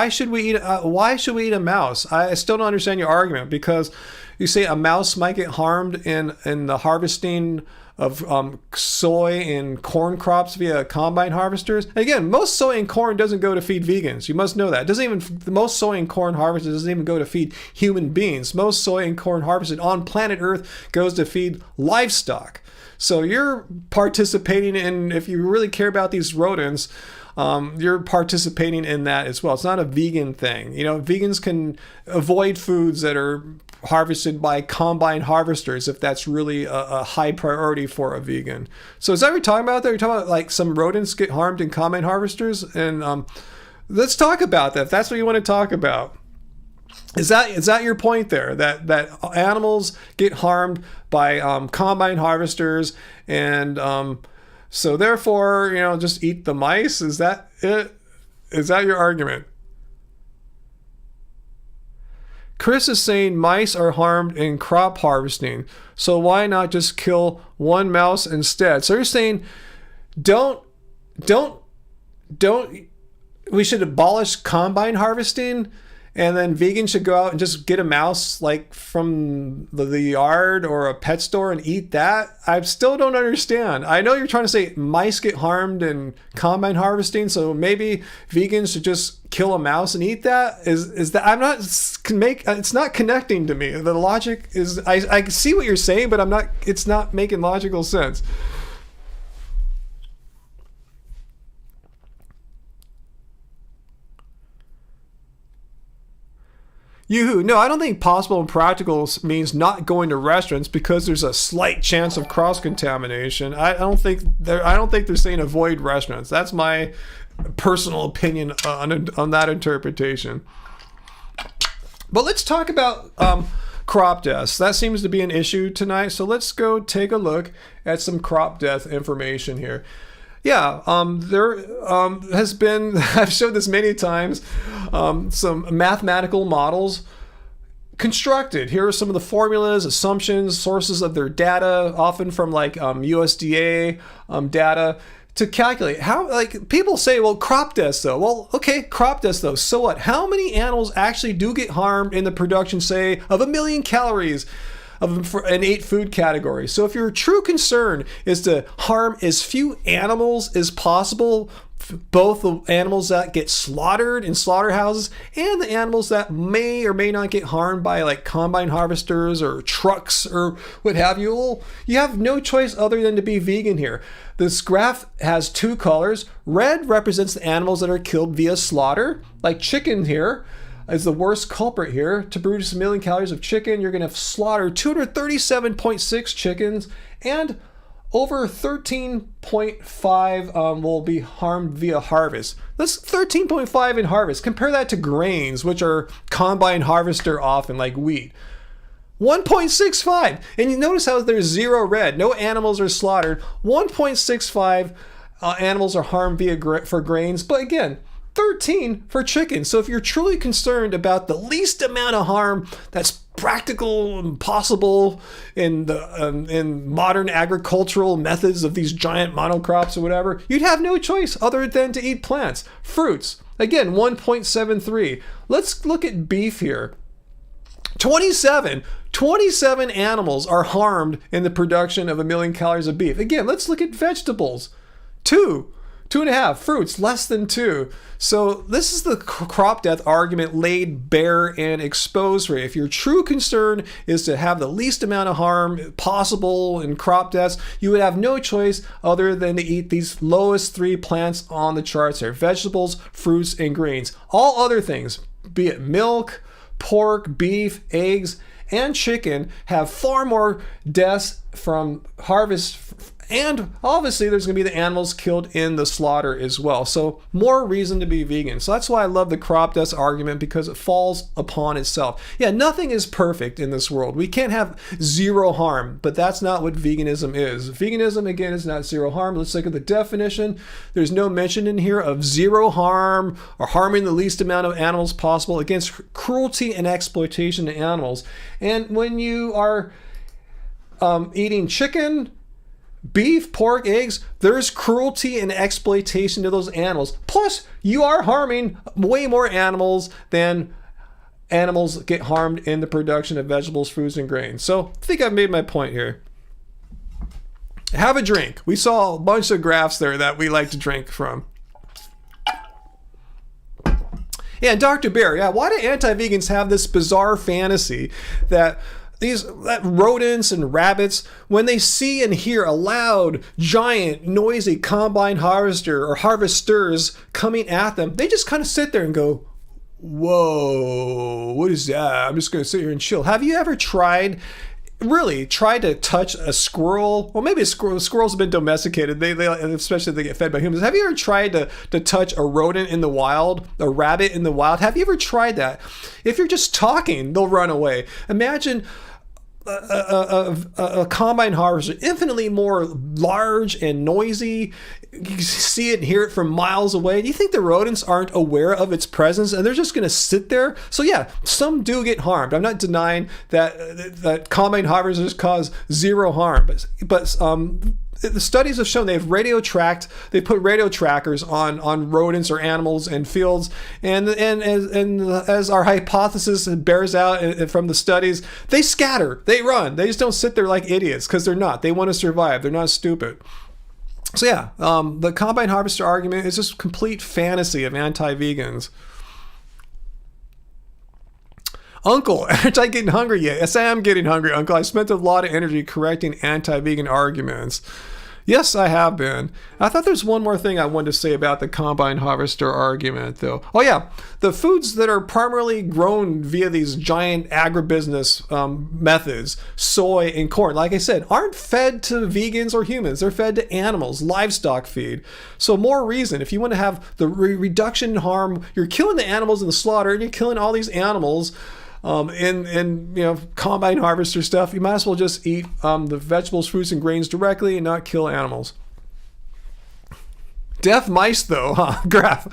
should we eat a mouse? I still don't understand your argument, because you say a mouse might get harmed in the harvesting of soy and corn crops via combine harvesters. Again, most soy and corn doesn't go to feed vegans. You must know that. Most soy and corn harvested doesn't even go to feed human beings. Most soy and corn harvested on planet Earth goes to feed livestock. So you're participating in, if you really care about these rodents, you're participating in that as well. It's not a vegan thing. Vegans can avoid foods that are harvested by combine harvesters if that's really a high priority for a vegan. So is that what you're talking about there? You're talking about like some rodents get harmed in combine harvesters? And let's talk about that if that's what you want to talk about. Is that your point there? That animals get harmed by combine harvesters, and so therefore, just eat the mice? Is that it? Is that your argument? Chris is saying mice are harmed in crop harvesting, so why not just kill one mouse instead? So you're saying don't we should abolish combine harvesting? And then vegans should go out and just get a mouse like from the yard or a pet store and eat that? I still don't understand. I know you're trying to say mice get harmed in combine harvesting, so maybe vegans should just kill a mouse and eat that? Is that it's not connecting to me. The logic is I see what you're saying, but it's not making logical sense. Yoo-hoo. No, I don't think possible and practical means not going to restaurants because there's a slight chance of cross-contamination. I don't think they're saying avoid restaurants. That's my personal opinion on that interpretation. But let's talk about crop deaths. That seems to be an issue tonight. So let's go take a look at some crop death information here. Yeah, there has been, I've showed this many times, some mathematical models constructed. Here are some of the formulas, assumptions, sources of their data, often from like USDA data, to calculate how, like, people say, well, crop deaths though. Well, okay, crop deaths though. So what? How many animals actually do get harmed in the production, say, of 1 million calories of an 8 food category? So if your true concern is to harm as few animals as possible, both the animals that get slaughtered in slaughterhouses and the animals that may or may not get harmed by like combine harvesters or trucks or what have you, well, you have no choice other than to be vegan here. This graph has 2 colors. Red represents the animals that are killed via slaughter, like chicken here is the worst culprit here. To produce 1 million calories of chicken, you're going to slaughter 237.6 chickens, and over 13.5 will be harmed via harvest. That's 13.5 in harvest. Compare that to grains, which are combine harvester often, like wheat. 1.65. And you notice how there's 0 red. No animals are slaughtered. 1.65 animals are harmed for grains. But again, 13 for chicken. So if you're truly concerned about the least amount of harm that's practical and possible in modern agricultural methods of these giant monocrops or whatever, you'd have no choice other than to eat plants. Fruits, again, 1.73. Let's look at beef here. 27 animals are harmed in the production of 1 million calories of beef. Again, let's look at vegetables. 2.5. Fruits, less than 2. So this is the crop death argument laid bare and exposed for you. If your true concern is to have the least amount of harm possible in crop deaths, you would have no choice other than to eat these lowest 3 plants on the charts here: vegetables, fruits, and grains. All other things, be it milk, pork, beef, eggs, and chicken, have far more deaths from harvest, and obviously there's going to be the animals killed in the slaughter as well. So more reason to be vegan. So that's why I love the crop death argument, because it falls upon itself. Yeah, nothing is perfect in this world. We can't have 0 harm, but that's not what veganism is. Veganism, again, is not 0 harm. Let's look at the definition. There's no mention in here of 0 harm or harming the least amount of animals possible, against cruelty and exploitation of animals. And when you are eating chicken, beef, pork, eggs, there's cruelty and exploitation to those animals. Plus, you are harming way more animals than animals get harmed in the production of vegetables, fruits, and grains. So I think I've made my point here. Have a drink. We saw a bunch of graphs there that we like to drink from. Yeah, Dr. Bear, yeah, why do anti-vegans have this bizarre fantasy that rodents and rabbits, when they see and hear a loud, giant, noisy combine harvester or harvesters coming at them, they just kind of sit there and go, whoa, what is that? I'm just going to sit here and chill. Have you ever tried to touch a squirrel? Well, maybe squirrels have been domesticated. They especially if they get fed by humans. Have you ever tried to touch a rodent in the wild, a rabbit in the wild? Have you ever tried that? If you're just talking, they'll run away. Imagine a combine harvester, infinitely more large and noisy. You can see it and hear it from miles away. Do you think the rodents aren't aware of its presence and they're just going to sit there? So yeah, some do get harmed. I'm not denying that combine harvesters cause 0 harm, but the studies have shown they put radio trackers on rodents or animals in fields, and as our hypothesis bears out from the studies, they scatter, they run, they just don't sit there like idiots, because they want to survive, they're not stupid. So yeah, the combine harvester argument is just complete fantasy of anti-vegans. Uncle, aren't I getting hungry yet? Yes, I am getting hungry, Uncle. I spent a lot of energy correcting anti-vegan arguments. Yes, I have been. I thought there's one more thing I wanted to say about the combine harvester argument, though. Oh yeah, the foods that are primarily grown via these giant agribusiness methods, soy and corn, like I said, aren't fed to vegans or humans. They're fed to animals, livestock feed. So more reason, if you want to have the reduction in harm, you're killing the animals in the slaughter, and you're killing all these animals combine harvester stuff, you might as well just eat the vegetables, fruits, and grains directly and not kill animals. Deaf mice, though, huh? Graph.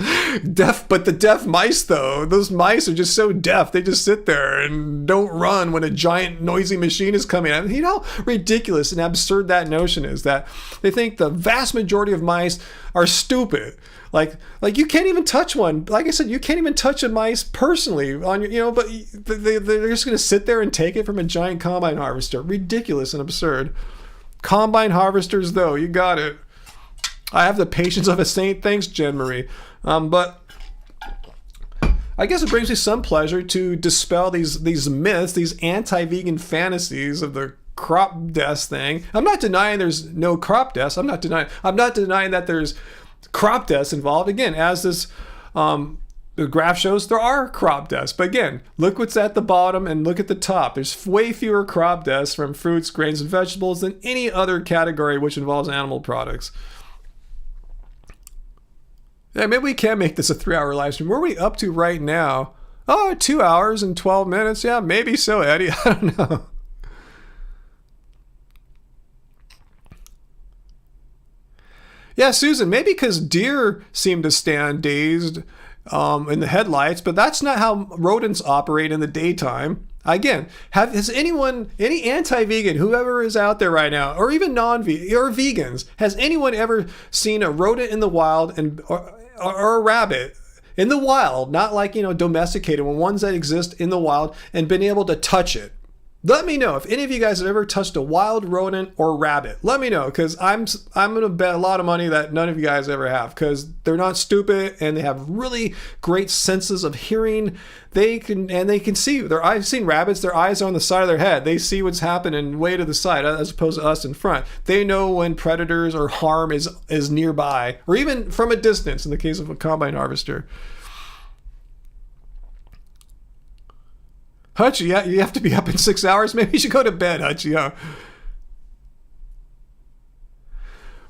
But the deaf mice, though, those mice are just so deaf, they just sit there and don't run when a giant noisy machine is coming at them. You know how ridiculous and absurd that notion is, that they think the vast majority of mice are stupid. Like you can't even touch one. Like I said, you can't even touch a mice personally on your, but they're just going to sit there and take it from a giant combine harvester. Ridiculous and absurd. Combine harvesters, though, you got it. I have the patience of a saint. Thanks, Jen Marie. But I guess it brings me some pleasure to dispel these myths, these anti-vegan fantasies of the crop deaths thing. I'm not denying there's no crop deaths. I'm not denying that there's crop deaths involved. Again, as this the graph shows, there are crop deaths. But again, look what's at the bottom and look at the top. There's way fewer crop deaths from fruits, grains, and vegetables than any other category which involves animal products. Yeah, maybe we can make this a 3-hour live stream. Where are we up to right now? Oh, 2 hours and 12 minutes. Yeah, maybe so, Eddie. I don't know. Yeah, Susan, maybe because deer seem to stand dazed in the headlights, but that's not how rodents operate in the daytime. Again, has anyone, any anti-vegan, whoever is out there right now, or even non-vegan, or vegans, has anyone ever seen a rodent in the wild or a rabbit in the wild, not like, domesticated, when ones that exist in the wild, and been able to touch it? Let me know if any of you guys have ever touched a wild rodent or rabbit. Let me know, because I'm going to bet a lot of money that none of you guys ever have, because they're not stupid and they have really great senses of hearing. They can see. I've seen rabbits, their eyes are on the side of their head. They see what's happening way to the side as opposed to us in front. They know when predators or harm is nearby, or even from a distance in the case of a combine harvester. Hutch, yeah, you have to be up in 6 hours. Maybe you should go to bed, Hutch. Yeah.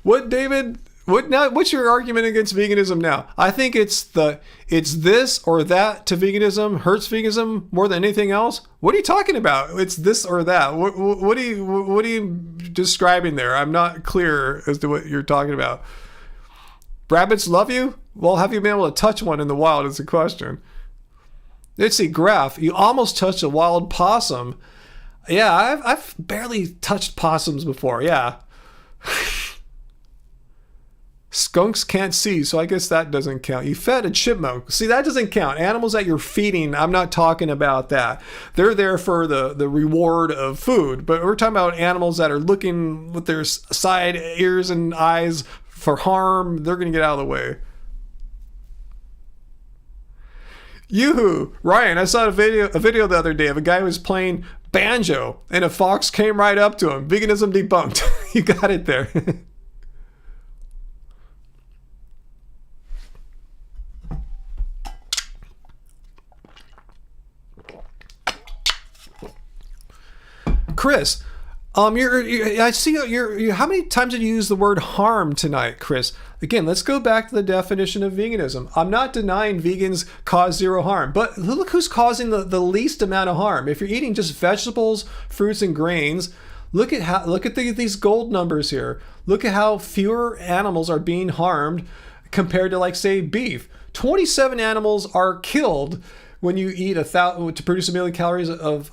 What, David? What's your argument against veganism now? I think it's this or that to veganism hurts veganism more than anything else. What are you talking about? It's this or that. What are you describing there? I'm not clear as to what you're talking about. Rabbits love you? Well, have you been able to touch one in the wild is the question. Let's see, Graph, you almost touched a wild possum. Yeah, I've barely touched possums before, yeah. Skunks can't see, so I guess that doesn't count. You fed a chipmunk. See, that doesn't count. Animals that you're feeding, I'm not talking about that. They're there for the reward of food, but we're talking about animals that are looking with their side ears and eyes for harm. They're going to get out of the way. Yoo-hoo! Ryan, I saw a video the other day of a guy who was playing banjo and a fox came right up to him. Veganism debunked. You got it there. Chris, I see you're how many times did you use the word harm tonight, Chris? Again, let's go back to the definition of veganism. I'm not denying vegans cause zero harm, but look who's causing the least amount of harm. If you're eating just vegetables, fruits, and grains, look at these gold numbers here. Look at how fewer animals are being harmed compared to, like, say, beef. 27 animals are killed when you eat to produce 1 million calories of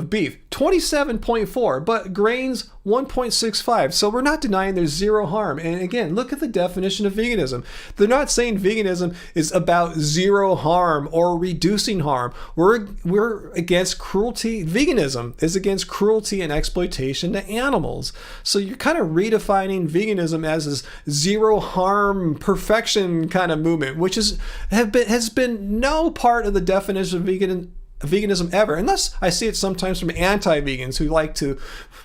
beef. 27.4, but grains 1.65. So we're not denying there's zero harm. And again, look at the definition of veganism. They're not saying veganism is about zero harm or reducing harm. We're against cruelty. Veganism is against cruelty and exploitation to animals. So you're kind of redefining veganism as this zero harm perfection kind of movement, which has been no part of the definition of veganism ever, unless I see it sometimes from anti-vegans who like to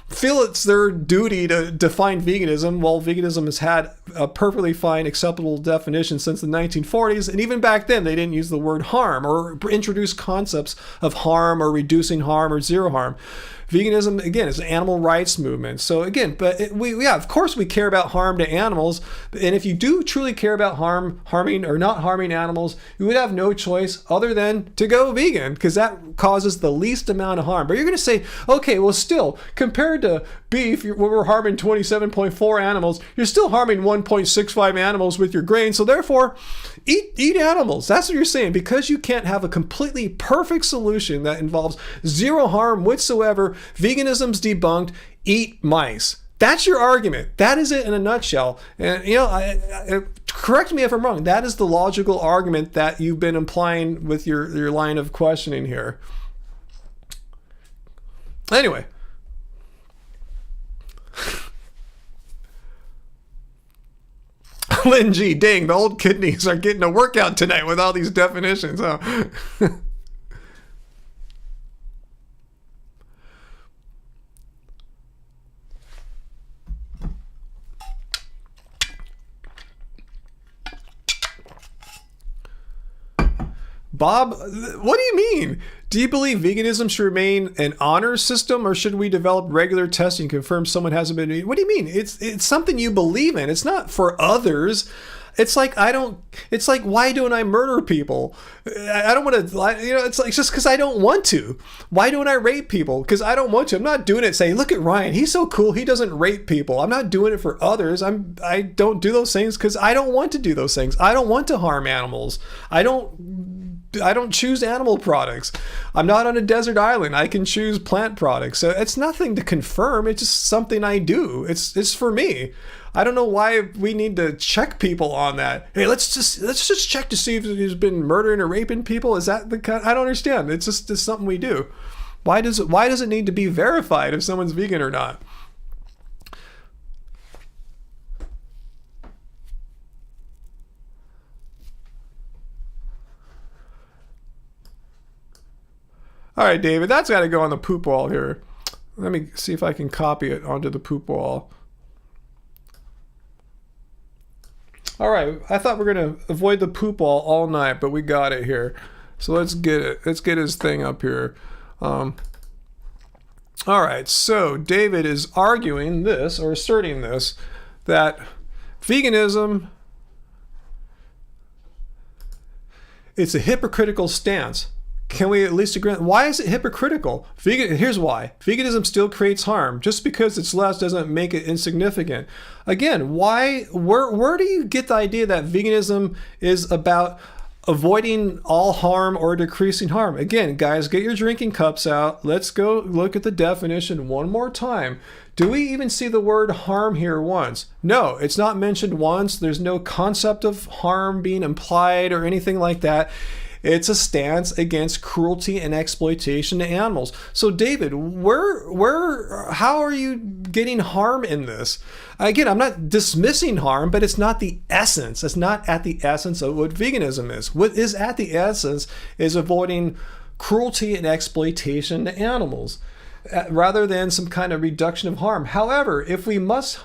feel it's their duty to define veganism, while veganism has had a perfectly fine, acceptable definition since the 1940s, and even back then they didn't use the word harm or introduce concepts of harm or reducing harm or zero harm. Veganism, again, is an animal rights movement. So again, of course we care about harm to animals, and if you do truly care about harming or not harming animals, you would have no choice other than to go vegan, because that causes the least amount of harm. But you're going to say, okay, well, still, compared to beef, where we're harming 27.4 animals, you're still harming 1.65 animals with your grain, so therefore, eat animals. That's what you're saying. Because you can't have a completely perfect solution that involves zero harm whatsoever, veganism's debunked. Eat mice. That's your argument. That is it in a nutshell. And correct me if I'm wrong. That is the logical argument that you've been implying with your line of questioning here. Anyway. Lynn G, dang, the old kidneys are getting a workout tonight with all these definitions. Huh? Bob, what do you mean? Do you believe veganism should remain an honor system, or should we develop regular testing to confirm someone hasn't been eating? What do you mean? It's something you believe in. It's not for others. It's like it's like, why don't I murder people? I don't want to, it's like just because I don't want to. Why don't I rape people? Because I don't want to. I'm not doing it saying, look at Ryan, he's so cool, he doesn't rape people. I'm not doing it for others. I don't do those things because I don't want to do those things. I don't want to harm animals. I don't choose animal products. I'm not on a desert island. I can choose plant products. So it's nothing to confirm. It's just something I do. It's for me. I don't know why we need to check people on that. Hey, let's just check to see if he's been murdering or raping people. Is that the kind? I don't understand. It's just something we do. Why does it need to be verified if someone's vegan or not? All right, David, that's got to go on the poop wall here. Let me see if I can copy it onto the poop wall. All right, I thought we were going to avoid the poop wall all night, but we got it here. So let's get it. Let's get his thing up here. All right, so David is arguing this, or asserting this, that veganism, it's a hypocritical stance. Can we at least agree? Why is it hypocritical? Here's why. Veganism still creates harm. Just because it's less doesn't make it insignificant. Again, where do you get the idea that veganism is about avoiding all harm or decreasing harm? Again, guys, get your drinking cups out. Let's go look at the definition one more time. Do we even see the word harm here once? No, it's not mentioned once. There's no concept of harm being implied or anything like that. It's a stance against cruelty and exploitation to animals. So David, how are you getting harm in this? Again, I'm not dismissing harm, but it's not the essence. It's not at the essence of what veganism is. What is at the essence is avoiding cruelty and exploitation to animals, rather than some kind of reduction of harm. However, if we must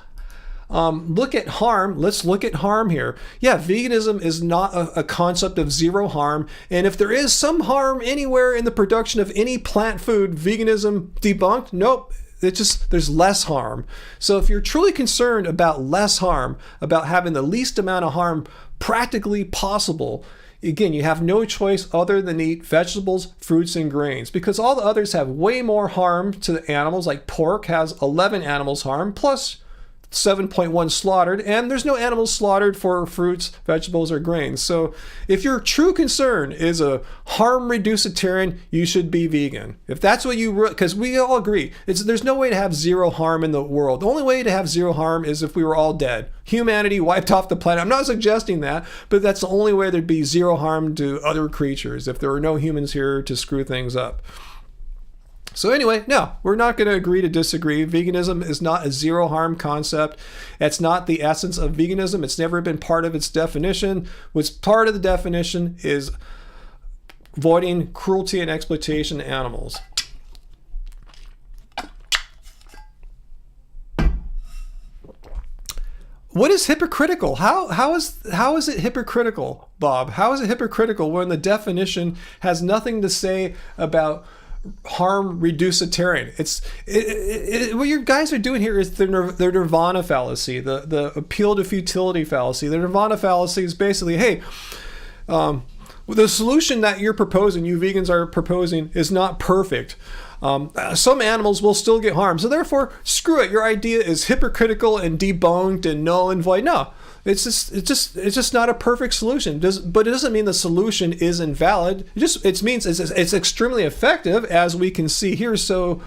look at harm, let's look at harm here. Yeah, veganism is not a concept of zero harm. And if there is some harm anywhere in the production of any plant food, veganism debunked? Nope. It's just, there's less harm. So if you're truly concerned about less harm, about having the least amount of harm practically possible, again, you have no choice other than eat vegetables, fruits, and grains, because all the others have way more harm to the animals. Like pork has 11 animals harm, plus 7.1 slaughtered, and there's no animals slaughtered for fruits, vegetables, or grains. So if your true concern is a harm reducitarian, you should be vegan. If that's what you, because we all agree, there's no way to have zero harm in the world. The only way to have zero harm is if we were all dead. Humanity wiped off the planet. I'm not suggesting that, but that's the only way there'd be zero harm to other creatures, if there were no humans here to screw things up. So anyway, no, we're not going to agree to disagree. Veganism is not a zero harm concept. It's not the essence of veganism. It's never been part of its definition. What's part of the definition is avoiding cruelty and exploitation to animals. What is hypocritical? How is it hypocritical, Bob? How is it hypocritical when the definition has nothing to say about harm reducitarian? What you guys are doing here is the nirvana fallacy, the appeal to futility fallacy. The nirvana fallacy is basically, hey, the solution that you're proposing, you vegans are proposing, is not perfect. Some animals will still get harmed, so therefore, screw it. Your idea is hypocritical and debunked and null and void. No. It's just not a perfect solution. But it doesn't mean the solution is invalid. It means it's extremely effective, as we can see here so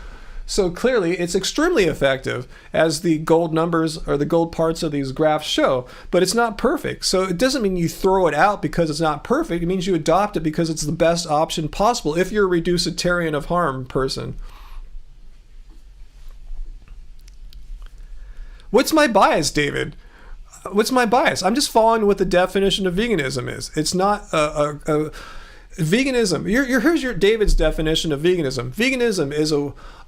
clearly. It's extremely effective, as the gold numbers or the gold parts of these graphs show. But it's not perfect. So it doesn't mean you throw it out because it's not perfect. It means you adopt it because it's the best option possible if you're a reducitarian of harm person. What's my bias, David? What's my bias? I'm just following what the definition of veganism is. It's not a veganism. Here's your David's definition of veganism. Veganism is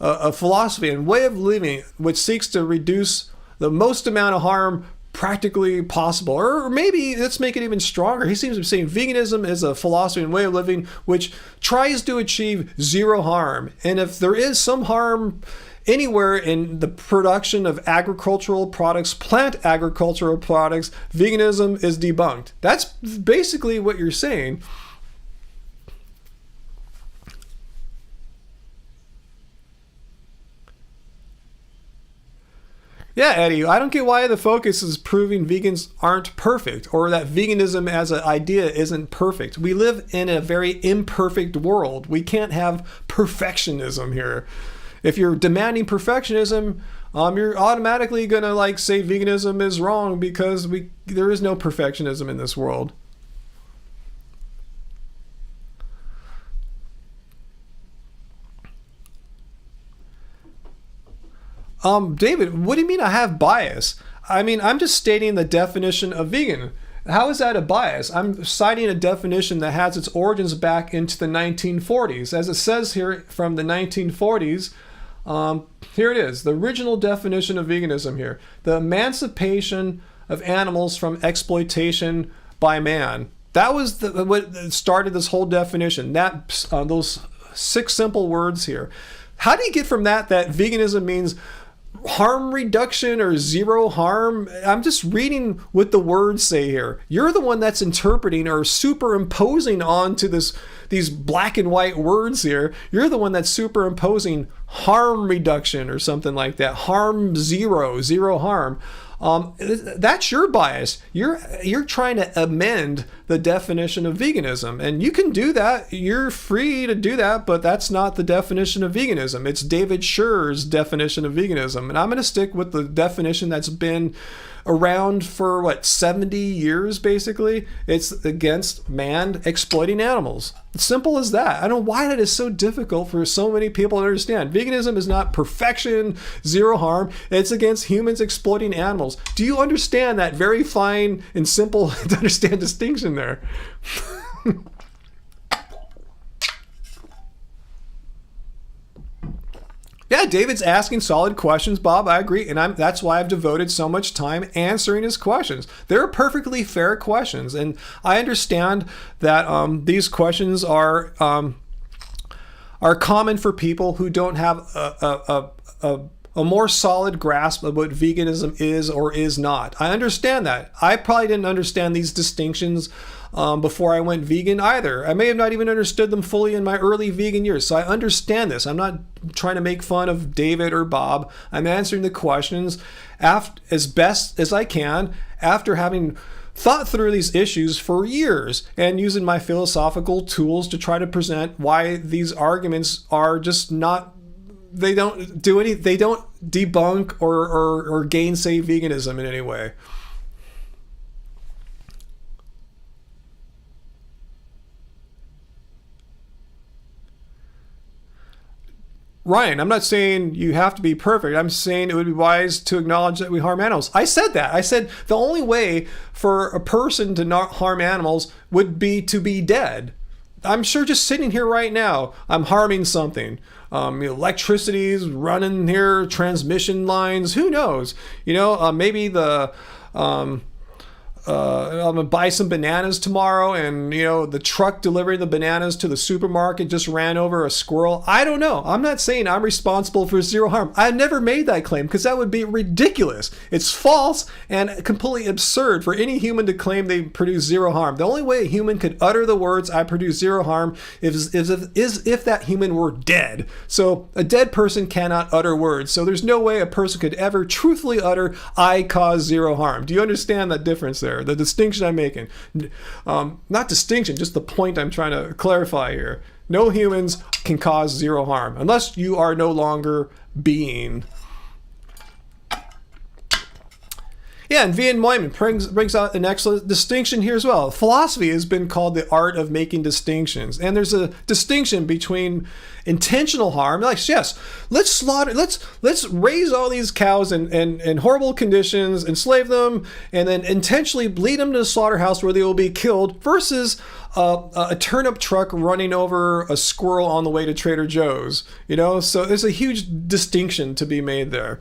a philosophy and way of living which seeks to reduce the most amount of harm practically possible. Or maybe let's make it even stronger. He seems to be saying veganism is a philosophy and way of living which tries to achieve zero harm. And if there is some harm anywhere in the production of agricultural products, plant agricultural products, veganism is debunked. That's basically what you're saying. Yeah, Eddie, I don't get why the focus is proving vegans aren't perfect or that veganism as an idea isn't perfect. We live in a very imperfect world. We can't have perfectionism here. If you're demanding perfectionism, you're automatically going to like say veganism is wrong because there is no perfectionism in this world. David, what do you mean I have bias? I mean, I'm just stating the definition of vegan. How is that a bias? I'm citing a definition that has its origins back into the 1940s. As it says here from the 1940s, here it is, the original definition of veganism here. The emancipation of animals from exploitation by man. That was what started this whole definition. Those 6 simple words here. How do you get from that veganism means harm reduction or zero harm? I'm just reading what the words say here. You're the one that's interpreting or superimposing onto these black and white words here. You're the one that's superimposing harm reduction or something like that. Harm zero harm. That's your bias. You're trying to amend the definition of veganism, and you can do that. You're free to do that, but that's not the definition of veganism. It's David Scher's definition of veganism, and I'm going to stick with the definition that's been around for 70 years basically. It's against man exploiting animals. It's simple as that. I don't know why that is so difficult for so many people to understand. Veganism is not perfection, zero harm. It's against humans exploiting animals. Do you understand that very fine and simple to understand distinction there? Yeah, David's asking solid questions, Bob. I agree, and that's why I've devoted so much time answering his questions. They're perfectly fair questions, and I understand that these questions are common for people who don't have a more solid grasp of what veganism is or is not. I understand that. I probably didn't understand these distinctions before I went vegan either. I may have not even understood them fully in my early vegan years. So I understand this. I'm not trying to make fun of David or Bob. I'm answering the questions as best as I can after having thought through these issues for years and using my philosophical tools to try to present why these arguments are just not, they don't debunk or gainsay veganism in any way. Ryan, I'm not saying you have to be perfect. I'm saying it would be wise to acknowledge that we harm animals. I said that. I said the only way for a person to not harm animals would be to be dead. I'm sure just sitting here right now, I'm harming something. Electricity's running here, transmission lines, who knows? Maybe I'm gonna buy some bananas tomorrow, and the truck delivering the bananas to the supermarket just ran over a squirrel. I don't know. I'm not saying I'm responsible for zero harm. I never made that claim because that would be ridiculous. It's false and completely absurd for any human to claim they produce zero harm. The only way a human could utter the words "I produce zero harm" is if that human were dead. So a dead person cannot utter words. So there's no way a person could ever truthfully utter "I cause zero harm." Do you understand that difference there? The distinction I'm making. Not distinction, just the point I'm trying to clarify here. No humans can cause zero harm unless you are no longer being. Yeah, and Vian Moyman brings out an excellent distinction here as well. Philosophy has been called the art of making distinctions. And there's a distinction between intentional harm, like, yes, let's raise all these cows in horrible conditions, enslave them, and then intentionally lead them to the slaughterhouse where they will be killed, versus a turnip truck running over a squirrel on the way to Trader Joe's. So there's a huge distinction to be made there.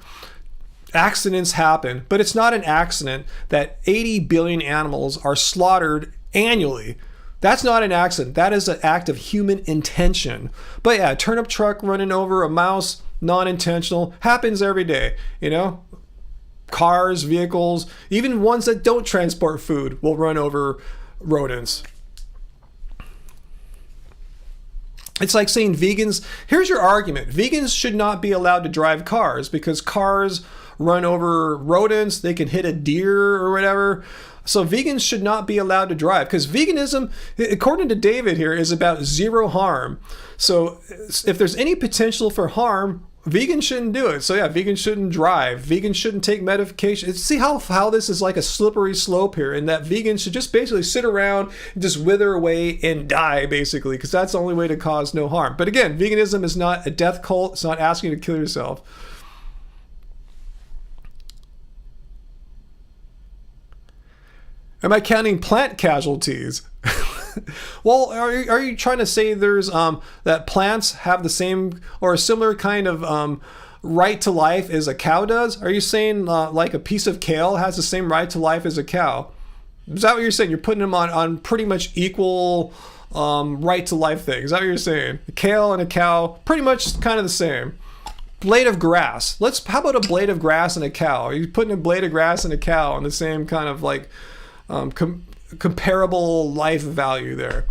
accidents happen, but it's not an accident that 80 billion animals are slaughtered annually. That's not an accident. That is an act of human intention. But yeah, turnip truck running over a mouse, non-intentional, happens every day, you know? Cars, vehicles, even ones that don't transport food will run over rodents. It's like saying vegans, here's your argument. Vegans should not be allowed to drive cars because cars run over rodents, they can hit a deer or whatever. So vegans should not be allowed to drive because veganism, according to David here, is about zero harm. So if there's any potential for harm, vegans shouldn't do it. So yeah, vegans shouldn't drive. Vegans shouldn't take medication. See how this is like a slippery slope here, and that vegans should just basically sit around and just wither away and die, basically, because that's the only way to cause no harm. But again, veganism is not a death cult. It's not asking you to kill yourself. Am I counting plant casualties? Well, are you trying to say there's that plants have the same or a similar kind of right to life as a cow does? Are you saying like a piece of kale has the same right to life as a cow? Is that what you're saying? You're putting them on pretty much equal right to life things. Is that what you're saying? A kale and a cow, pretty much kind of the same. Blade of grass. How about a blade of grass and a cow? Are you putting a blade of grass and a cow on the same kind of like comparable life value there?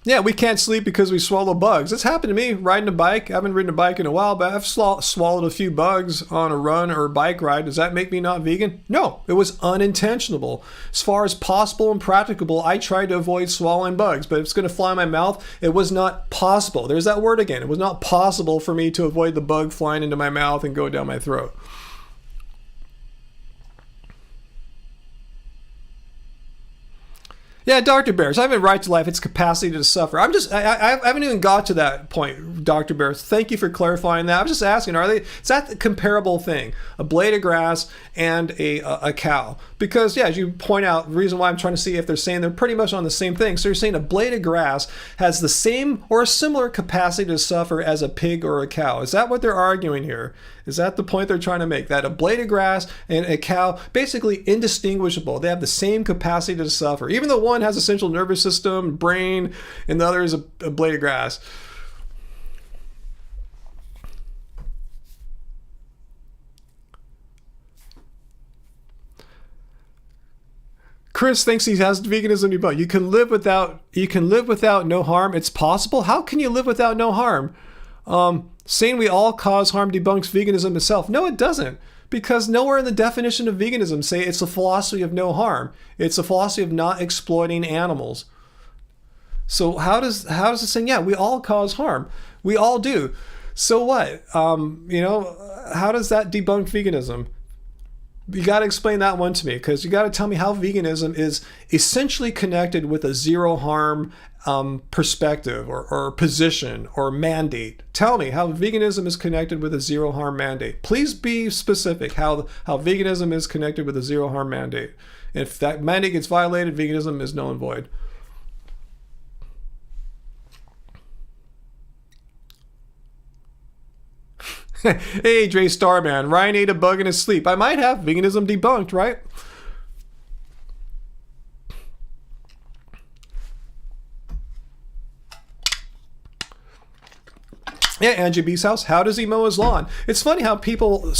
Yeah, we can't sleep because we swallow bugs. It's happened to me riding a bike. I haven't ridden a bike in a while, but I've swallowed a few bugs on a run or a bike ride. Does that make me not vegan? No, it was unintentional. As far as possible and practicable, I tried to avoid swallowing bugs, but if it's going to fly in my mouth, it was not possible. There's that word again. It was not possible for me to avoid the bug flying into my mouth and go down my throat. Yeah, Dr. Bears, I have a right to life, its capacity to suffer. I haven't even got to that point, Dr. Bears. Thank you for clarifying that. I was just asking, is that the comparable thing? A blade of grass and a cow? Because, yeah, as you point out, the reason why I'm trying to see if they're saying they're pretty much on the same thing. So you're saying a blade of grass has the same or a similar capacity to suffer as a pig or a cow. Is that what they're arguing here? Is that the point they're trying to make? That a blade of grass and a cow, basically indistinguishable. They have the same capacity to suffer. Even though one has a central nervous system, brain, and the other is a blade of grass. Chris thinks he has veganism debunked. You can live without no harm. It's possible. How can you live without no harm? Saying we all cause harm debunks veganism itself. No, it doesn't. Because nowhere in the definition of veganism say it's a philosophy of no harm. It's a philosophy of not exploiting animals. So how does it say, yeah, we all cause harm? We all do. So what? How does that debunk veganism? You got to explain that one to me, because you got to tell me how veganism is essentially connected with a zero harm perspective or position or mandate. Tell me how veganism is connected with a zero harm mandate. Please be specific how veganism is connected with a zero harm mandate. If that mandate gets violated, veganism is null and void. Hey, Dre Starman, Ryan ate a bug in his sleep. I might have veganism debunked, right? Yeah, Angie B's house. How does he mow his lawn? It's funny how people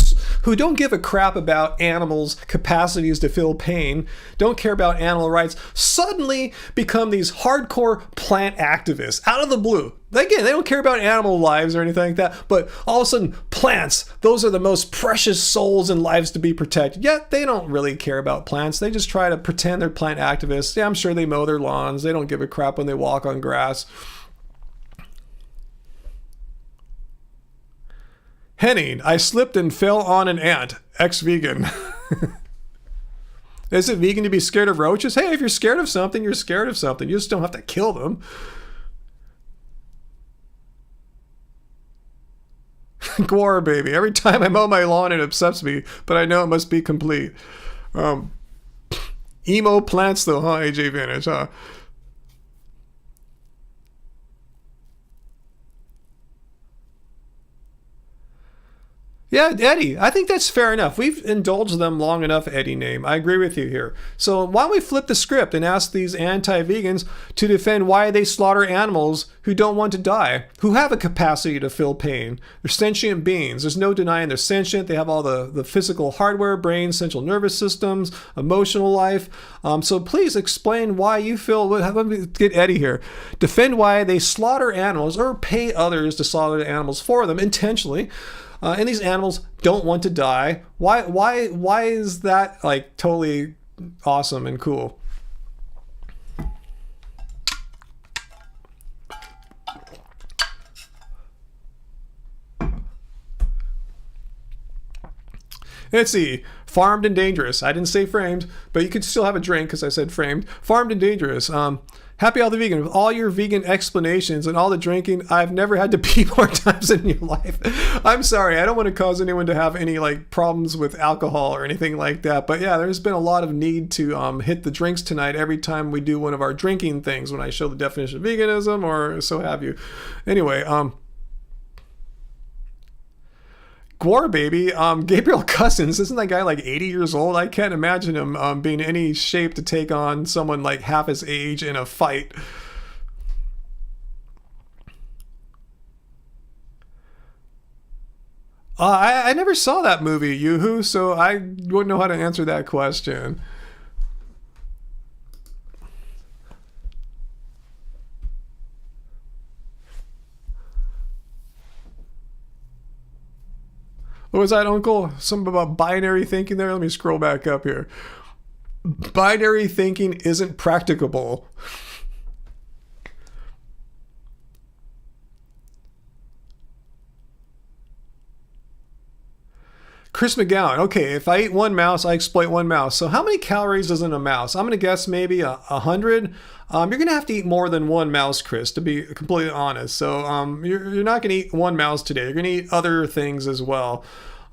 who don't give a crap about animals' capacities to feel pain, don't care about animal rights, suddenly become these hardcore plant activists out of the blue. Again, they don't care about animal lives or anything like that, but all of a sudden, plants, those are the most precious souls and lives to be protected. Yet, they don't really care about plants. They just try to pretend they're plant activists. Yeah, I'm sure they mow their lawns. They don't give a crap when they walk on grass. Henning, I slipped and fell on an ant. Ex-vegan. Is it vegan to be scared of roaches? Hey, if you're scared of something, you're scared of something. You just don't have to kill them. Gwar, baby. Every time I mow my lawn, it upsets me, but I know it must be complete. Emo plants, though, huh? AJ Vantage, huh? Yeah, Eddie, I think that's fair enough. We've indulged them long enough, Eddie name. I agree with you here. So why don't we flip the script and ask these anti-vegans to defend why they slaughter animals who don't want to die, who have a capacity to feel pain. They're sentient beings. There's no denying they're sentient. They have all the physical hardware, brain, central nervous systems, emotional life. So please explain why you feel, let me get Eddie here. Defend why they slaughter animals or pay others to slaughter the animals for them intentionally. And these animals don't want to die. Why is that like totally awesome and cool? Let's see. Farmed and dangerous. I didn't say framed, but you could still have a drink because I said framed. Farmed and dangerous. Happy Healthy Vegan. With all your vegan explanations and all the drinking, I've never had to pee more times in your life. I'm sorry. I don't want to cause anyone to have any like problems with alcohol or anything like that. But yeah, there's been a lot of need to hit the drinks tonight every time we do one of our drinking things when I show the definition of veganism or so have you. Anyway, Gwar baby, Gabriel Cousins, isn't that guy like 80 years old? I can't imagine him being in any shape to take on someone like half his age in a fight. I never saw that movie, Yoo-hoo, so I wouldn't know how to answer that question. What was that, Uncle? Something about binary thinking there? Let me scroll back up here. Binary thinking isn't practicable. Chris McGowan. Okay, if I eat one mouse, I exploit one mouse. So how many calories is in a mouse? I'm going to guess maybe 100. You're going to have to eat more than one mouse, Chris, to be completely honest. So you're not going to eat one mouse today. You're going to eat other things as well.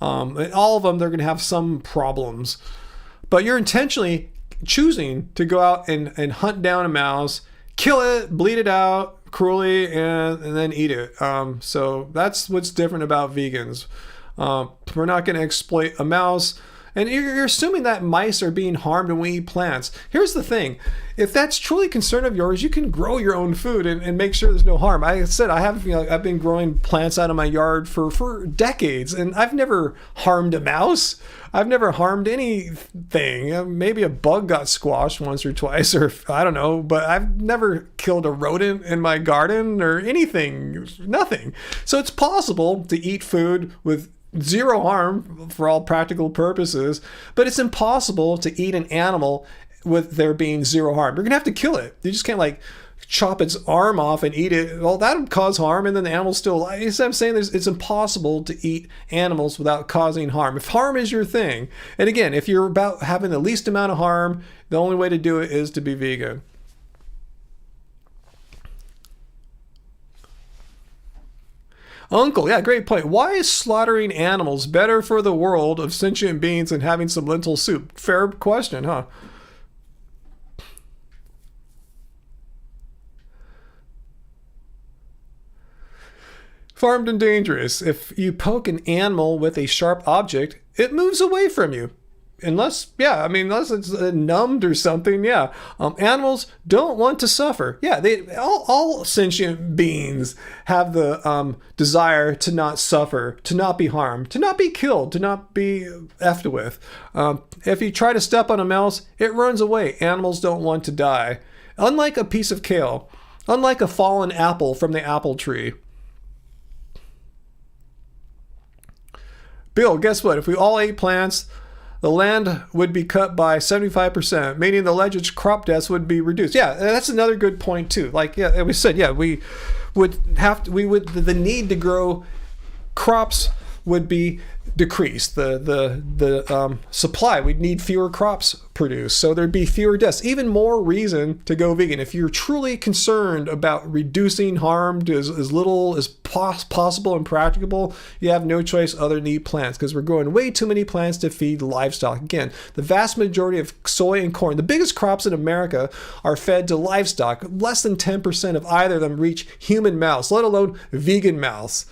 And all of them, they're going to have some problems. But you're intentionally choosing to go out and hunt down a mouse, kill it, bleed it out cruelly, and then eat it. So that's what's different about vegans. We're not going to exploit a mouse. And you're assuming that mice are being harmed when we eat plants. Here's the thing. If that's truly a concern of yours, you can grow your own food and make sure there's no harm. I said I've been growing plants out of my yard for decades, and I've never harmed a mouse. I've never harmed anything. Maybe a bug got squashed once or twice, or I don't know, but I've never killed a rodent in my garden or anything, nothing. So it's possible to eat food with zero harm for all practical purposes, but it's impossible to eat an animal with there being zero harm. You're gonna have to kill it. You just can't like chop its arm off and eat it. Well, that would cause harm, and then the animal's still alive. You see what I'm saying? It's impossible to eat animals without causing harm. If harm is your thing, and again, if you're about having the least amount of harm, the only way to do it is to be vegan. Uncle, yeah, great point. Why is slaughtering animals better for the world of sentient beings than having some lentil soup? Fair question, huh? Farmed and dangerous. If you poke an animal with a sharp object, it moves away from you. Unless it's numbed or something, yeah. Animals don't want to suffer. Yeah, all sentient beings have the desire to not suffer, to not be harmed, to not be killed, to not be effed with. If you try to step on a mouse, it runs away. Animals don't want to die. Unlike a piece of kale, unlike a fallen apple from the apple tree. Bill, guess what? If we all ate plants, the land would be cut by 75%, meaning the alleged crop deaths would be reduced. Yeah, that's another good point too. Like, yeah, we said, yeah, the need to grow crops would be decreased. The supply, we'd need fewer crops produced, so there'd be fewer deaths. Even more reason to go vegan. If you're truly concerned about reducing harm to as little as possible and practicable, you have no choice other than eat plants, because we're growing way too many plants to feed livestock. Again, the vast majority of soy and corn, the biggest crops in America, are fed to livestock. Less than 10% of either of them reach human mouths, let alone vegan mouths.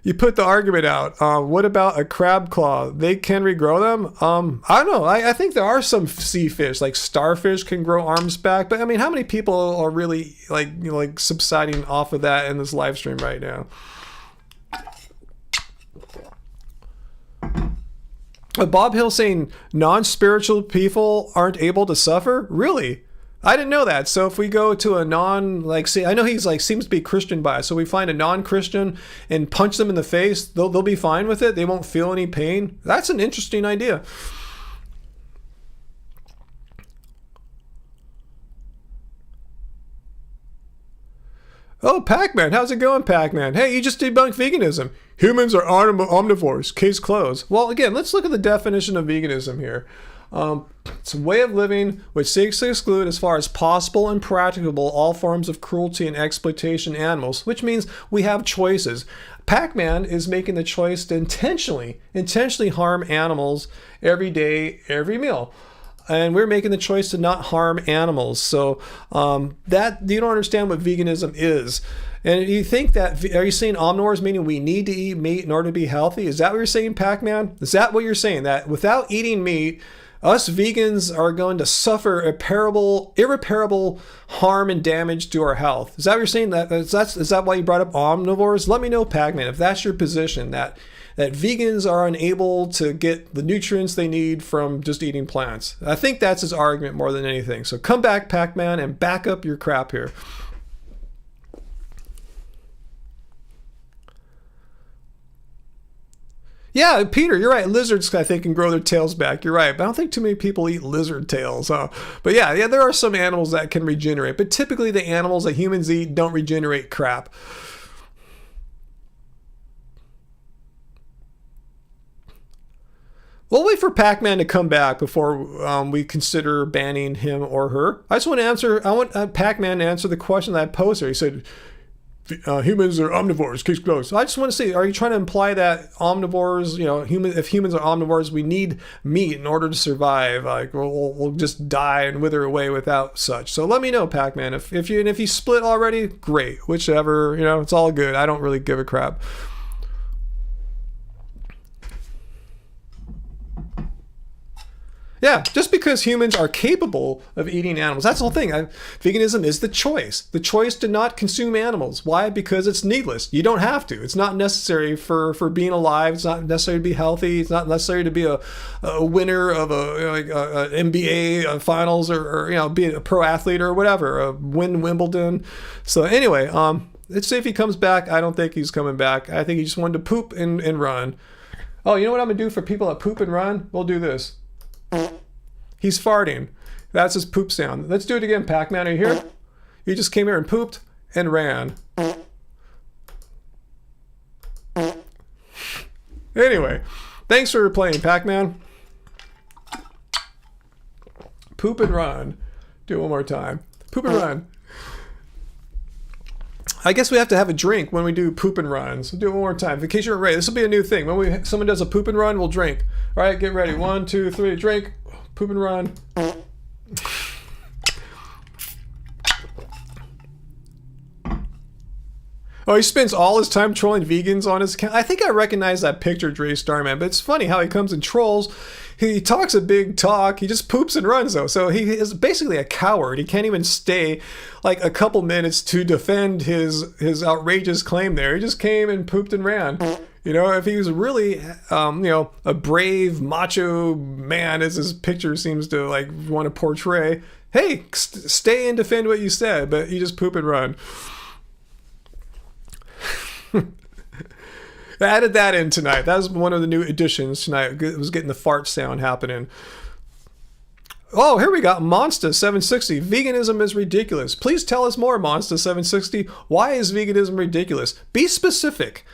You put the argument out. What about a crab claw? They can regrow them? I don't know. I think there are some sea fish, like starfish can grow arms back. But I mean, how many people are really like subsiding off of that in this live stream right now? Bob Hill saying non-spiritual people aren't able to suffer? Really? I didn't know that. So if we go to a I know he's seems to be Christian biased. So we find a non-Christian and punch them in the face, they'll be fine with it. They won't feel any pain. That's an interesting idea. Oh, Pac-Man, how's it going, Pac-Man? Hey, you just debunked veganism. Humans are omnivores. Case closed. Well, again, let's look at the definition of veganism here. It's a way of living which seeks to exclude as far as possible and practicable all forms of cruelty and exploitation of animals, which means we have choices. Pac-Man is making the choice to intentionally harm animals every day, every meal. And we're making the choice to not harm animals. So that you don't understand what veganism is. And you think that, are you saying omnivores, meaning we need to eat meat in order to be healthy? Is that what you're saying, Pac-Man? Is that what you're saying? That without eating meat, us vegans are going to suffer irreparable harm and damage to our health? Is that what you're saying? Is that why you brought up omnivores? Let me know, Pac-Man, if that's your position, that vegans are unable to get the nutrients they need from just eating plants. I think that's his argument more than anything. So come back, Pac-Man, and back up your crap here. Yeah, Peter, you're right. Lizards, I think, can grow their tails back. You're right. But I don't think too many people eat lizard tails. But yeah, there are some animals that can regenerate. But typically the animals that humans eat don't regenerate crap. We'll wait for Pac-Man to come back before we consider banning him or her. I want Pac-Man to answer the question that I posed there. He said, humans are omnivores, case closed. So I just want to say, are you trying to imply that omnivores, if humans are omnivores, we need meat in order to survive? Like we'll just die and wither away without such. So let me know, Pac-Man. If you split already, great. Whichever, it's all good. I don't really give a crap. Yeah, just because humans are capable of eating animals. That's the whole thing. Veganism is the choice. The choice to not consume animals. Why? Because it's needless. You don't have to. It's not necessary for being alive. It's not necessary to be healthy. It's not necessary to be a winner of a NBA finals or be a pro athlete or whatever, win Wimbledon. So anyway, let's see if he comes back. I don't think he's coming back. I think he just wanted to poop and run. Oh, you know what I'm going to do for people that poop and run? We'll do this. He's farting. That's his poop sound. Let's do it again, Pac-Man. Are you here? You just came here and pooped and ran. Anyway, thanks for playing, Pac-Man. Poop and run. Do it one more time. Poop and run. I guess we have to have a drink when we do poop and run. So do it one more time. In case you're ready, this will be a new thing. When someone does a poop and run, we'll drink. All right, get ready. 1, 2, 3, drink. Poop and run. Oh, he spends all his time trolling vegans on his account. I think I recognize that picture, Dre Starman, but it's funny how he comes and trolls. He talks a big talk. He just poops and runs, though. So he is basically a coward. He can't even stay like a couple minutes to defend his outrageous claim there. He just came and pooped and ran. If he was really, a brave, macho man, as his picture seems to want to portray, hey, stay and defend what you said, but you just poop and run. I added that in tonight. That was one of the new additions tonight. It was getting the fart sound happening. Oh, here we got Monsta 760. Veganism is ridiculous. Please tell us more, Monsta 760. Why is veganism ridiculous? Be specific.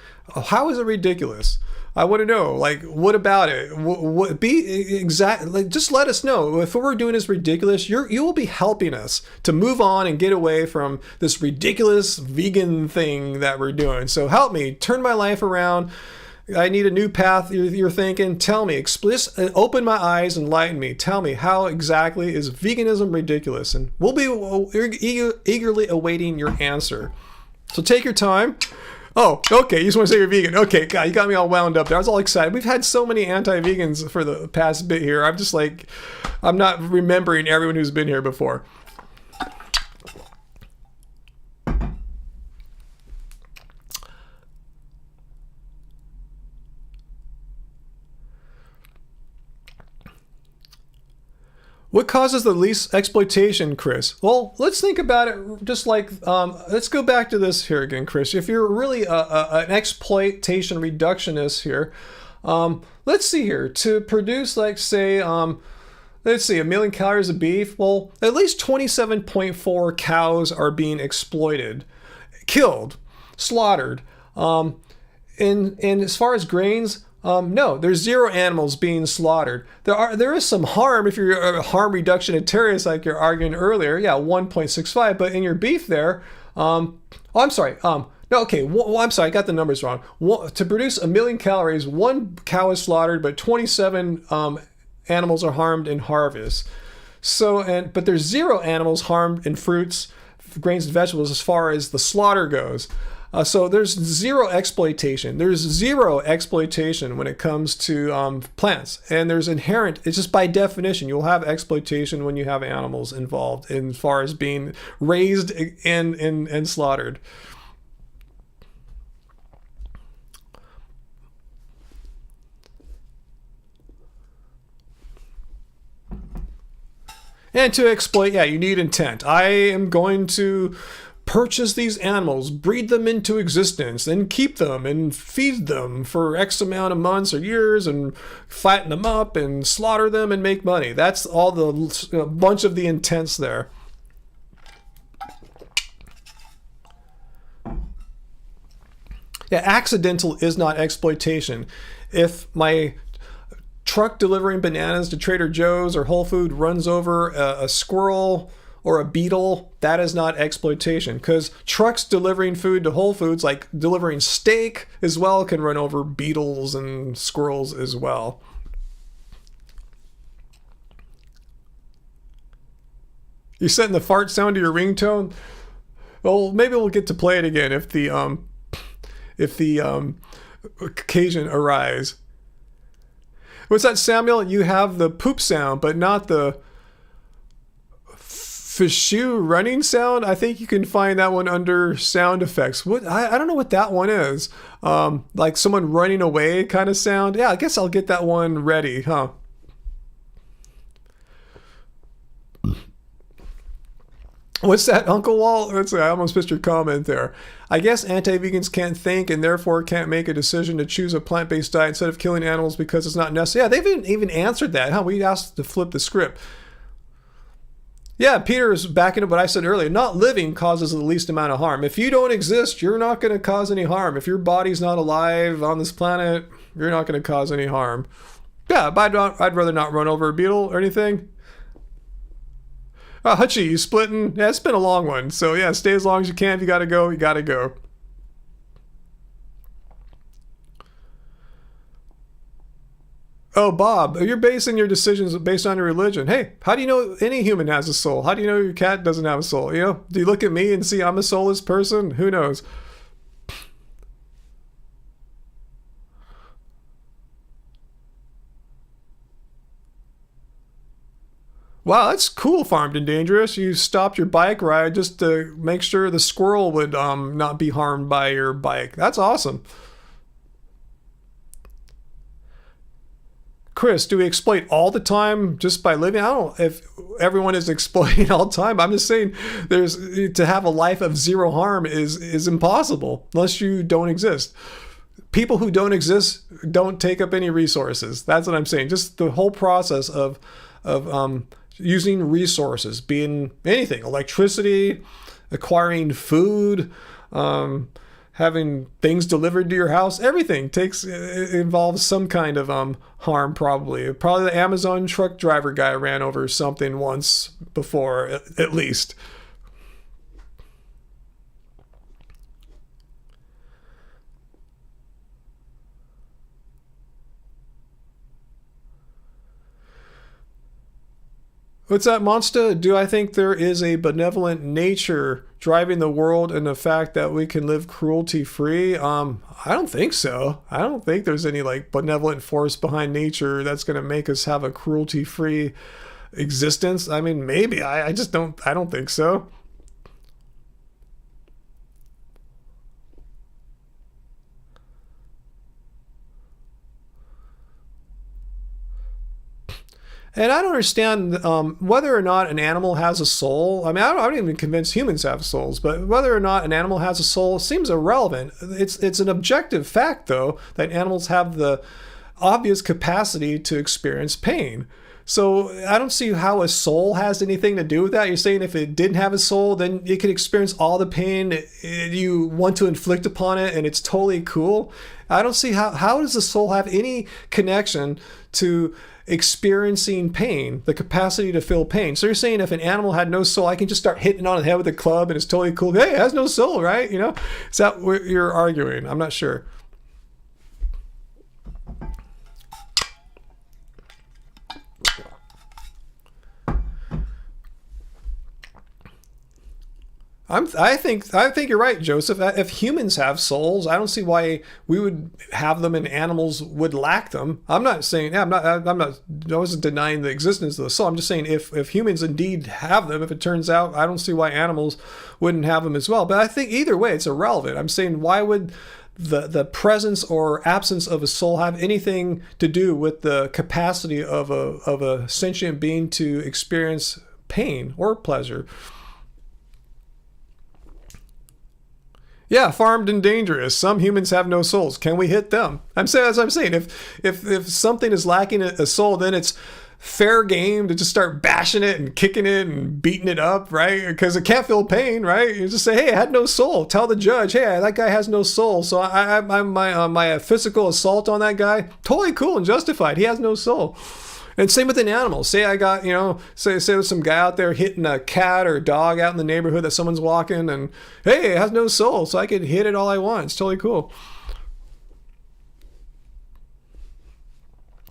How is it ridiculous? I want to know. What about it? Be exact. Just let us know. If what we're doing is ridiculous, you will be helping us to move on and get away from this ridiculous vegan thing that we're doing. So help me turn my life around. I need a new path. You're thinking. Tell me. Open my eyes and enlighten me. Tell me how exactly is veganism ridiculous, and we'll be eagerly awaiting your answer. So take your time. Oh, okay. You just want to say you're vegan. Okay, God, you got me all wound up there. I was all excited. We've had so many anti-vegans for the past bit here. I'm just like, I'm not remembering everyone who's been here before. What causes the least exploitation, Chris? Well, let's think about it just like, let's go back to this here again, Chris. If you're really an exploitation reductionist here, let's see here. To produce, like, say, let's see, 1 million calories of beef, well, at least 27.4 cows are being exploited, killed, slaughtered. And as far as grains, no, there's 0 animals being slaughtered. There is some harm if you're a harm reductionist, like you're arguing earlier. Yeah, 1.65. But in your beef there, oh, I'm sorry. No, okay. I'm sorry. I got the numbers wrong. To produce 1 million calories, 1 cow is slaughtered, but 27 animals are harmed in harvest. So, but there's 0 animals harmed in fruits, grains, and vegetables as far as the slaughter goes. So there's 0 exploitation. There's 0 exploitation when it comes to plants. And there's inherent, it's just by definition, you'll have exploitation when you have animals involved as far as being raised and slaughtered. And to exploit, yeah, you need intent. I am going to purchase these animals, breed them into existence, and keep them and feed them for X amount of months or years and fatten them up and slaughter them and make money. That's all the bunch of the intents there. Yeah, accidental is not exploitation. If my truck delivering bananas to Trader Joe's or Whole Foods runs over a squirrel or a beetle, that is not exploitation, because trucks delivering food to Whole Foods, like delivering steak as well, can run over beetles and squirrels as well. You setting the fart sound to your ringtone? Well, maybe we'll get to play it again if the occasion arise. What's that, Samuel? You have the poop sound, but not the Fishu running sound. I think you can find that one under sound effects. What I don't know what that one is. Like someone running away kind of sound. Yeah, I guess I'll get that one ready, huh? What's that, Uncle Walt? I almost missed your comment there. I guess anti-vegans can't think and therefore can't make a decision to choose a plant-based diet instead of killing animals because it's not necessary. Yeah, they've even answered that, huh? We asked to flip the script. Yeah, Peter is backing up what I said earlier. Not living causes the least amount of harm. If you don't exist, you're not going to cause any harm. If your body's not alive on this planet, you're not going to cause any harm. Yeah, but I'd rather not run over a beetle or anything. Hutchie, you splitting? Yeah, it's been a long one. So yeah, stay as long as you can. If you got to go, you got to go. Oh, Bob, you're basing your decisions based on your religion. Hey, how do you know any human has a soul? How do you know your cat doesn't have a soul? You know, do you look at me and see I'm a soulless person? Who knows? Wow, that's cool, Farmed and Dangerous. You stopped your bike ride just to make sure the squirrel would not be harmed by your bike. That's awesome. Chris, do we exploit all the time just by living? I don't know if everyone is exploiting all the time. I'm just saying to have a life of 0 harm is impossible unless you don't exist. People who don't exist don't take up any resources. That's what I'm saying. Just the whole process of using resources, being anything, electricity, acquiring food, having things delivered to your house, everything involves some kind of harm, probably. Probably the Amazon truck driver guy ran over something once before, at least. What's that, Monster? Do I think there is a benevolent nature driving the world and the fact that we can live cruelty free? I don't think so. I don't think there's any like benevolent force behind nature that's going to make us have a cruelty free existence. I mean, maybe. I just don't. I don't think so. And I don't understand whether or not an animal has a soul. I mean, I'm not even convinced humans have souls, but whether or not an animal has a soul seems irrelevant. It's an objective fact, though, that animals have the obvious capacity to experience pain. So I don't see how a soul has anything to do with that. You're saying if it didn't have a soul, then it could experience all the pain you want to inflict upon it, and it's totally cool. I don't see how does the soul have any connection to experiencing pain, the capacity to feel pain. So you're saying if an animal had no soul, I can just start hitting it on the head with a club and it's totally cool. Hey, it has no soul, right? You know, is that what you're arguing? I'm not sure. I think you're right, Joseph. If humans have souls, I don't see why we would have them and animals would lack them. I'm not saying, I wasn't denying the existence of the soul. I'm just saying if humans indeed have them, if it turns out, I don't see why animals wouldn't have them as well. But I think either way, it's irrelevant. I'm saying why would the presence or absence of a soul have anything to do with the capacity of a sentient being to experience pain or pleasure? Yeah, farmed and dangerous. Some humans have no souls. Can we hit them? As I'm saying, if something is lacking a soul, then it's fair game to just start bashing it and kicking it and beating it up, right? Because it can't feel pain, right? You just say, hey, it had no soul. Tell the judge, hey, that guy has no soul. So my physical assault on that guy, totally cool and justified. He has no soul. And same with an animal. Say I got, say there's some guy out there hitting a cat or a dog out in the neighborhood that someone's walking, and hey, it has no soul, so I could hit it all I want. It's totally cool.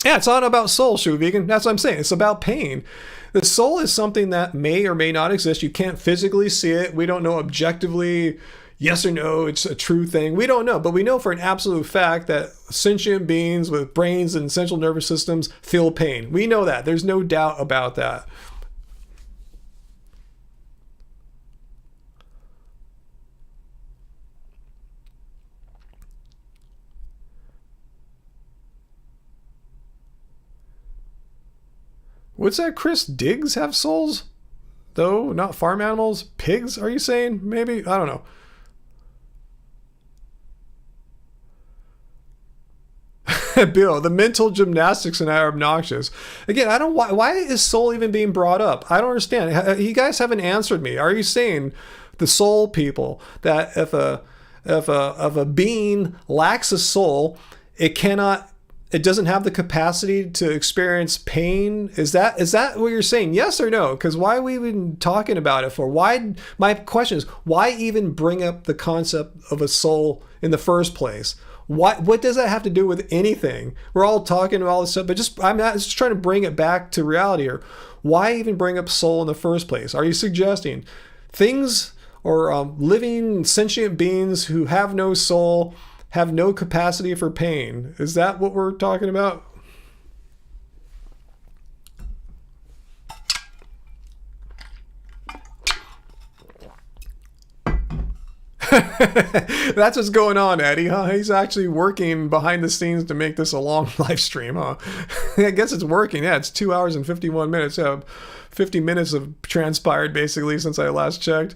Yeah, it's not about soul, Shoe Vegan. That's what I'm saying. It's about pain. The soul is something that may or may not exist. You can't physically see it. We don't know objectively, yes or no, it's a true thing. We don't know, but we know for an absolute fact that sentient beings with brains and central nervous systems feel pain. We know that. There's no doubt about that. What's that? Chris Diggs have souls? Though, not farm animals? Pigs, are you saying? Maybe? I don't know. Bill, the mental gymnastics and I are obnoxious. Again, I don't. Why is soul even being brought up? I don't understand. You guys haven't answered me. Are you saying the soul people that if a being lacks a soul, it doesn't have the capacity to experience pain? Is that what you're saying? Yes or no? Because why are we even talking about it for? Why? My question is, why even bring up the concept of a soul in the first place? What does that have to do with anything? We're all talking about all this stuff, but I'm just trying to bring it back to reality here. Why even bring up soul in the first place? Are you suggesting things or living sentient beings who have no soul have no capacity for pain? Is that what we're talking about? That's what's going on, Eddie, huh? He's actually working behind the scenes to make this a long live stream, huh? I guess it's working. Yeah, it's 2 hours and 51 minutes. 50 minutes have transpired, basically, since I last checked.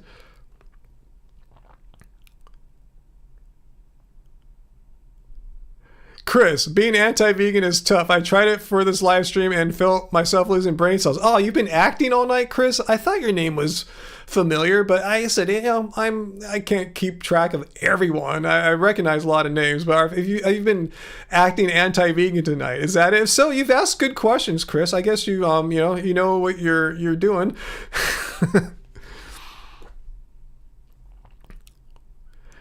Chris, being anti-vegan is tough. I tried it for this live stream and felt myself losing brain cells. Oh, you've been acting all night, Chris? I thought your name was familiar, but I said, I can't keep track of everyone. I recognize a lot of names, but have you been acting anti-vegan tonight? Is that it? If so, you've asked good questions, Chris. I guess you know what you're doing.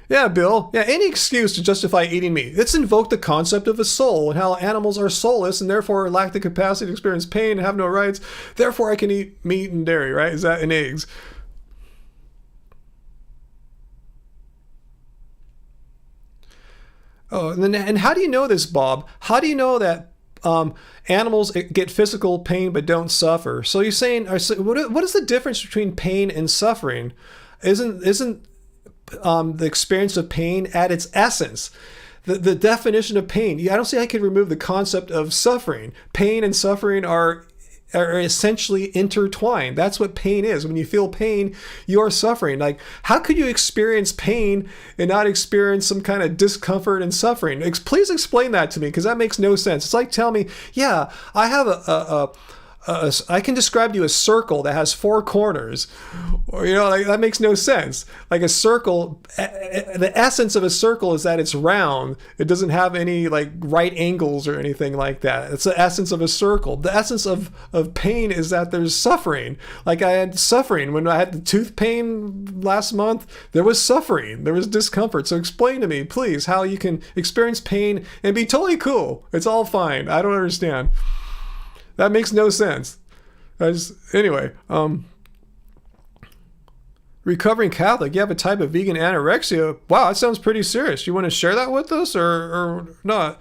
Yeah, Bill. Yeah, any excuse to justify eating meat. Let's invoke the concept of a soul and how animals are soulless and therefore lack the capacity to experience pain and have no rights. Therefore, I can eat meat and dairy, right? Is that and eggs? Oh, and how do you know this, Bob? How do you know that animals get physical pain but don't suffer? So you're saying, what is the difference between pain and suffering? Isn't the experience of pain at its essence the definition of pain? I don't see how I could remove the concept of suffering. Pain and suffering are essentially intertwined. That's what pain is. When you feel pain, you are suffering. Like, how could you experience pain and not experience some kind of discomfort and suffering? Please explain that to me, because that makes no sense. It's like telling me, yeah, I have I can describe to you a circle that has 4 corners. Or, like, that makes no sense. Like a circle, the essence of a circle is that it's round. It doesn't have any like right angles or anything like that. It's the essence of a circle. The essence of pain is that there's suffering. Like, I had suffering when I had the tooth pain last month. There was suffering. There was discomfort. So explain to me, please, how you can experience pain and be totally cool. It's all fine. I don't understand. That makes no sense. Anyway, recovering Catholic, you have a type of vegan anorexia. Wow, that sounds pretty serious. You want to share that with us or not?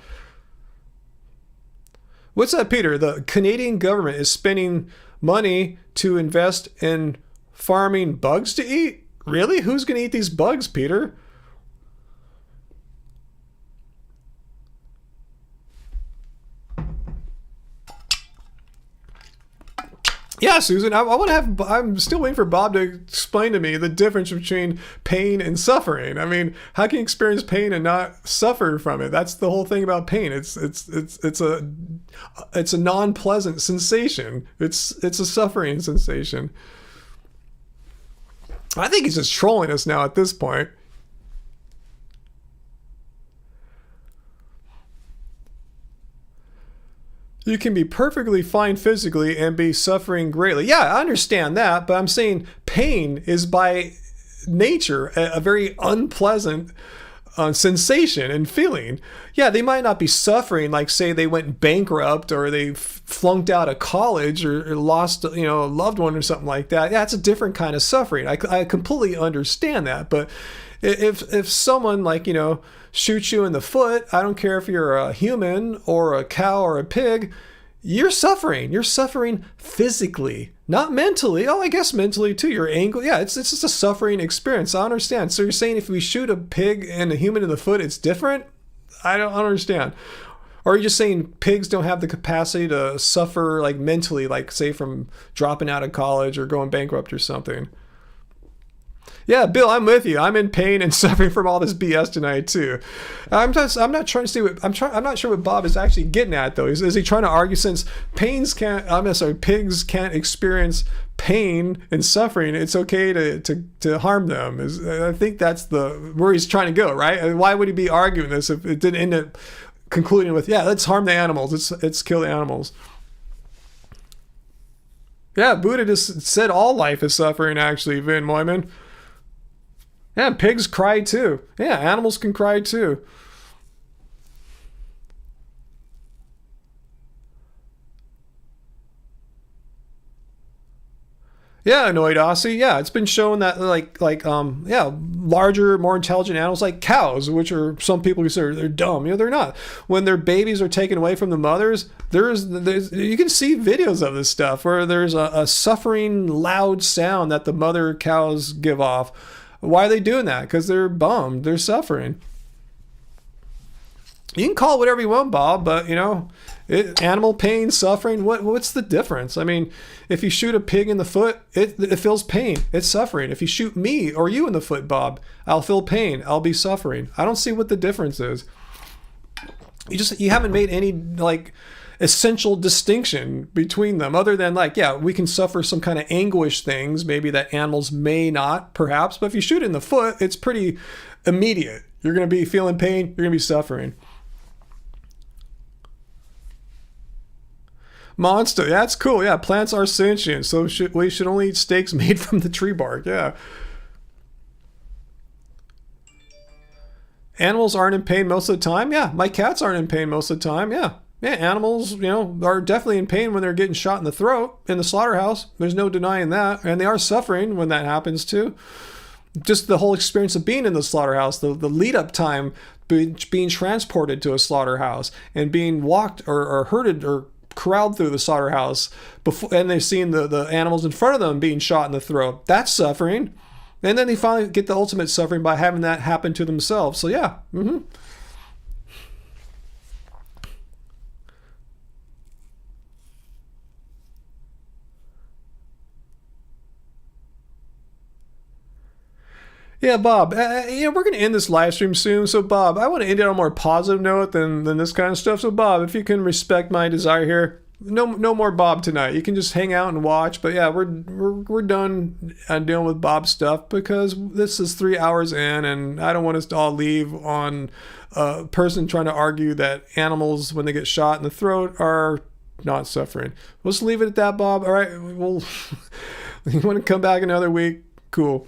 What's that, Peter? The Canadian government is spending money to invest in farming bugs to eat? Really? Who's going to eat these bugs, Peter? Yeah, Susan, I'm still waiting for Bob to explain to me the difference between pain and suffering. I mean, how can you experience pain and not suffer from it? That's the whole thing about pain. It's a non-pleasant sensation. It's a suffering sensation. I think he's just trolling us now at this point. You can be perfectly fine physically and be suffering greatly. Yeah, I understand that, but I'm saying pain is by nature a very unpleasant sensation and feeling. Yeah, they might not be suffering, like say they went bankrupt or they flunked out of college or lost a loved one or something like that. Yeah, it's a different kind of suffering. I completely understand that, but if someone shoots you in the foot, I don't care if you're a human or a cow or a pig, you're suffering. You're suffering physically, not mentally. Oh, I guess mentally too. You're angry. Yeah, it's just a suffering experience. I understand. So you're saying if we shoot a pig and a human in the foot, it's different? I don't understand. Or are you just saying pigs don't have the capacity to suffer like mentally, like say from dropping out of college or going bankrupt or something? Yeah, Bill, I'm with you. I'm in pain and suffering from all this BS tonight too. I'm not trying to see what I'm not sure what Bob is actually getting at though. Is he trying to argue since pigs can't experience pain and suffering, it's okay to harm them? I think that's where he's trying to go, right? Why would he be arguing this if it didn't end up concluding with, yeah, let's harm the animals. Let's kill the animals. Yeah, Buddha just said all life is suffering actually, Vin Moyman. Yeah, pigs cry too. Yeah, animals can cry too. Yeah, Annoyed Aussie. Yeah, it's been shown that larger, more intelligent animals like cows, which are some people consider they're dumb. They're not. When their babies are taken away from the mothers, there's you can see videos of this stuff where there's a suffering, loud sound that the mother cows give off. Why are they doing that? Because they're bummed. They're suffering. You can call it whatever you want, Bob, but animal pain, suffering. What's the difference? I mean, if you shoot a pig in the foot, it feels pain. It's suffering. If you shoot me or you in the foot, Bob, I'll feel pain. I'll be suffering. I don't see what the difference is. You haven't made any essential distinction between them other than we can suffer some kind of anguish things maybe that animals may not, perhaps, but if you shoot in the foot, it's pretty immediate. You're going to be feeling pain, you're going to be suffering. Monster, that's cool. Yeah, plants are sentient, so we should only eat steaks made from the tree bark. Yeah. Animals aren't in pain most of the time. Yeah, my cats aren't in pain most of the time. Yeah. Yeah, animals, are definitely in pain when they're getting shot in the throat in the slaughterhouse. There's no denying that. And they are suffering when that happens too. Just the whole experience of being in the slaughterhouse, the lead up time, being transported to a slaughterhouse and being walked or herded or corralled through the slaughterhouse before, and they've seen the animals in front of them being shot in the throat. That's suffering. And then they finally get the ultimate suffering by having that happen to themselves. So yeah. Yeah, Bob, we're going to end this live stream soon. So, Bob, I want to end it on a more positive note than this kind of stuff. So, Bob, if you can respect my desire here, no more Bob tonight. You can just hang out and watch. But yeah, we're done dealing with Bob stuff because this is 3 hours in, and I don't want us to all leave on a person trying to argue that animals, when they get shot in the throat, are not suffering. Let's leave it at that, Bob. All right, well, you want to come back another week? Cool.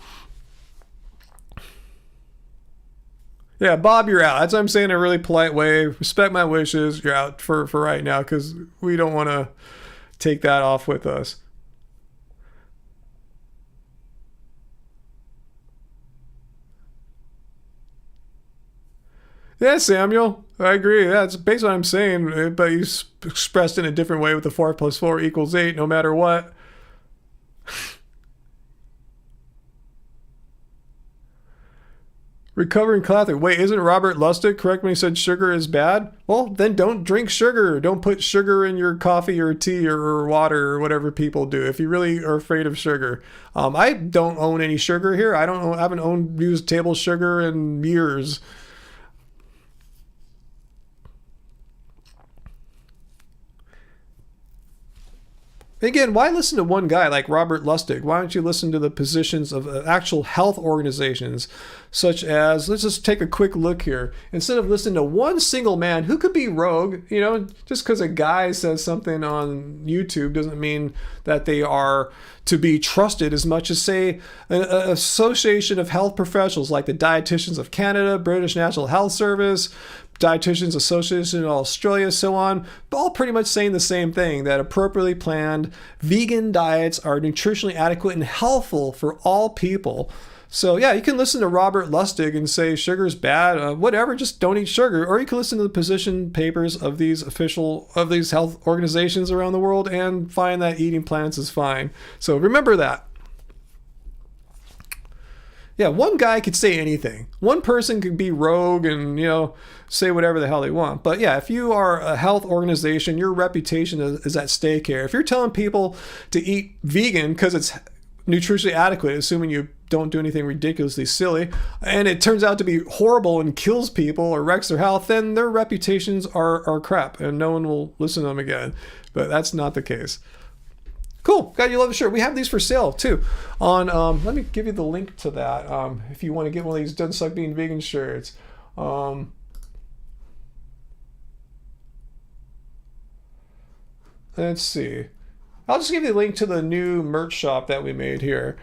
Yeah, Bob, you're out. That's what I'm saying in a really polite way. Respect my wishes. You're out for right now because we don't want to take that off with us. Yeah, Samuel, I agree. That's basically what I'm saying, but you expressed in a different way with the 4 + 4 = 8 no matter what. Recovering Catholic. Wait, isn't Robert Lustig correct when he said sugar is bad? Well, then don't drink sugar. Don't put sugar in your coffee or tea or water or whatever people do if you really are afraid of sugar. I don't own any sugar here. I haven't used table sugar in years. Again, why listen to one guy like Robert Lustig? Why don't you listen to the positions of actual health organizations, such as, let's just take a quick look here. Instead of listening to one single man who could be rogue, just because a guy says something on YouTube doesn't mean that they are to be trusted as much as, say, an association of health professionals like the Dietitians of Canada, British National Health Service, Dietitians Association in Australia, so on, all pretty much saying the same thing, that appropriately planned vegan diets are nutritionally adequate and healthful for all people. So yeah, you can listen to Robert Lustig and say sugar's bad, whatever, just don't eat sugar. Or you can listen to the position papers of these health organizations around the world and find that eating plants is fine. So remember that. Yeah, one guy could say anything. One person could be rogue and, say whatever the hell they want. But yeah, if you are a health organization, your reputation is at stake here. If you're telling people to eat vegan because it's nutritionally adequate, assuming you don't do anything ridiculously silly, and it turns out to be horrible and kills people or wrecks their health, then their reputations are crap and no one will listen to them again. But that's not the case. Cool. God, you love the shirt. We have these for sale too. On let me give you the link to that. If you want to get one of these Doesn't Suck Being Vegan shirts. Let's see. I'll just give you the link to the new merch shop that we made here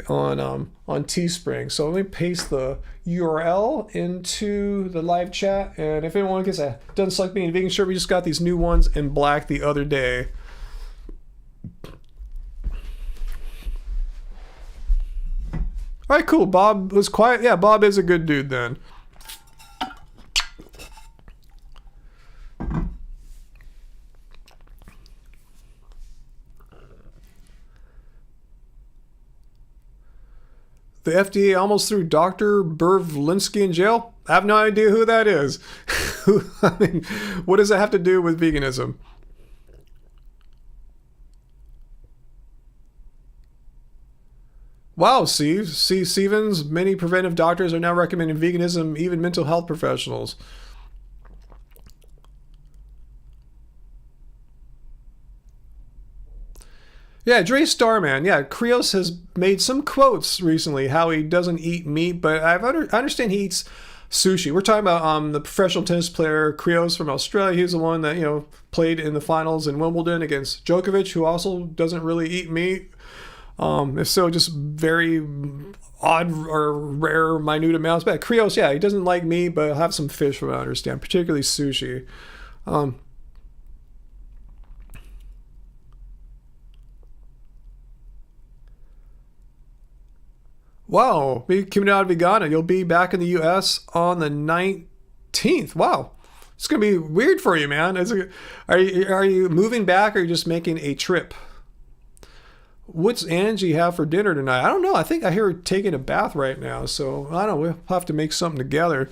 on Teespring. So let me paste the URL into the live chat, and if anyone gets a Doesn't Suck Being Vegan shirt, we just got these new ones in black the other day. All right, cool. Bob was quiet. Yeah, Bob is a good dude then. The FDA almost threw Dr. Bervlinsky in jail? I have no idea who that is. I mean, what does that have to do with veganism? Wow, Steve. See, Stevens, many preventive doctors are now recommending veganism, even mental health professionals. Yeah, Dre Starman. Yeah, Krios has made some quotes recently how he doesn't eat meat, but I understand he eats sushi. We're talking about the professional tennis player Krios from Australia. He's the one that played in the finals in Wimbledon against Djokovic, who also doesn't really eat meat. If so, just very odd or rare, minute amounts. But Krios, yeah, he doesn't like meat, but he'll have some fish from what I understand, particularly sushi. Wow, coming out of Vegana, you'll be back in the U.S. on the 19th. Wow, it's gonna be weird for you, man. Are you moving back, or are you just making a trip? What's Angie have for dinner tonight? I don't know. I think I hear her taking a bath right now, so I don't know. We'll have to make something together.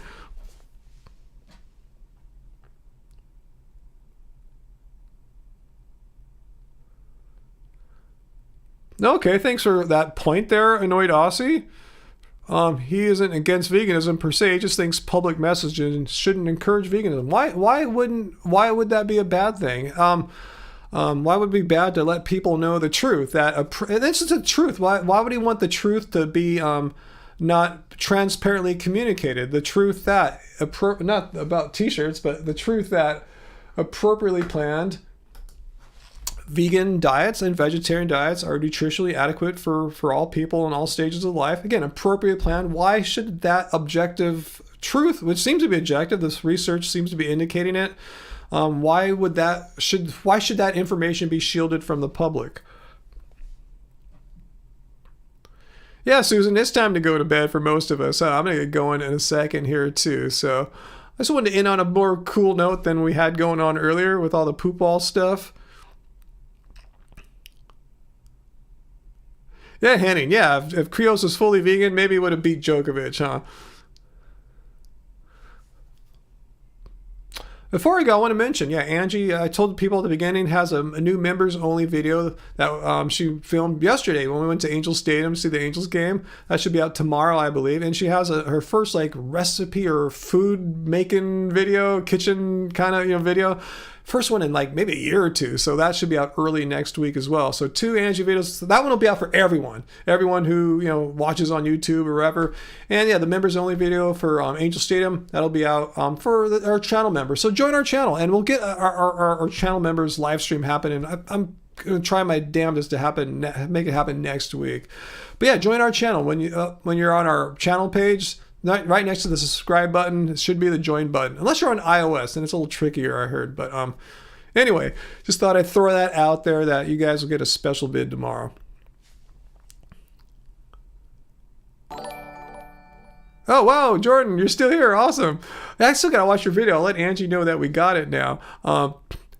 Okay, thanks for that point there, Annoyed Aussie. He isn't against veganism per se. He just thinks public messaging shouldn't encourage veganism. Why would that be a bad thing? Why would it be bad to let people know the truth? This is the truth. Why would he want the truth to be not transparently communicated? The truth that not about t-shirts, but the truth that appropriately planned vegan diets and vegetarian diets are nutritionally adequate for all people in all stages of life. Again, appropriate plan. Why should that objective truth, which seems to be objective, this research seems to be indicating it, why should that information be shielded from the public? Yeah, Susan, it's time to go to bed for most of us. I'm going to get going in a second here too. So I just wanted to end on a more cool note than we had going on earlier with all the poop ball stuff. Yeah, Henning, yeah, if Krios was fully vegan, maybe he would have beat Djokovic, huh? Before I go, I want to mention, yeah, Angie, I told people at the beginning, has a new members-only video that she filmed yesterday when we went to Angels Stadium to see the Angels game. That should be out tomorrow, I believe. And she has her first, recipe or food-making video, kitchen kind of, video. First one in maybe a year or two, so that should be out early next week as well. So 2 Angie videos. So that one will be out for everyone who watches on YouTube or wherever. And yeah, the members only video for Angel Stadium, that'll be out for our channel members. So join our channel, and we'll get our channel members live stream happening. I'm gonna try my damnedest to make it happen next week. But yeah, join our channel when you're on our channel page. Right next to the subscribe button, it should be the join button. Unless you're on iOS, and it's a little trickier, I heard. But anyway, just thought I'd throw that out there that you guys will get a special bid tomorrow. Oh, wow, Jordan, you're still here. Awesome. I still got to watch your video. I'll let Angie know that we got it now.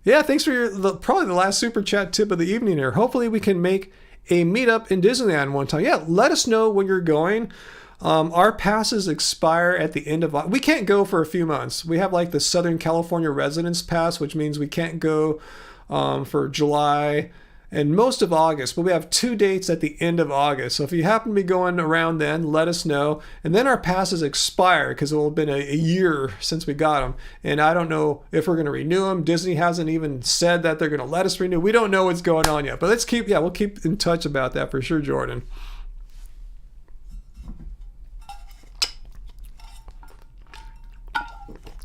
Yeah, thanks for probably the last super chat tip of the evening here. Hopefully we can make a meetup in Disneyland one time. Yeah, let us know when you're going. Our passes expire at the end of... We can't go for a few months. We have the Southern California Residence Pass, which means we can't go for July and most of August. But we have 2 dates at the end of August. So if you happen to be going around then, let us know. And then our passes expire because it will have been a year since we got them. And I don't know if we're going to renew them. Disney hasn't even said that they're going to let us renew. We don't know what's going on yet. But we'll keep in touch about that for sure, Jordan.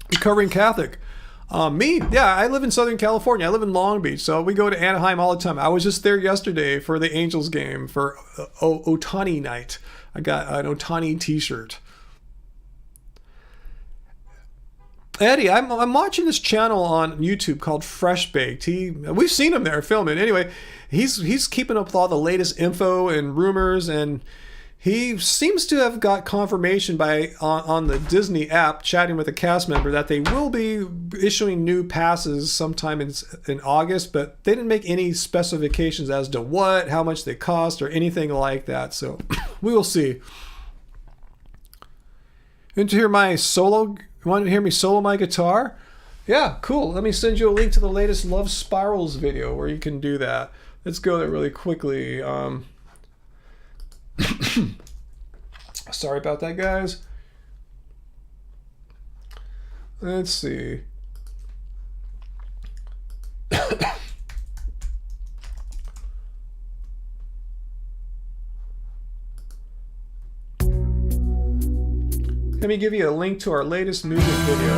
Recovering Catholic. Me? Yeah, I live in Southern California. I live in Long Beach, so we go to Anaheim all the time. I was just there yesterday for the Angels game for Otani night. I got an Otani t-shirt. Eddie, I'm watching this channel on YouTube called Fresh Baked. We've seen him there filming. Anyway, he's keeping up with all the latest info and rumors, and he seems to have got confirmation on the Disney app, chatting with a cast member, that they will be issuing new passes sometime in August, but they didn't make any specifications as to how much they cost, or anything like that. So we will see. Want to hear my solo? Want to hear me solo my guitar? Yeah, cool. Let me send you a link to the latest Love Spirals video where you can do that. Let's go there really quickly. Sorry about that, guys. Let's see. Let me give you a link to our latest music video.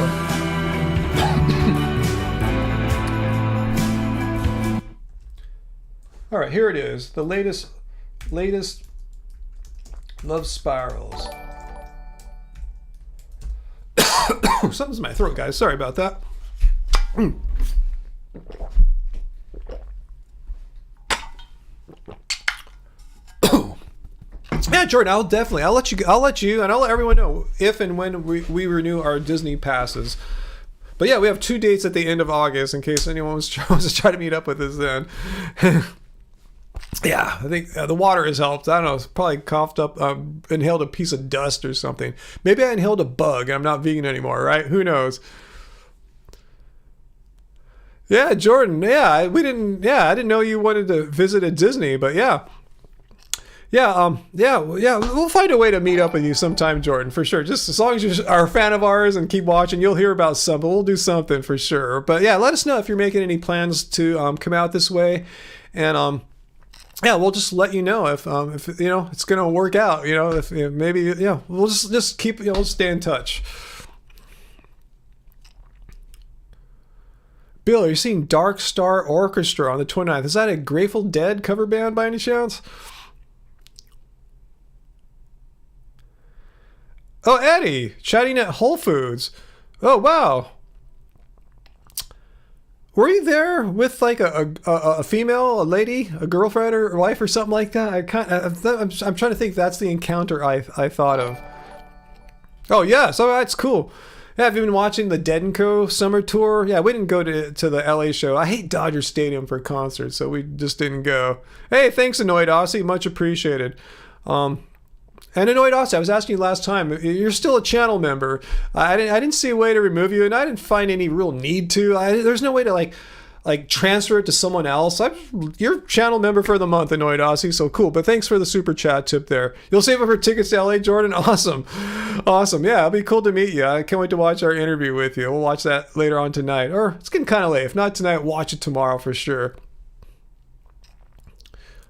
All right, here it is. The latest latest love spirals. Something's in my throat, guys. Sorry about that. Yeah, Jordan, I'll let you, and I'll let everyone know if and when we renew our Disney passes. But yeah, we have 2 dates at the end of August in case anyone wants to try to meet up with us then. Yeah, I think the water has helped. I don't know, it's probably coughed up, inhaled a piece of dust or something. Maybe I inhaled a bug and I'm not vegan anymore, right? Who knows? Yeah, Jordan, I didn't know you wanted to visit at Disney, but yeah. Yeah, we'll find a way to meet up with you sometime, Jordan, for sure. Just as long as you are a fan of ours and keep watching, you'll hear about something. We'll do something for sure. But yeah, let us know if you're making any plans to come out this way, and yeah, we'll just let you know if it's gonna work out. If maybe we'll just keep we'll stay in touch. Bill, are you seeing Dark Star Orchestra on the 29th? Is that a Grateful Dead cover band by any chance? Oh, Eddie, chatting at Whole Foods. Oh, wow. Were you there with like a female, a lady, a girlfriend or wife or something like that? I'm trying to think. That's the encounter I thought of. Oh, yeah. So that's cool. Yeah, have you been watching the Dead & Co. summer tour? Yeah, we didn't go to the LA show. I hate Dodger Stadium for concerts, so we just didn't go. Hey, thanks, Annoyed Aussie. Much appreciated. And Annoyed Aussie, I was asking you last time, you're still a channel member. I didn't see a way to remove you, and I didn't find any real need to. There's no way to like transfer it to someone else. You're channel member for the month, Annoyed Aussie, so cool. But thanks for the super chat tip there. You'll save up for tickets to LA, Jordan? Awesome. Yeah, it'll be cool to meet you. I can't wait to watch our interview with you. We'll watch that later on tonight. Or it's getting kind of late. If not tonight, watch it tomorrow for sure.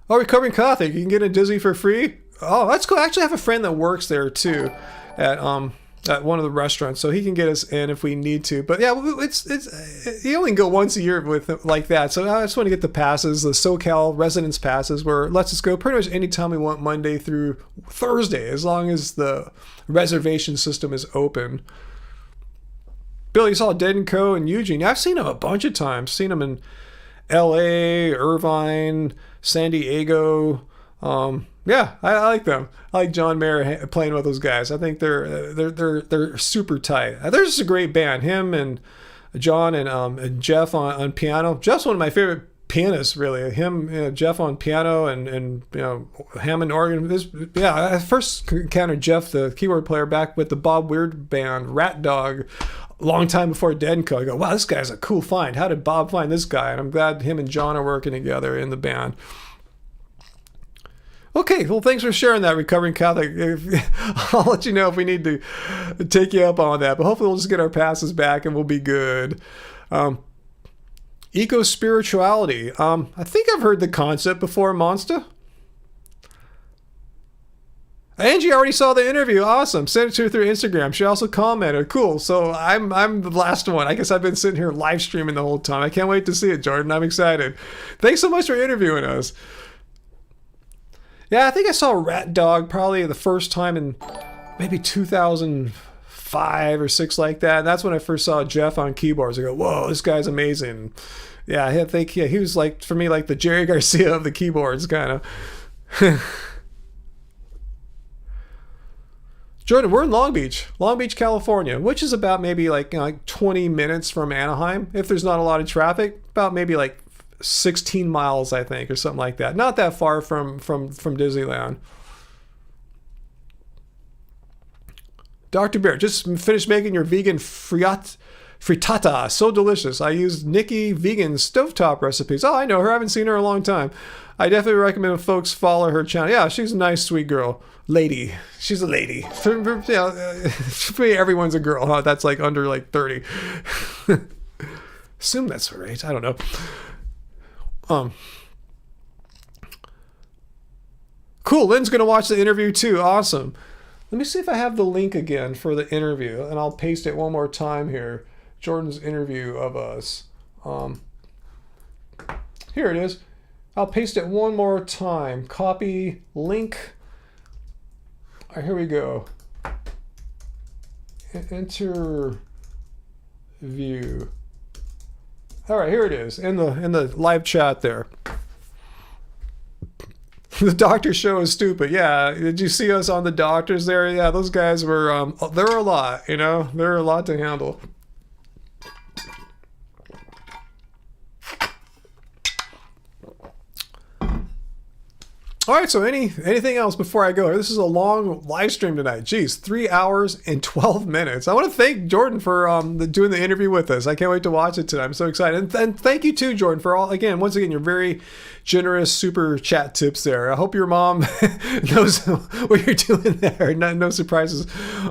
Oh, Recovering Catholic, you can get a Disney for free? Oh, that's cool. I actually have a friend that works there too, at one of the restaurants, so he can get us in if we need to. But yeah, it's you only go once a year with like that, so I just want to get the passes, the SoCal residence passes, where it lets us go pretty much anytime we want, Monday through Thursday, as long as the reservation system is open. Bill, you saw Dead & Co. in Eugene. I've seen him a bunch of times. Seen him in L.A., Irvine, San Diego. Yeah, I like them. I like John Mayer playing with those guys. I think they're super tight. They're just a great band. Him and John and Jeff on piano. Jeff's one of my favorite pianists, really. Him, Jeff on piano and Hammond organ. I first encountered Jeff, the keyboard player, back with the Bob Weird band, Rat Dog, a long time before Dead & Co. I go, wow, this guy's a cool find. How did Bob find this guy? And I'm glad him and John are working together in the band. Okay, well, thanks for sharing that, Recovering Catholic. I'll let you know if we need to take you up on that, but hopefully we'll just get our passes back and we'll be good. Eco-spirituality. I think I've heard the concept before, Monster. Angie already saw the interview. Awesome. Sent it to her through Instagram. She also commented. Cool. So I'm the last one. I guess I've been sitting here live streaming the whole time. I can't wait to see it, Jordan. I'm excited. Thanks so much for interviewing us. Yeah, I think I saw Rat Dog probably the first time in maybe 2005 or 6 like that. And that's when I first saw Jeff on keyboards. I go, whoa, this guy's amazing. Yeah, I think he was like, for me, like the Jerry Garcia of the keyboards, kind of. Jordan, we're in Long Beach, California, which is about maybe like 20 minutes from Anaheim. If there's not a lot of traffic, about maybe like 16 miles, I think, or something like that. Not that far from Disneyland. Dr. Bear, just finished making your vegan frittata. So delicious. I used Nikki Vegan stovetop recipes. Oh, I know her. I haven't seen her in a long time. I definitely recommend folks follow her channel. Yeah, she's a nice, sweet girl. Lady. She's a lady. For me, everyone's a girl, huh? That's like under like 30. Assume that's right. I don't know. Cool. Lynn's gonna watch the interview too. Awesome. Let me see if I have the link again for the interview, and I'll paste it one more time here. Jordan's interview of us. Here it is. I'll paste it one more time. Copy link. All right, here we go. Enter view. All right, here it is in the live chat there. The doctor show is stupid. Yeah, did you see us on the doctors there? Yeah, those guys were they're a lot, you know, they're a lot to handle. All right, so anything else before I go? This is a long live stream tonight. Geez, 3 hours and 12 minutes. I want to thank Jordan for doing the interview with us. I can't wait to watch it tonight. I'm so excited. And thank you too, Jordan, for once again, your very generous super chat tips there. I hope your mom knows what you're doing there. No surprises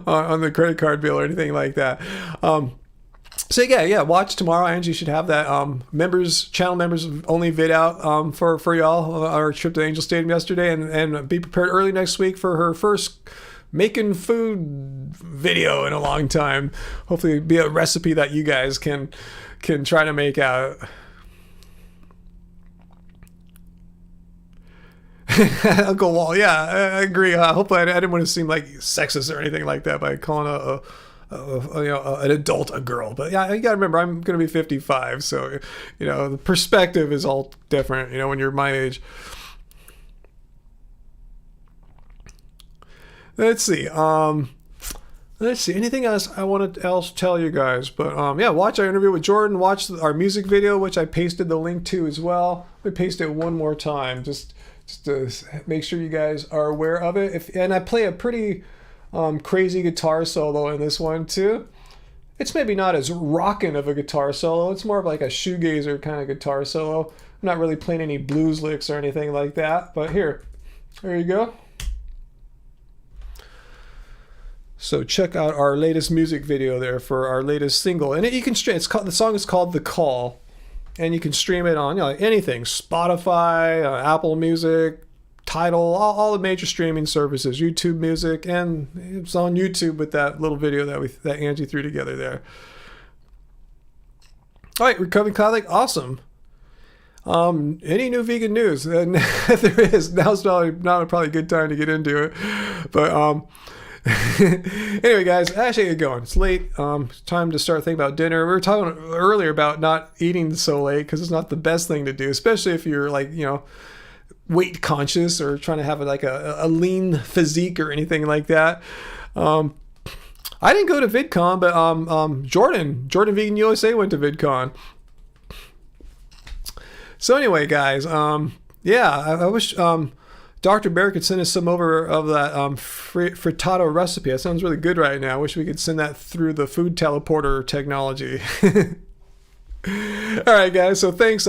on the credit card bill or anything like that. So yeah, watch tomorrow. Angie should have that channel members only vid out for y'all. Our trip to Angel Stadium yesterday, and be prepared early next week for her first making food video in a long time. Hopefully, it'll be a recipe that you guys can try to make out. Uncle Wall, yeah, I agree. Hopefully, I didn't want to seem like sexist or anything like that by calling an adult a girl. But yeah, you gotta remember, I'm gonna be 55, so you know the perspective is all different, you know, when you're my age. Let's see anything else I want to tell you guys, but yeah, watch our interview with Jordan, watch our music video, which I pasted the link to as well. Let me paste it one more time just to make sure you guys are aware of it. And I play a pretty crazy guitar solo in this one too. It's maybe not as rockin' of a guitar solo. It's more of like a shoegazer kind of guitar solo. I'm not really playing any blues licks or anything like that, but there you go. So check out our latest music video there for our latest single, and you can stream. The song is called "The Call," and you can stream it on anything: Spotify, Apple Music, Tidal, all the major streaming services, YouTube Music, and it's on YouTube with that little video that Angie threw together there. All right, Recovering Catholic, awesome. Any new vegan news? And there is. Now's probably a good time to get into it. But anyway, guys, I should get going. It's late. It's time to start thinking about dinner. We were talking earlier about not eating so late because it's not the best thing to do, especially if you're weight conscious or trying to have a lean physique or anything like that. I didn't go to VidCon, but Jordan Vegan USA went to VidCon. So anyway, guys, yeah, I wish Dr. Bear could send us some over of that frittata recipe. That sounds really good right now. I wish we could send that through the food teleporter technology. All right, guys, so thanks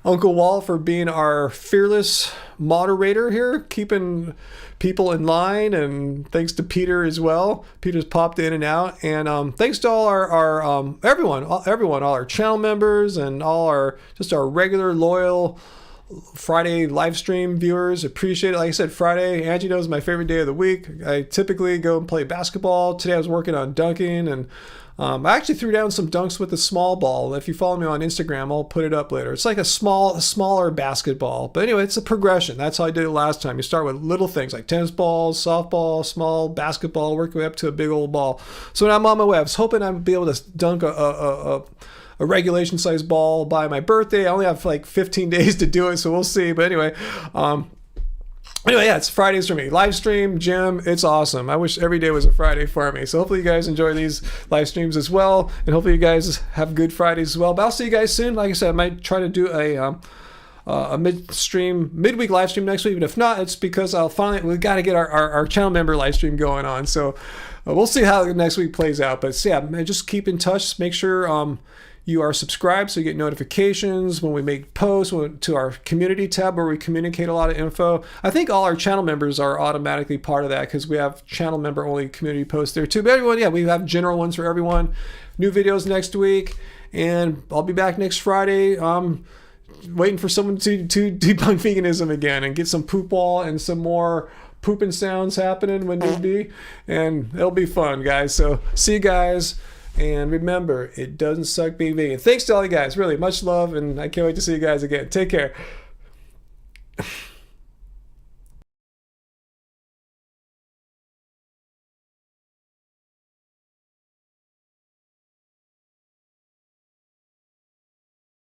Uncle Wall for being our fearless moderator here, keeping people in line, and thanks to Peter as well. Peter's popped in and out, and thanks to all our everyone, all our channel members and all our regular loyal Friday live stream viewers. Appreciate it. Like I said, Friday, Angie knows, my favorite day of the week. I typically go and play basketball. Today I was working on dunking, and I actually threw down some dunks with a small ball. If you follow me on Instagram, I'll put it up later. It's like a smaller basketball. But anyway, it's a progression. That's how I did it last time. You start with little things like tennis balls, softball, small basketball, work your way up to a big old ball. So when I'm on my way, I was hoping I'd be able to dunk a regulation size ball by my birthday. I only have like 15 days to do it, so we'll see. But anyway, yeah, it's Fridays for me. Live stream, gym, it's awesome. I wish every day was a Friday for me. So hopefully you guys enjoy these live streams as well, and hopefully you guys have good Fridays as well. But I'll see you guys soon. Like I said, I might try to do a midweek live stream next week, but if not, it's because we got to get our channel member live stream going on. So we'll see how next week plays out. But yeah, just keep in touch. Make sure you are subscribed so you get notifications when we make posts to our community tab where we communicate a lot of info. I think all our channel members are automatically part of that because we have channel member only community posts there too. But everyone, yeah, we have general ones for everyone. New videos next week, and I'll be back next Friday. Waiting for someone to debunk veganism again and get some poop wall and some more pooping sounds happening when need be, and it'll be fun, guys. So see you guys. And remember, it doesn't suck being vegan. Thanks to all you guys. Really, much love, and I can't wait to see you guys again. Take care.